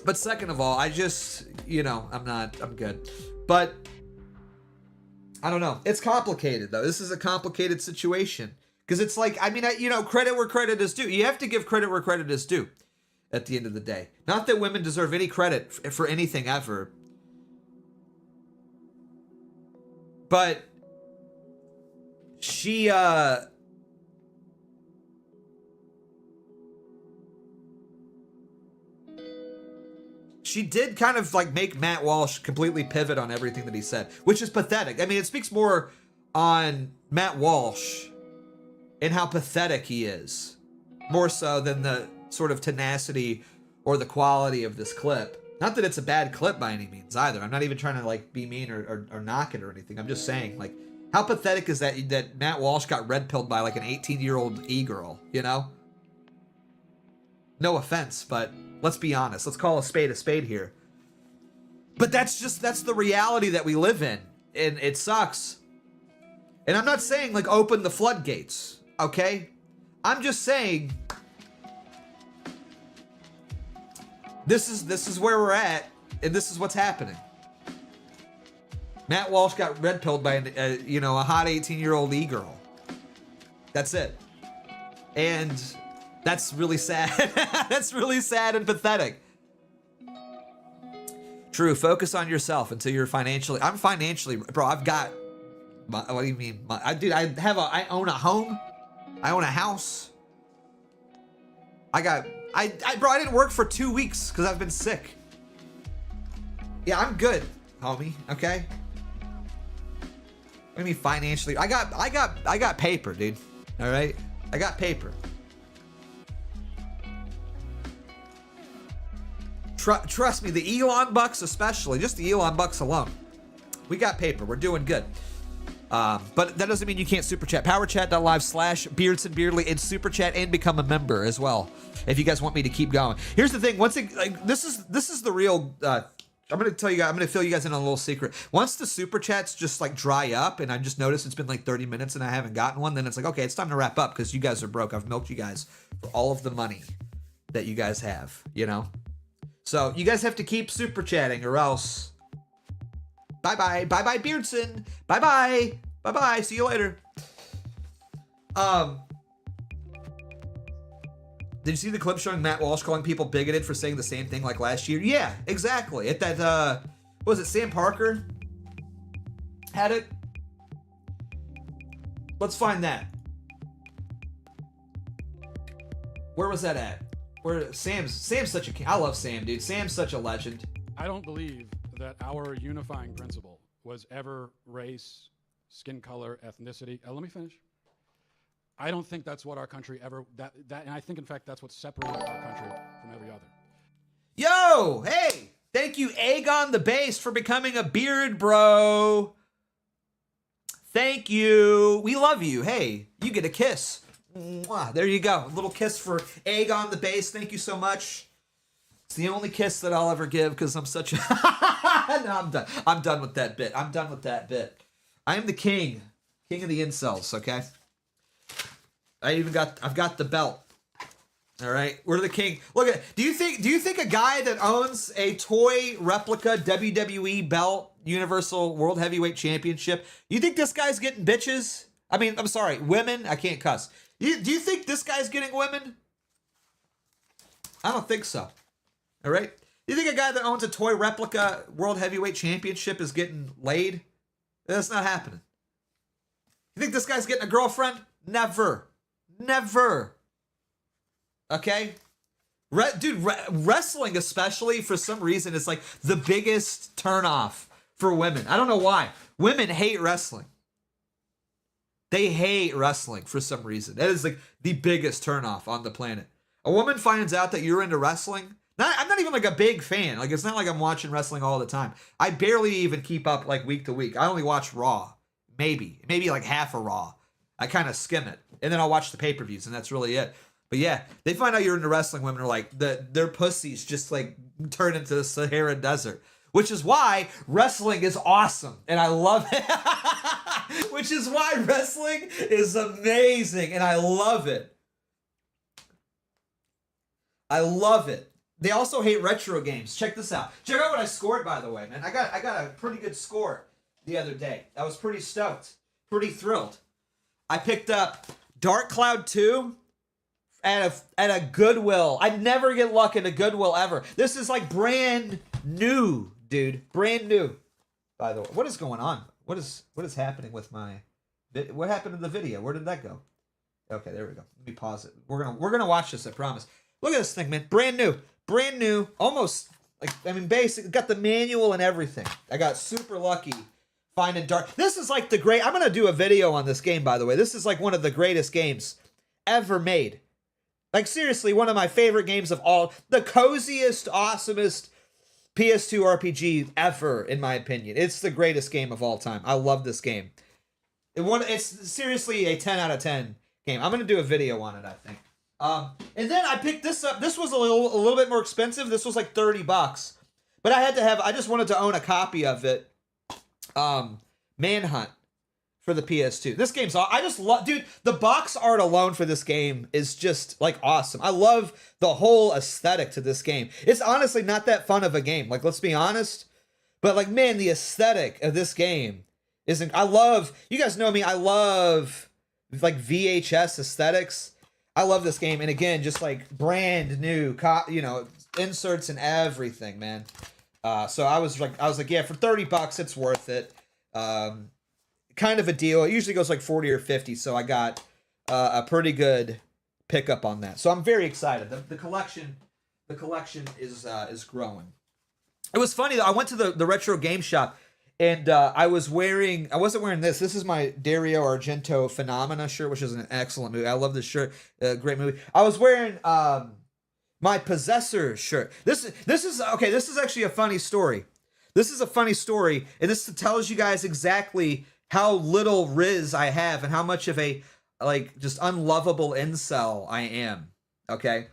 But second of all, I just, you know, I'm good. But I don't know. It's complicated though. This is a complicated situation because it's like, I mean, you know, credit where credit is due. You have to give credit where credit is due at the end of the day. Not that women deserve any credit for anything ever. But she did kind of like make Matt Walsh completely pivot on everything that he said, which is pathetic. I mean, it speaks more on Matt Walsh and how pathetic he is, more so than the sort of tenacity or the quality of this clip. Not that it's a bad clip by any means either. I'm not even trying to like be mean or knock it or anything. I'm just saying, like, how pathetic is that Matt Walsh got red pilled by like an 18-year-old e-girl, you know? No offense, but let's be honest. Let's call a spade here. But that's the reality that we live in. And it sucks. And I'm not saying like open the floodgates, okay? I'm just saying this is where we're at, and this is what's happening. Matt Walsh got red pilled by a hot 18-year-old e-girl. That's it. And that's really sad. That's really sad and pathetic. True, focus on yourself until you're financially. I'm financially, bro. I've got. What do you mean? I own a home. I own a house. Bro, I didn't work for 2 weeks because I've been sick. Yeah, I'm good, homie. Okay. What do you mean financially? I got paper, dude. All right, I got paper. Trust me, the Elon bucks especially, just the Elon bucks alone. We got paper. We're doing good. But that doesn't mean you can't super chat. Powerchat.live/BeardsonBeardly and super chat and become a member as well. If you guys want me to keep going. Here's the thing. This is the real. I'm gonna tell you guys. I'm gonna fill you guys in on a little secret. Once the super chats just like dry up, and I just noticed it's been like 30 minutes and I haven't gotten one, then it's like, okay, it's time to wrap up because you guys are broke. I've milked you guys for all of the money that you guys have. You know. So you guys have to keep super chatting or else. Bye bye Beardson. Bye. See you later. Did you see the clip showing Matt Walsh calling people bigoted for saying the same thing like last year? Yeah, exactly. At that what was it, Sam Parker had it? Let's find that. Where was that at? Where Sam's such a king. I love Sam, dude. Sam's such a legend. I don't believe that our unifying principle was ever race, skin color, ethnicity. Let me finish. I don't think that's what our country ever, and I think in fact that's what separated our country from every other. Yo, hey, thank you Aegon the Base for becoming a beard bro. Thank you. We love you. Hey, you get a kiss. Mwah. There you go. A little kiss for Aegon the Base. Thank you so much. It's the only kiss that I'll ever give because I'm such a... No, I'm done. I'm done with that bit. I am the king. King of the incels, okay? I've got the belt. All right? We're the king. Look at, do you think a guy that owns a toy replica WWE belt, Universal World Heavyweight Championship, you think this guy's getting bitches? I mean, I'm sorry, women? I can't cuss. Do you think this guy's getting women? I don't think so. All right? You think a guy that owns a toy replica World Heavyweight Championship is getting laid? That's not happening. You think this guy's getting a girlfriend? Never. Okay? Wrestling especially, for some reason, is like the biggest turnoff for women. I don't know why. Women hate wrestling. They hate wrestling for some reason. That is like the biggest turnoff on the planet. A woman finds out that you're into wrestling. I'm not even like a big fan. Like, it's not like I'm watching wrestling all the time. I barely even keep up like week to week. I only watch Raw. Maybe like half of Raw. I kind of skim it. And then I'll watch the pay-per-views, and that's really it. But yeah, they find out you're into wrestling. Women are like, their pussies just like turn into the Sahara Desert. Which is why wrestling is awesome. And I love it. Which is why wrestling is amazing. And I love it. I love it. They also hate retro games. Check this out. Check out what I scored, by the way, man. I got a pretty good score the other day. I was pretty stoked. Pretty thrilled. I picked up Dark Cloud 2 at a Goodwill. I never get luck at a Goodwill ever. This is like brand new, dude. Brand new. By the way, what is going on? What is happening with my? What happened to the video? Where did that go? Okay, there we go. Let me pause it. We're gonna watch this. I promise. Look at this thing, man. Brand new. Almost like, I mean, basic. Got the manual and everything. I got super lucky finding Dark. This is like the great. I'm gonna do a video on this game, by the way. This is like one of the greatest games ever made. Like, seriously, one of my favorite games of all. The coziest, awesomest PS2 RPG ever, in my opinion. It's the greatest game of all time. I love this game. It's seriously a 10 out of 10 game. I'm going to do a video on it, I think. And then I picked this up. This was a little bit more expensive. This was like $30. But I just wanted to own a copy of it. Manhunt. For the PS2. This game's I just love, dude, the box art alone for this game is just like awesome. I love the whole aesthetic to this game. It's honestly not that fun of a game. Like, let's be honest. But like, man, the aesthetic of this game isn't, you guys know me, I love like VHS aesthetics. I love this game. And again, just like brand new, inserts and everything, man. So I was like, yeah, for $30, it's worth it. Kind of a deal. It usually goes like 40 or 50, so I got a pretty good pickup on that. So I'm very excited. The collection is growing. It was funny though. I went to the retro game shop, and I wasn't wearing this. This is my Dario Argento Phenomena shirt, which is an excellent movie. I love this shirt. Great movie. I was wearing my Possessor shirt. This is actually a funny story. This is a funny story, and this tells you guys exactly how little Riz I have and how much of a, like, just unlovable incel I am, okay?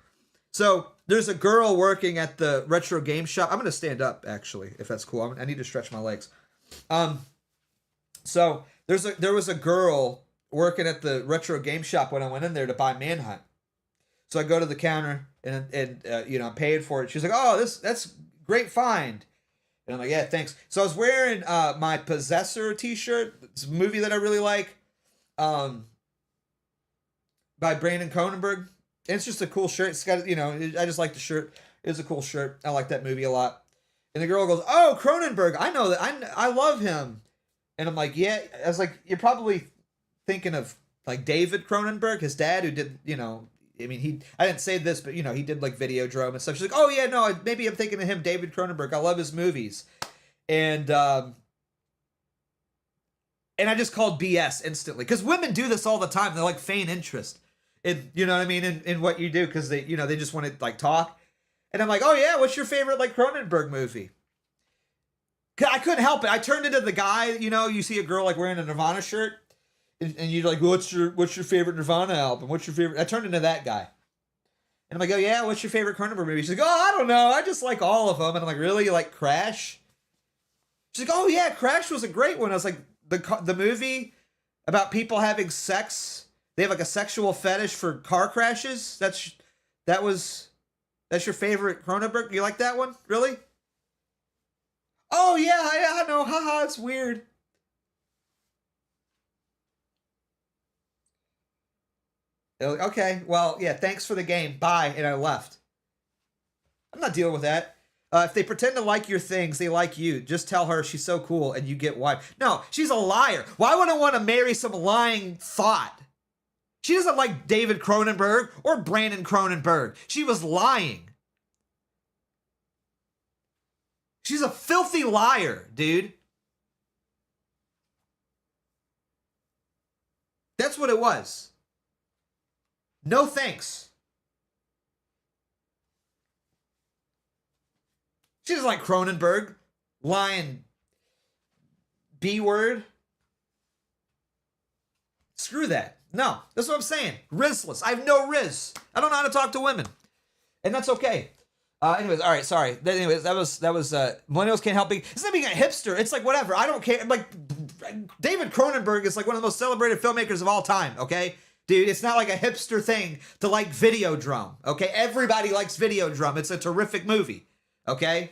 So, there's a girl working at the retro game shop. I'm going to stand up, actually, if that's cool. I need to stretch my legs. So, there was a girl working at the retro game shop when I went in there to buy Manhunt. So, I go to the counter, and I'm paying for it. She's like, oh, that's great find. And I'm like, yeah, thanks. So I was wearing my Possessor t-shirt. It's a movie that I really like. By Brandon Cronenberg. And it's just a cool shirt. It's got, I just like the shirt. It's a cool shirt. I like that movie a lot. And the girl goes, oh, Cronenberg. I know that. I love him. And I'm like, yeah. I was like, you're probably thinking of like David Cronenberg, his dad, who did, I didn't say this, but, he did, like, Videodrome and stuff. She's like, oh, yeah, no, maybe I'm thinking of him, David Cronenberg. I love his movies. And I just called BS instantly. Because women do this all the time. They, like, feign interest in, in what you do. Because they, they just want to, like, talk. And I'm like, oh, yeah, what's your favorite, like, Cronenberg movie? I couldn't help it. I turned into the guy, you see a girl, like, wearing a Nirvana shirt. And you're like, what's your favorite Nirvana album? What's your favorite? I turned into that guy. And I'm like, oh, yeah, what's your favorite Cronenberg movie? She's like, oh, I don't know. I just like all of them. And I'm like, really? You like Crash? She's like, oh, yeah, Crash was a great one. I was like, the movie about people having sex. They have like a sexual fetish for car crashes. That's your favorite Cronenberg? You like that one? Really? Oh, yeah, I know. Haha, it's weird. Okay, well, yeah, thanks for the game. Bye. And I left. I'm not dealing with that. If they pretend to like your things, they like you. Just tell her she's so cool and you get wife. No, she's a liar. Why would I want to marry some lying thought? She doesn't like David Cronenberg or Brandon Cronenberg. She was lying. She's a filthy liar, dude. That's what it was. No thanks. She's like Cronenberg, lying B word. Screw that. No, that's what I'm saying. Rizless. I have no riz. I don't know how to talk to women. And that's okay. Anyways, all right, sorry. Anyways, that was millennials can't help being. It's not being a hipster. It's like whatever. I don't care. Like David Cronenberg is like one of the most celebrated filmmakers of all time. Okay, dude, it's not like a hipster thing to like Videodrome. Okay, everybody likes Videodrome. It's a terrific movie. Okay.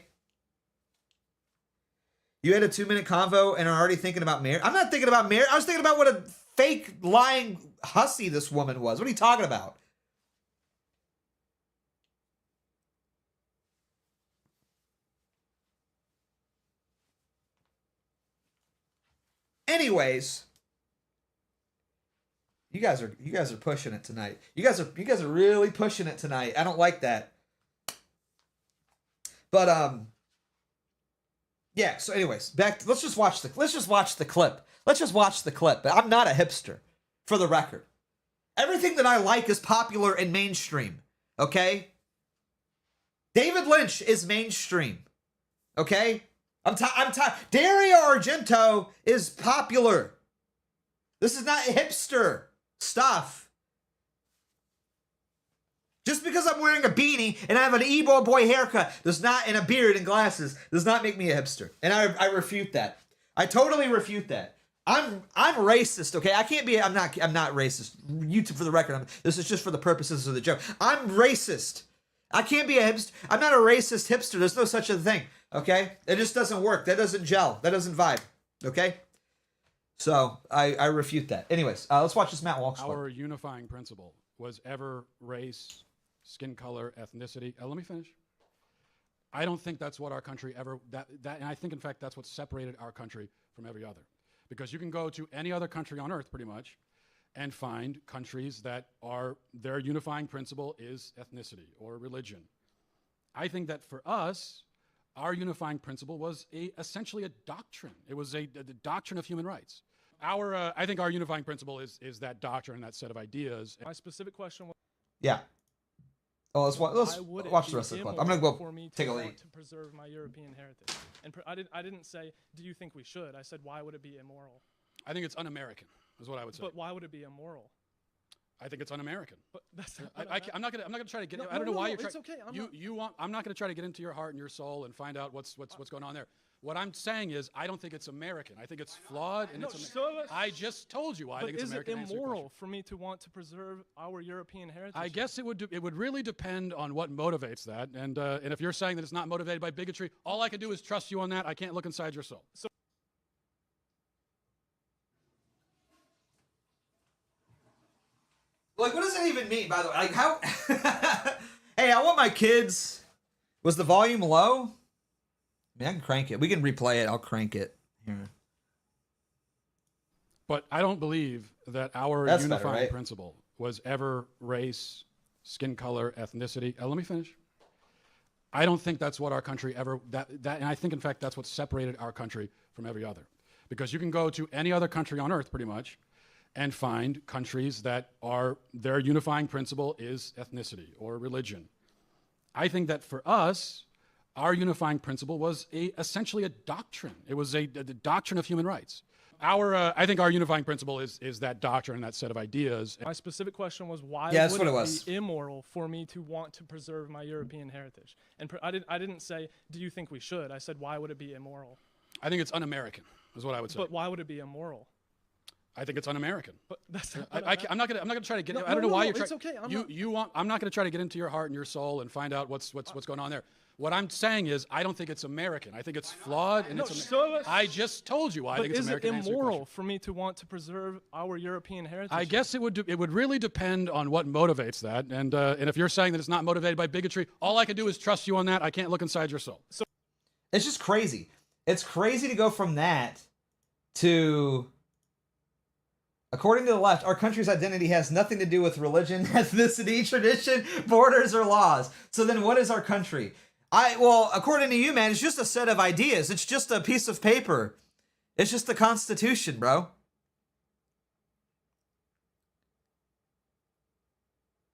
You had a 2-minute convo and are already thinking about marriage. I'm not thinking about marriage. I was thinking about what a fake lying hussy this woman was. What are you talking about? Anyways, you guys are pushing it tonight. You guys are really pushing it tonight. I don't like that. But yeah, so anyways, let's just watch the clip. Let's just watch the clip. But I'm not a hipster, for the record. Everything that I like is popular and mainstream. Okay? David Lynch is mainstream. Okay? I'm tired. Dario Argento is popular. This is not hipster stuff. Just because I'm wearing a beanie and I have an emo boy haircut and a beard and glasses does not make me a hipster. And I refute that. I totally refute that. I'm racist, okay? I'm not racist. YouTube, for the record, this is just for the purposes of the joke. I'm racist. I can't be a hipster. I'm not a racist hipster. There's no such a thing, okay? It just doesn't work. That doesn't gel. That doesn't vibe, okay? So I refute that. Anyways, let's watch this Matt Walsh clip. Our unifying principle was ever race, skin color, ethnicity. Let me finish. I don't think that's what our country ever, and I think, in fact, that's what separated our country from every other. Because you can go to any other country on earth, pretty much, and find countries that their unifying principle is ethnicity or religion. I think that for us, our unifying principle was essentially a doctrine. It was the doctrine of human rights. I think our unifying principle is that doctrine, that set of ideas. My specific question was, yeah. Oh, let's watch the rest of the clip. I'm gonna go take a leak. To preserve my European heritage, and I didn't say, do you think we should? I said, why would it be immoral? I think it's un-American, is what I would say. But why would it be immoral? I think it's un-American. But that's I'm not gonna try to get. No, I don't know why you're trying. It's okay. I'm not gonna try to get into your heart and your soul and find out what's going on there. What I'm saying is, I don't think it's American. I think it's flawed, and I just told you why I think it's American. Is it immoral for me to want to preserve our European heritage? I guess it would really depend on what motivates that, and if you're saying that it's not motivated by bigotry, all I can do is trust you on that. I can't look inside your soul. So like, what does that even mean, by the way? Like, how? Hey, I want my kids. Was the volume low? I mean, I can crank it. We can replay it. I'll crank it here. But I don't believe that our unifying principle was ever race, skin color, ethnicity. Let me finish. I don't think that's what our country ever, and I think, in fact, that's what separated our country from every other. Because you can go to any other country on earth, pretty much, and find countries that their unifying principle is ethnicity or religion. I think that for us, our unifying principle was essentially a doctrine. It was the doctrine of human rights. I think our unifying principle is that doctrine, that set of ideas. My specific question was, why would it be immoral for me to want to preserve my European heritage? And I didn't say, do you think we should? I said, why would it be immoral? I think it's un-American, is what I would say. But why would it be immoral? I think it's un-American. But that's I'm not gonna try to get. I don't know why you're trying. It's okay. I'm not gonna try to get into your heart and your soul and find out what's going on there. What I'm saying is, I don't think it's American. I think it's flawed, and I just told you why I think it's American. Is it immoral for me to want to preserve our European heritage? I guess it would really depend on what motivates that, and if you're saying that it's not motivated by bigotry, all I can do is trust you on that. I can't look inside your soul. So it's just crazy. It's crazy to go from that to, according to the left, our country's identity has nothing to do with religion, ethnicity, tradition, borders, or laws. So then what is our country? Well, according to you, man, it's just a set of ideas. It's just a piece of paper. It's just the Constitution, bro.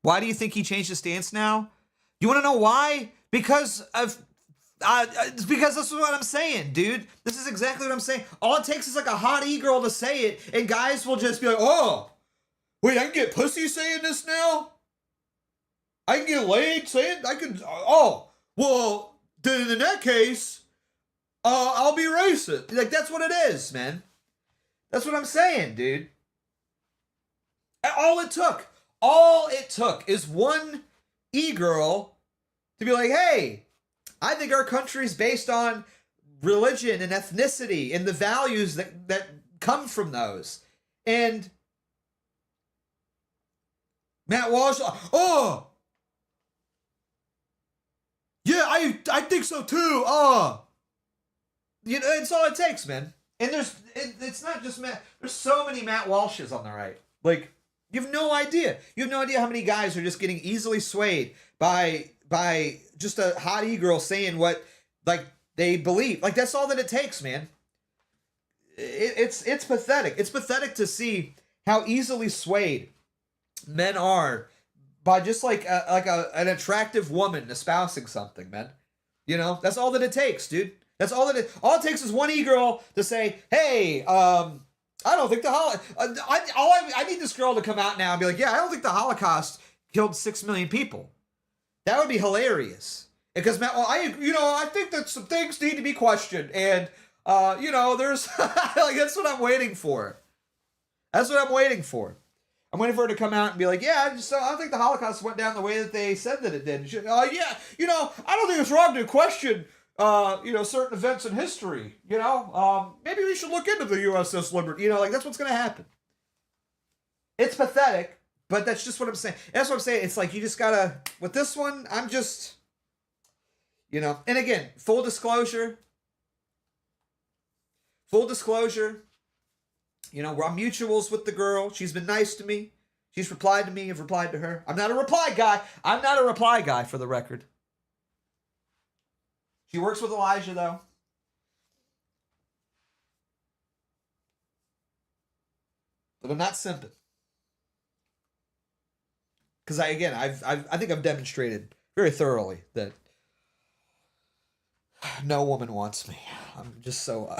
Why do you think he changed his stance now? You want to know why? Because of, because this is what I'm saying, dude. This is exactly what I'm saying. All it takes is like a hot e-girl to say it, and guys will just be like, oh, wait, I can get pussy saying this now? I can get laid saying, oh, well, then in that case, I'll be racist. Like, that's what it is, man. That's what I'm saying, dude. All it took is one e-girl to be like, hey, I think our country's based on religion and ethnicity and the values that come from those. And Matt Walsh, oh, yeah, I think so too. You know, it's all it takes, man. And it's not just Matt. There's so many Matt Walshes on the right. Like, you have no idea. You have no idea how many guys are just getting easily swayed by just a hot e-girl saying what, like, they believe. Like, that's all that it takes, man. It's pathetic. It's pathetic to see how easily swayed men are by just like an attractive woman espousing something, man. You know, that's all that it takes, dude. That's all it takes is one e-girl to say, hey, I don't think the I need this girl to come out now and be like, yeah, I don't think the Holocaust killed 6 million people. That would be hilarious. Because I think that some things need to be questioned, and there's like, that's what I'm waiting for. That's what I'm waiting for. I'm waiting for her to come out and be like, yeah, I don't think the Holocaust went down the way that they said that it did. I don't think it's wrong to question certain events in history, maybe we should look into the USS Liberty, like, that's what's going to happen. It's pathetic, but that's just what I'm saying. That's what I'm saying. It's like, you just gotta, with this one, I'm just, and again, full disclosure, we're on mutuals with the girl. She's been nice to me. She's replied to me. I've replied to her. I'm not a reply guy, for the record. She works with Elijah, though. But I'm not simping. Because I think I've demonstrated very thoroughly that no woman wants me. I'm just so...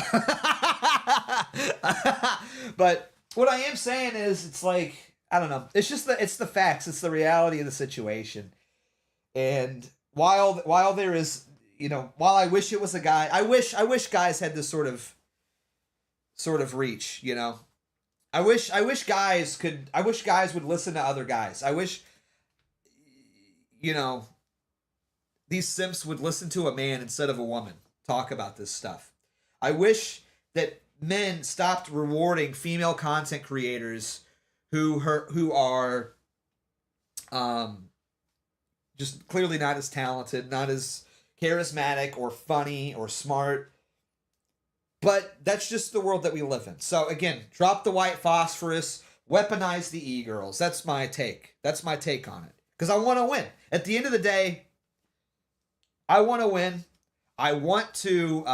But what I am saying is, it's like, I don't know. It's just it's the facts. It's the reality of the situation. And while there is... while I wish it was a guy, I wish guys had this sort of reach, I wish guys would listen to other guys. I wish, these simps would listen to a man instead of a woman talk about this stuff. I wish that men stopped rewarding female content creators who are just clearly not as talented, not as charismatic or funny or smart. But that's just the world that we live in. So again, drop the white phosphorus, weaponize the e-girls. That's my take. That's my take on it. Because I want to win. At the end of the day, I want to win. I want to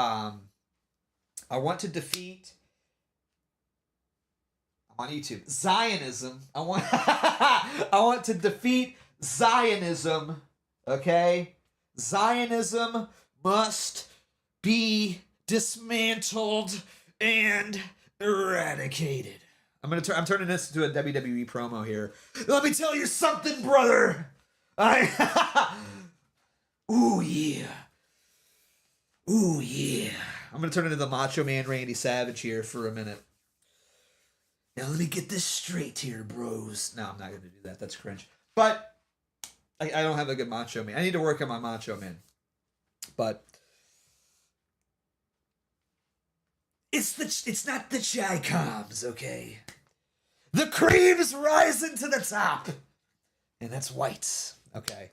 defeat, I'm on YouTube, Zionism. I want to defeat Zionism. Okay? Zionism must be dismantled and eradicated. I'm turning this into a WWE promo here. Let me tell you something, brother. Ooh yeah. Ooh yeah. I'm gonna turn into the Macho Man Randy Savage here for a minute. Now let me get this straight here, bros. No, I'm not gonna do that. That's cringe. But I don't have a good Macho Man. I need to work on my Macho Man. But it's not the chai coms, okay? The cream's rising to the top. And that's white. Okay.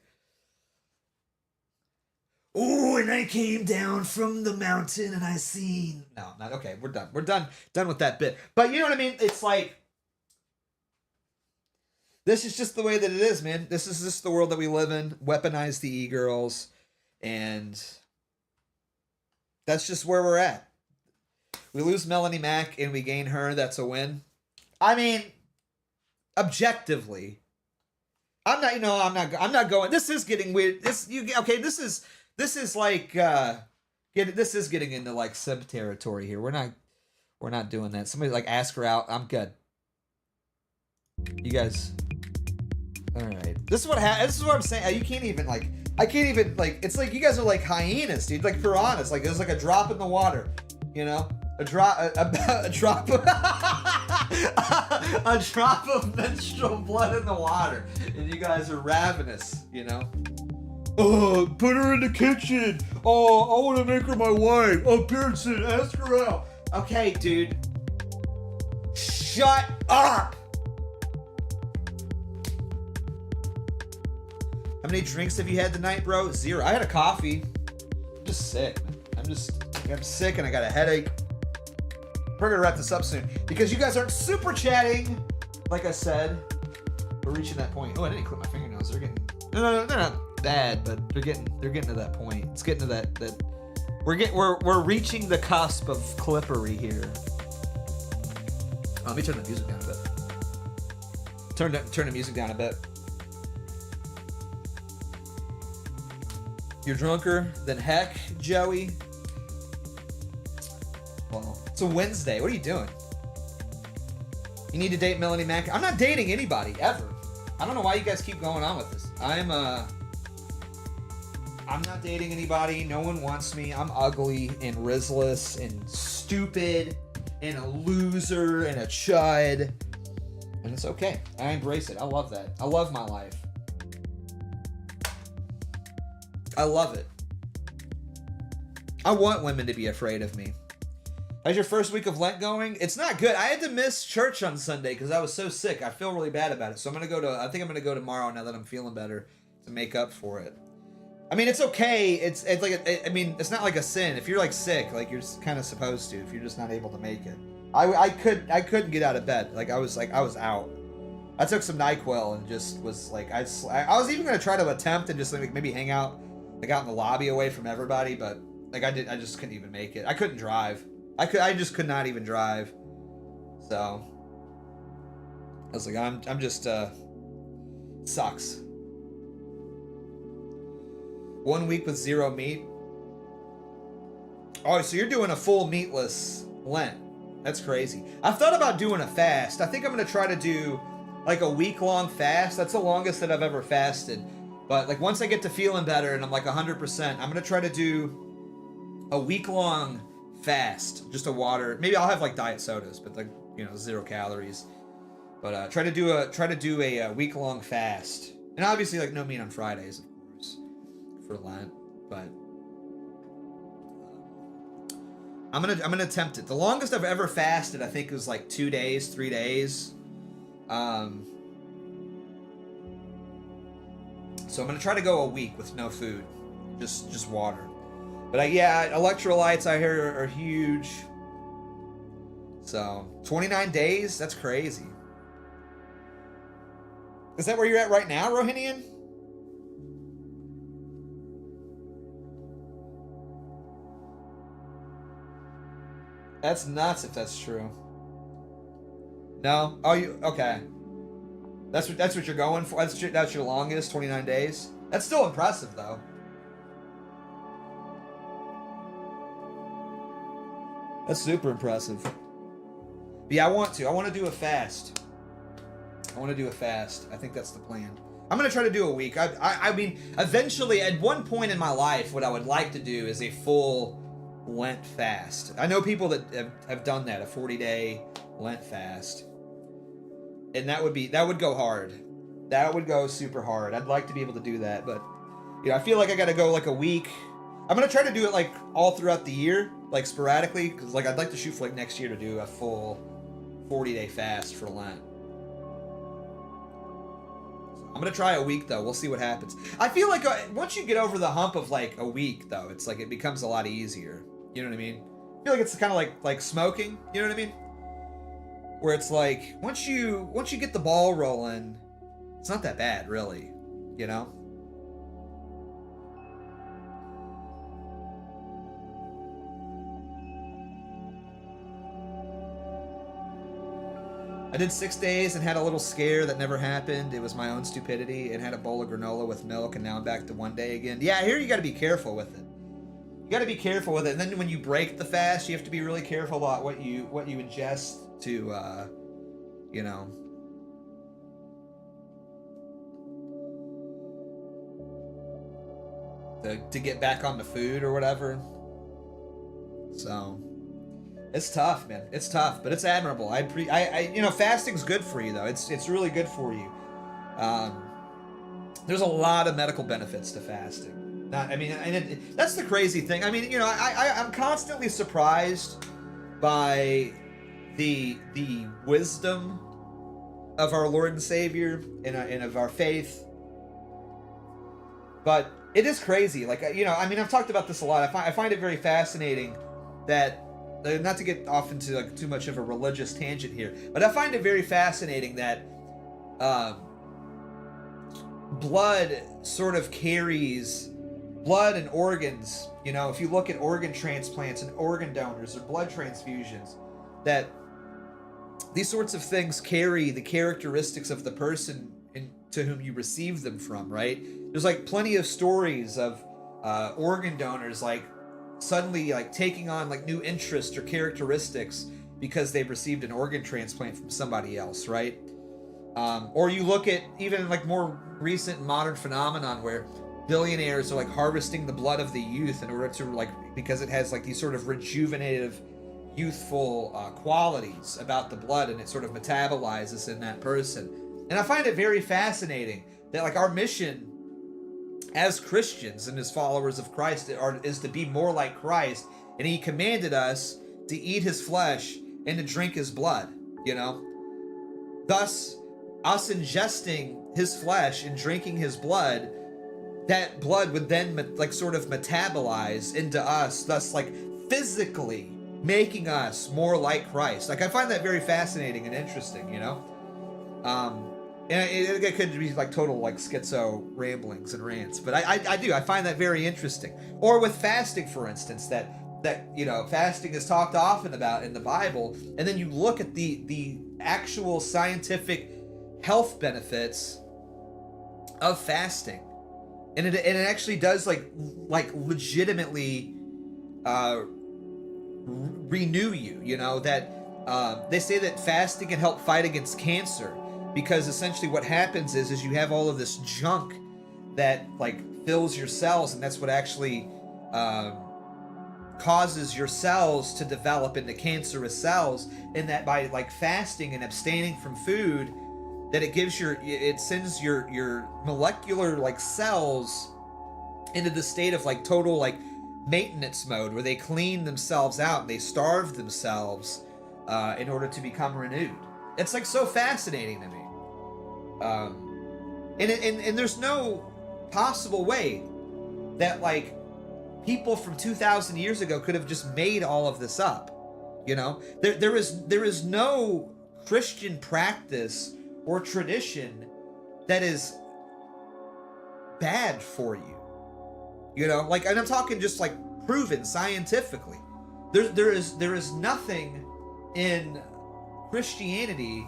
Oh, and I came down from the mountain and I seen... No, not... Okay, we're done. We're done with that bit. But you know what I mean? It's like... This is just the way that it is, man. This is just the world that we live in. Weaponize the e-girls. And that's just where we're at. We lose Melanie Mac and we gain her. That's a win. I mean, objectively, I'm not going. This is getting weird. This is like this is getting into like sub territory here. We're not doing that. Somebody like ask her out. I'm good. You guys. All right. This is what I'm saying. You can't even like. I can't even like. It's like you guys are like hyenas, dude. Like piranhas. Like there's like a drop in the water. You know, a drop of menstrual blood in the water, and you guys are ravenous. You know. Oh, put her in the kitchen. Oh, I want to make her my wife. Oh, Beardson, ask her out. Okay, dude. Shut up. How many drinks have you had tonight, bro? 0. I had a coffee. I'm just sick, man. I'm sick and I got a headache. We're gonna wrap this up soon because you guys aren't super chatting. Like I said, we're reaching that point. Oh, I didn't clip my fingernails. They're getting no, they're not bad, but they're getting to that point. It's getting to that we're reaching the cusp of clippery here. Oh, let me turn the music down a bit. Turn the music down a bit. You're drunker than heck, Joey. Well, it's a Wednesday. What are you doing? You need to date Melanie Mac. I'm not dating anybody ever. I don't know why you guys keep going on with this. I'm not dating anybody. No one wants me. I'm ugly and rizzless and stupid and a loser and a chud. And it's okay. I embrace it. I love that. I love my life. I love it. I want women to be afraid of me. How's your first week of Lent going? It's not good. I had to miss church on Sunday because I was so sick. I feel really bad about it. So I think I'm gonna go tomorrow now that I'm feeling better to make up for it. I mean, it's okay. It's like it's not like a sin. If you're like sick, like you're kind of supposed to. If you're just not able to make it, I couldn't get out of bed. Like I was out. I took some NyQuil and just was like I was even gonna try to attempt and just like maybe hang out like out in the lobby away from everybody, but like I just couldn't even make it. I couldn't drive. I just could not even drive. So I was like, I'm just sucks. 1 week with 0 meat. Oh, so you're doing a full meatless Lent. That's crazy. I've thought about doing a fast. I think I'm gonna try to do like a week-long fast. That's the longest that I've ever fasted. But like once I get to feeling better and I'm like 100%, I'm gonna try to do a week-long fast. Just a water. Maybe I'll have like diet sodas, but like 0 calories. But try to do a week-long fast. And obviously like no meat on Fridays, of course, for Lent. But I'm gonna attempt it. The longest I've ever fasted, I think, was like 2 days, 3 days. So I'm gonna try to go a week with no food, just water. But yeah, electrolytes I hear are huge. So 29 days, that's crazy. Is that where you're at right now, Rohinian? That's nuts if that's true. No? Oh, you okay? That's what you're going for. That's your longest, 29 days. That's still impressive though. That's super impressive. But yeah, I want to do a fast. I think that's the plan. I'm gonna try to do a week. I mean, eventually, at one point in my life, what I would like to do is a full Lent fast. I know people that have done that, a 40-day Lent fast. And that would go hard. That would go super hard. I'd like to be able to do that, but I feel like I gotta go like a week. I'm gonna try to do it like all throughout the year, like sporadically, because like I'd like to shoot for like next year to do a full 40-day fast for Lent. I'm gonna try a week though. We'll see what happens. I feel like once you get over the hump of like a week though, it's like it becomes a lot easier. You know what I mean? I feel like it's kind of like smoking. You know what I mean? Where it's like once you get the ball rolling, it's not that bad, really. You know? I did 6 days and had a little scare that never happened. It was my own stupidity, and had a bowl of granola with milk, and now I'm back to 1 day again. Yeah, here you got to be careful with it. You got to be careful with it. And then when you break the fast, you have to be really careful about what you ingest to, you know. To get back on the food or whatever. So it's tough, man. It's tough, but it's admirable. I you know, fasting's good for you though. It's really good for you. There's a lot of medical benefits to fasting. That's the crazy thing. I mean, you know, I'm constantly surprised by the wisdom of our Lord and Savior and of our faith. But it is crazy. Like, you know, I mean, I've talked about this a lot. I find it very fascinating that, not to get off into like too much of a religious tangent here, but I find it very fascinating that blood sort of carries, blood and organs, you know, if you look at organ transplants and organ donors or blood transfusions, that these sorts of things carry the characteristics of the person to whom you receive them from, right? There's like plenty of stories of organ donors like suddenly like taking on like new interests or characteristics because they've received an organ transplant from somebody else, right? Or you look at even like more recent modern phenomenon where billionaires are like harvesting the blood of the youth in order to like, because it has like these sort of rejuvenative, youthful qualities about the blood, and it sort of metabolizes in that person. And I find it very fascinating that like our mission as Christians and as followers of Christ is to be more like Christ, and he commanded us to eat his flesh and to drink his blood, you know? Thus, us ingesting his flesh and drinking his blood, that blood would then like sort of metabolize into us, thus like physically making us more like Christ. Like I find that very fascinating and interesting, you know? And it could be like total like schizo ramblings and rants, but I find that very interesting. Or with fasting, for instance, that you know, fasting is talked often about in the Bible, and then you look at the actual scientific health benefits of fasting, and it actually does like legitimately renew you. You know that they say that fasting can help fight against cancer. Because essentially what happens is you have all of this junk that like fills your cells, and that's what actually causes your cells to develop into cancerous cells. And that by like fasting and abstaining from food, that it sends your molecular like cells into the state of like total like maintenance mode, where they clean themselves out and they starve themselves in order to become renewed. It's like so fascinating to me. And there's no possible way that like people from 2,000 years ago could have just made all of this up. You know, there is no Christian practice or tradition that is bad for you. You know, like, and I'm talking just like proven scientifically. There is nothing in Christianity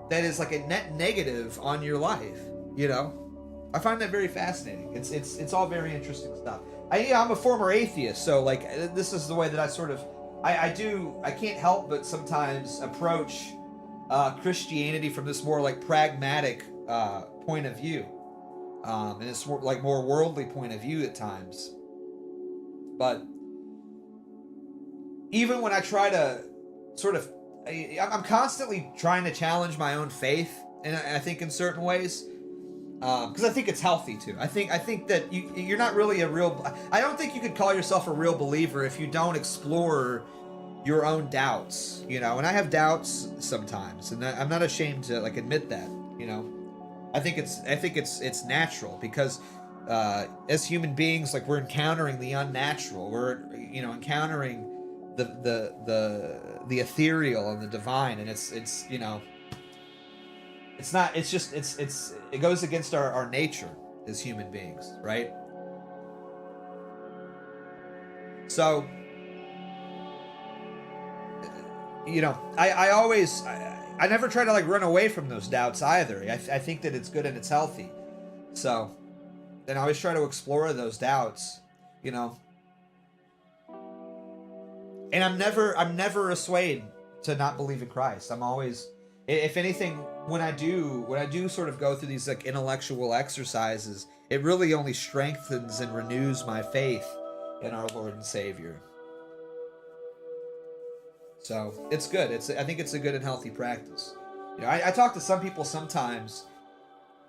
that is like a net negative on your life, you know? I find that very fascinating. It's all very interesting stuff. I'm a former atheist, so like this is the way that I sort of I can't help but sometimes approach Christianity from this more like pragmatic point of view, and it's more like more worldly point of view at times. But even when I try to sort of, I'm constantly trying to challenge my own faith, and I think in certain ways, because I think it's healthy too. I think that you're not really a real. I don't think you could call yourself a real believer if you don't explore your own doubts. You know, and I have doubts sometimes, and I'm not ashamed to like admit that. You know, I think it's natural because as human beings, like we're encountering the unnatural. We're encountering the ethereal and the divine, and it's you know, it's not, it's just it goes against our nature as human beings, right? So you know, I always I never try to like run away from those doubts either. I think that it's good and it's healthy. So, and I always try to explore those doubts, you know. And I'm never assuaged to not believe in Christ. I'm always, if anything, when I do sort of go through these like intellectual exercises, it really only strengthens and renews my faith in our Lord and Savior. So it's good. I think it's a good and healthy practice. You know, I talk to some people sometimes,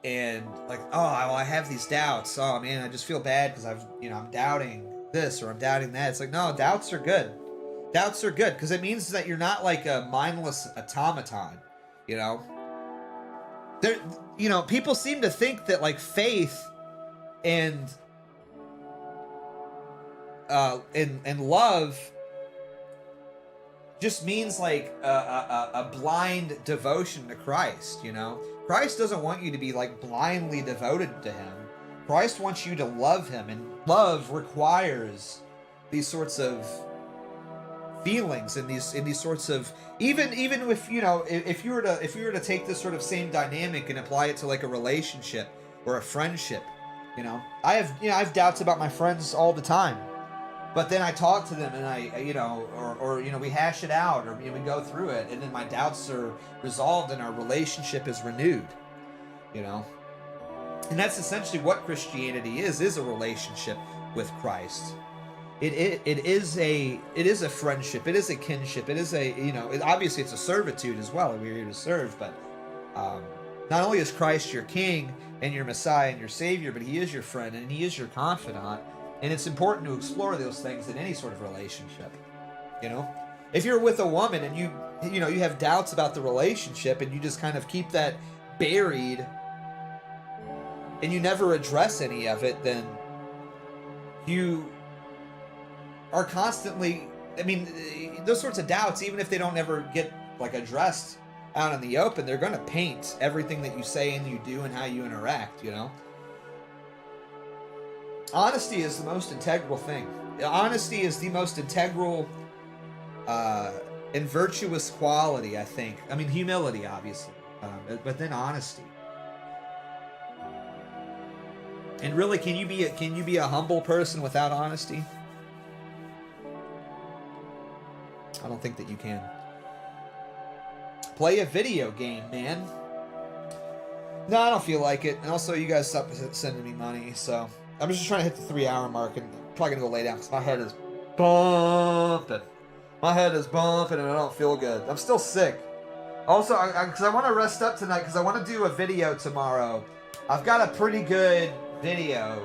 and like, oh, well, I have these doubts. Oh man, I just feel bad because I'm doubting this or I'm doubting that. It's like, no, doubts are good. Doubts are good because it means that you're not like a mindless automaton. You know, people seem to think that like faith and love just means like a blind devotion to Christ, you know? Christ doesn't want you to be like blindly devoted to him. Christ wants you to love him, and love requires these sorts of feelings and these sorts of even if if you were to take this sort of same dynamic and apply it to like a relationship or a friendship, you know, I have doubts about my friends all the time. But then I talk to them and we hash it out, or we go through it, and then my doubts are resolved and our relationship is renewed, you know? And that's essentially what Christianity is a relationship with Christ. It is a friendship, it is a kinship, it is obviously it's a servitude as well. We're here to serve, but not only is Christ your King and your Messiah and your Savior, but he is your friend and he is your confidant. And it's important to explore those things in any sort of relationship. You know, if you're with a woman and you have doubts about the relationship and you just kind of keep that buried and you never address any of it, then you are constantly, those sorts of doubts, even if they don't ever get like addressed out in the open, they're going to paint everything that you say and you do and how you interact, you know? Honesty is the most integral thing. Honesty is the most integral and virtuous quality, I think. Humility, obviously, but then honesty. And really, can you be a humble person without honesty? I don't think that you can. Play a video game, man. No, I don't feel like it. And also, you guys stopped sending me money, so I'm just trying to hit the 3-hour mark, and I'm probably gonna go lay down because my head is bumping. My head is bumping, and I don't feel good. I'm still sick. Also, because I want to rest up tonight, because I want to do a video tomorrow. I've got a pretty good video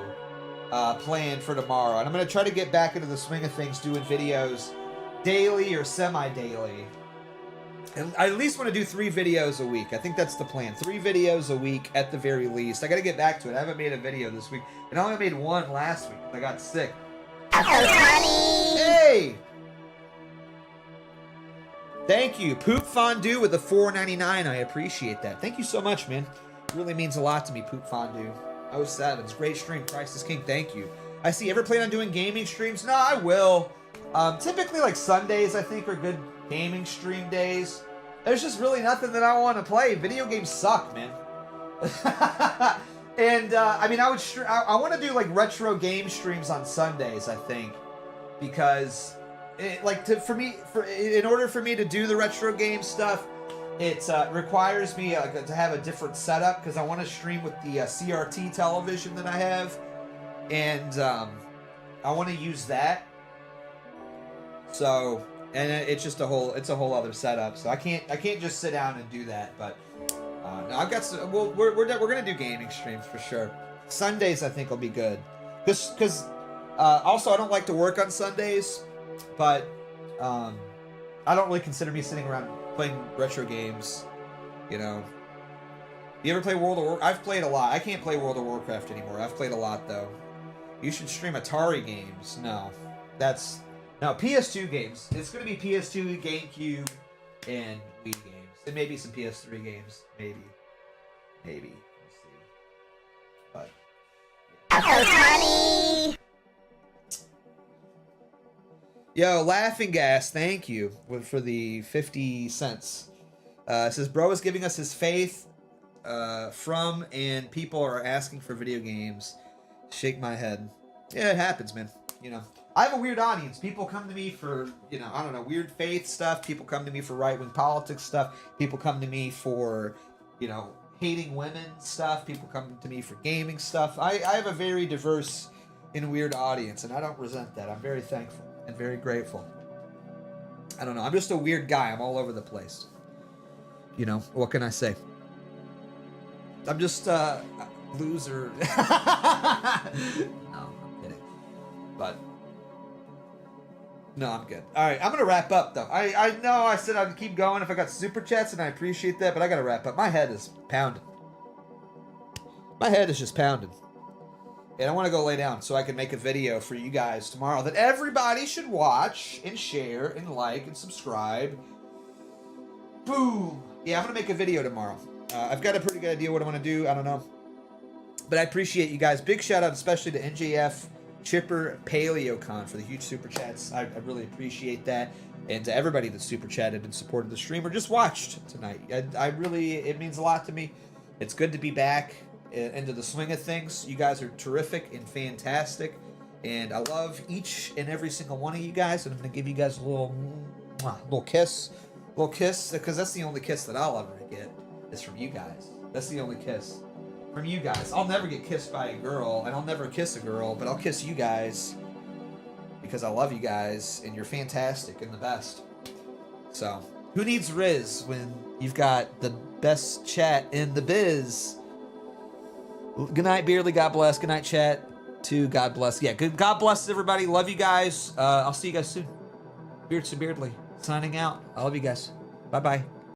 planned for tomorrow, and I'm gonna try to get back into the swing of things, doing videos daily or semi-daily. And I at least want to do 3 videos a week. I think that's the plan. 3 videos a week at the very least. I got to get back to it. I haven't made a video this week. And I only made 1 last week. I got sick. Hey! Thank you. Poop Fondue with the $4.99. I appreciate that. Thank you so much, man. It really means a lot to me, Poop Fondue. 07's great stream. Christ is King. Thank you. I see. Ever plan on doing gaming streams? No, I will. Typically, like Sundays, I think, are good gaming stream days. There's just really nothing that I want to play. Video games suck, man. And I want to do like retro game streams on Sundays, I think, because in order for me to do the retro game stuff, it requires me to have a different setup, because I want to stream with the CRT television that I have, and I want to use that. So, and it's a whole other setup. So I can't just sit down and do that. But no, I've got some. Well, we're gonna do gaming streams for sure. Sundays I think will be good. Because also I don't like to work on Sundays, but I don't really consider me sitting around playing retro games. You know. You ever play World of Warcraft? I've played a lot. I can't play World of Warcraft anymore. I've played a lot though. You should stream Atari games. No, PS2 games. It's going to be PS2, GameCube, and Wii games. And maybe some PS3 games. Maybe. We'll see. But. Yeah. Yo, Laughing Gas, thank you for the 50 cents. It says, bro is giving us his faith from, and people are asking for video games. Shake my head. Yeah, it happens, man. You know, I have a weird audience. People come to me for, you know, I don't know, weird faith stuff. People come to me for right-wing politics stuff. People come to me for, you know, hating women stuff. People come to me for gaming stuff. I have a very diverse and weird audience, and I don't resent that. I'm very thankful and very grateful. I don't know. I'm just a weird guy. I'm all over the place. You know, what can I say? I'm just a loser. No, I'm kidding. But no, I'm good. All right, I'm gonna wrap up though. I know I said I'd keep going if I got super chats, and I appreciate that, but I gotta wrap up. My head is pounding. My head is just pounding. And I want to go lay down so I can make a video for you guys tomorrow that everybody should watch and share and like and subscribe. Boom. Yeah, I'm going to make a video tomorrow. I've got a pretty good idea what I want to do. I don't know. But I appreciate you guys. Big shout out especially to NJF, Chipper, PaleoCon for the huge super chats. I really appreciate that. And to everybody that super chatted and supported the stream or just watched tonight. I really, it means a lot to me. It's good to be back into the swing of things. You guys are terrific and fantastic, and I love each and every single one of you guys, and I'm going to give you guys a little kiss, because that's the only kiss that I'll ever get is from you guys. That's the only kiss from you guys. I'll never get kissed by a girl, and I'll never kiss a girl, but I'll kiss you guys because I love you guys, and you're fantastic and the best. So, who needs Riz when you've got the best chat in the biz? Good night, Beardly. God bless. Good night, chat. Too. God bless. Yeah, good. God bless everybody. Love you guys. I'll see you guys soon. BeardsonBeardly signing out. I love you guys. Bye-bye.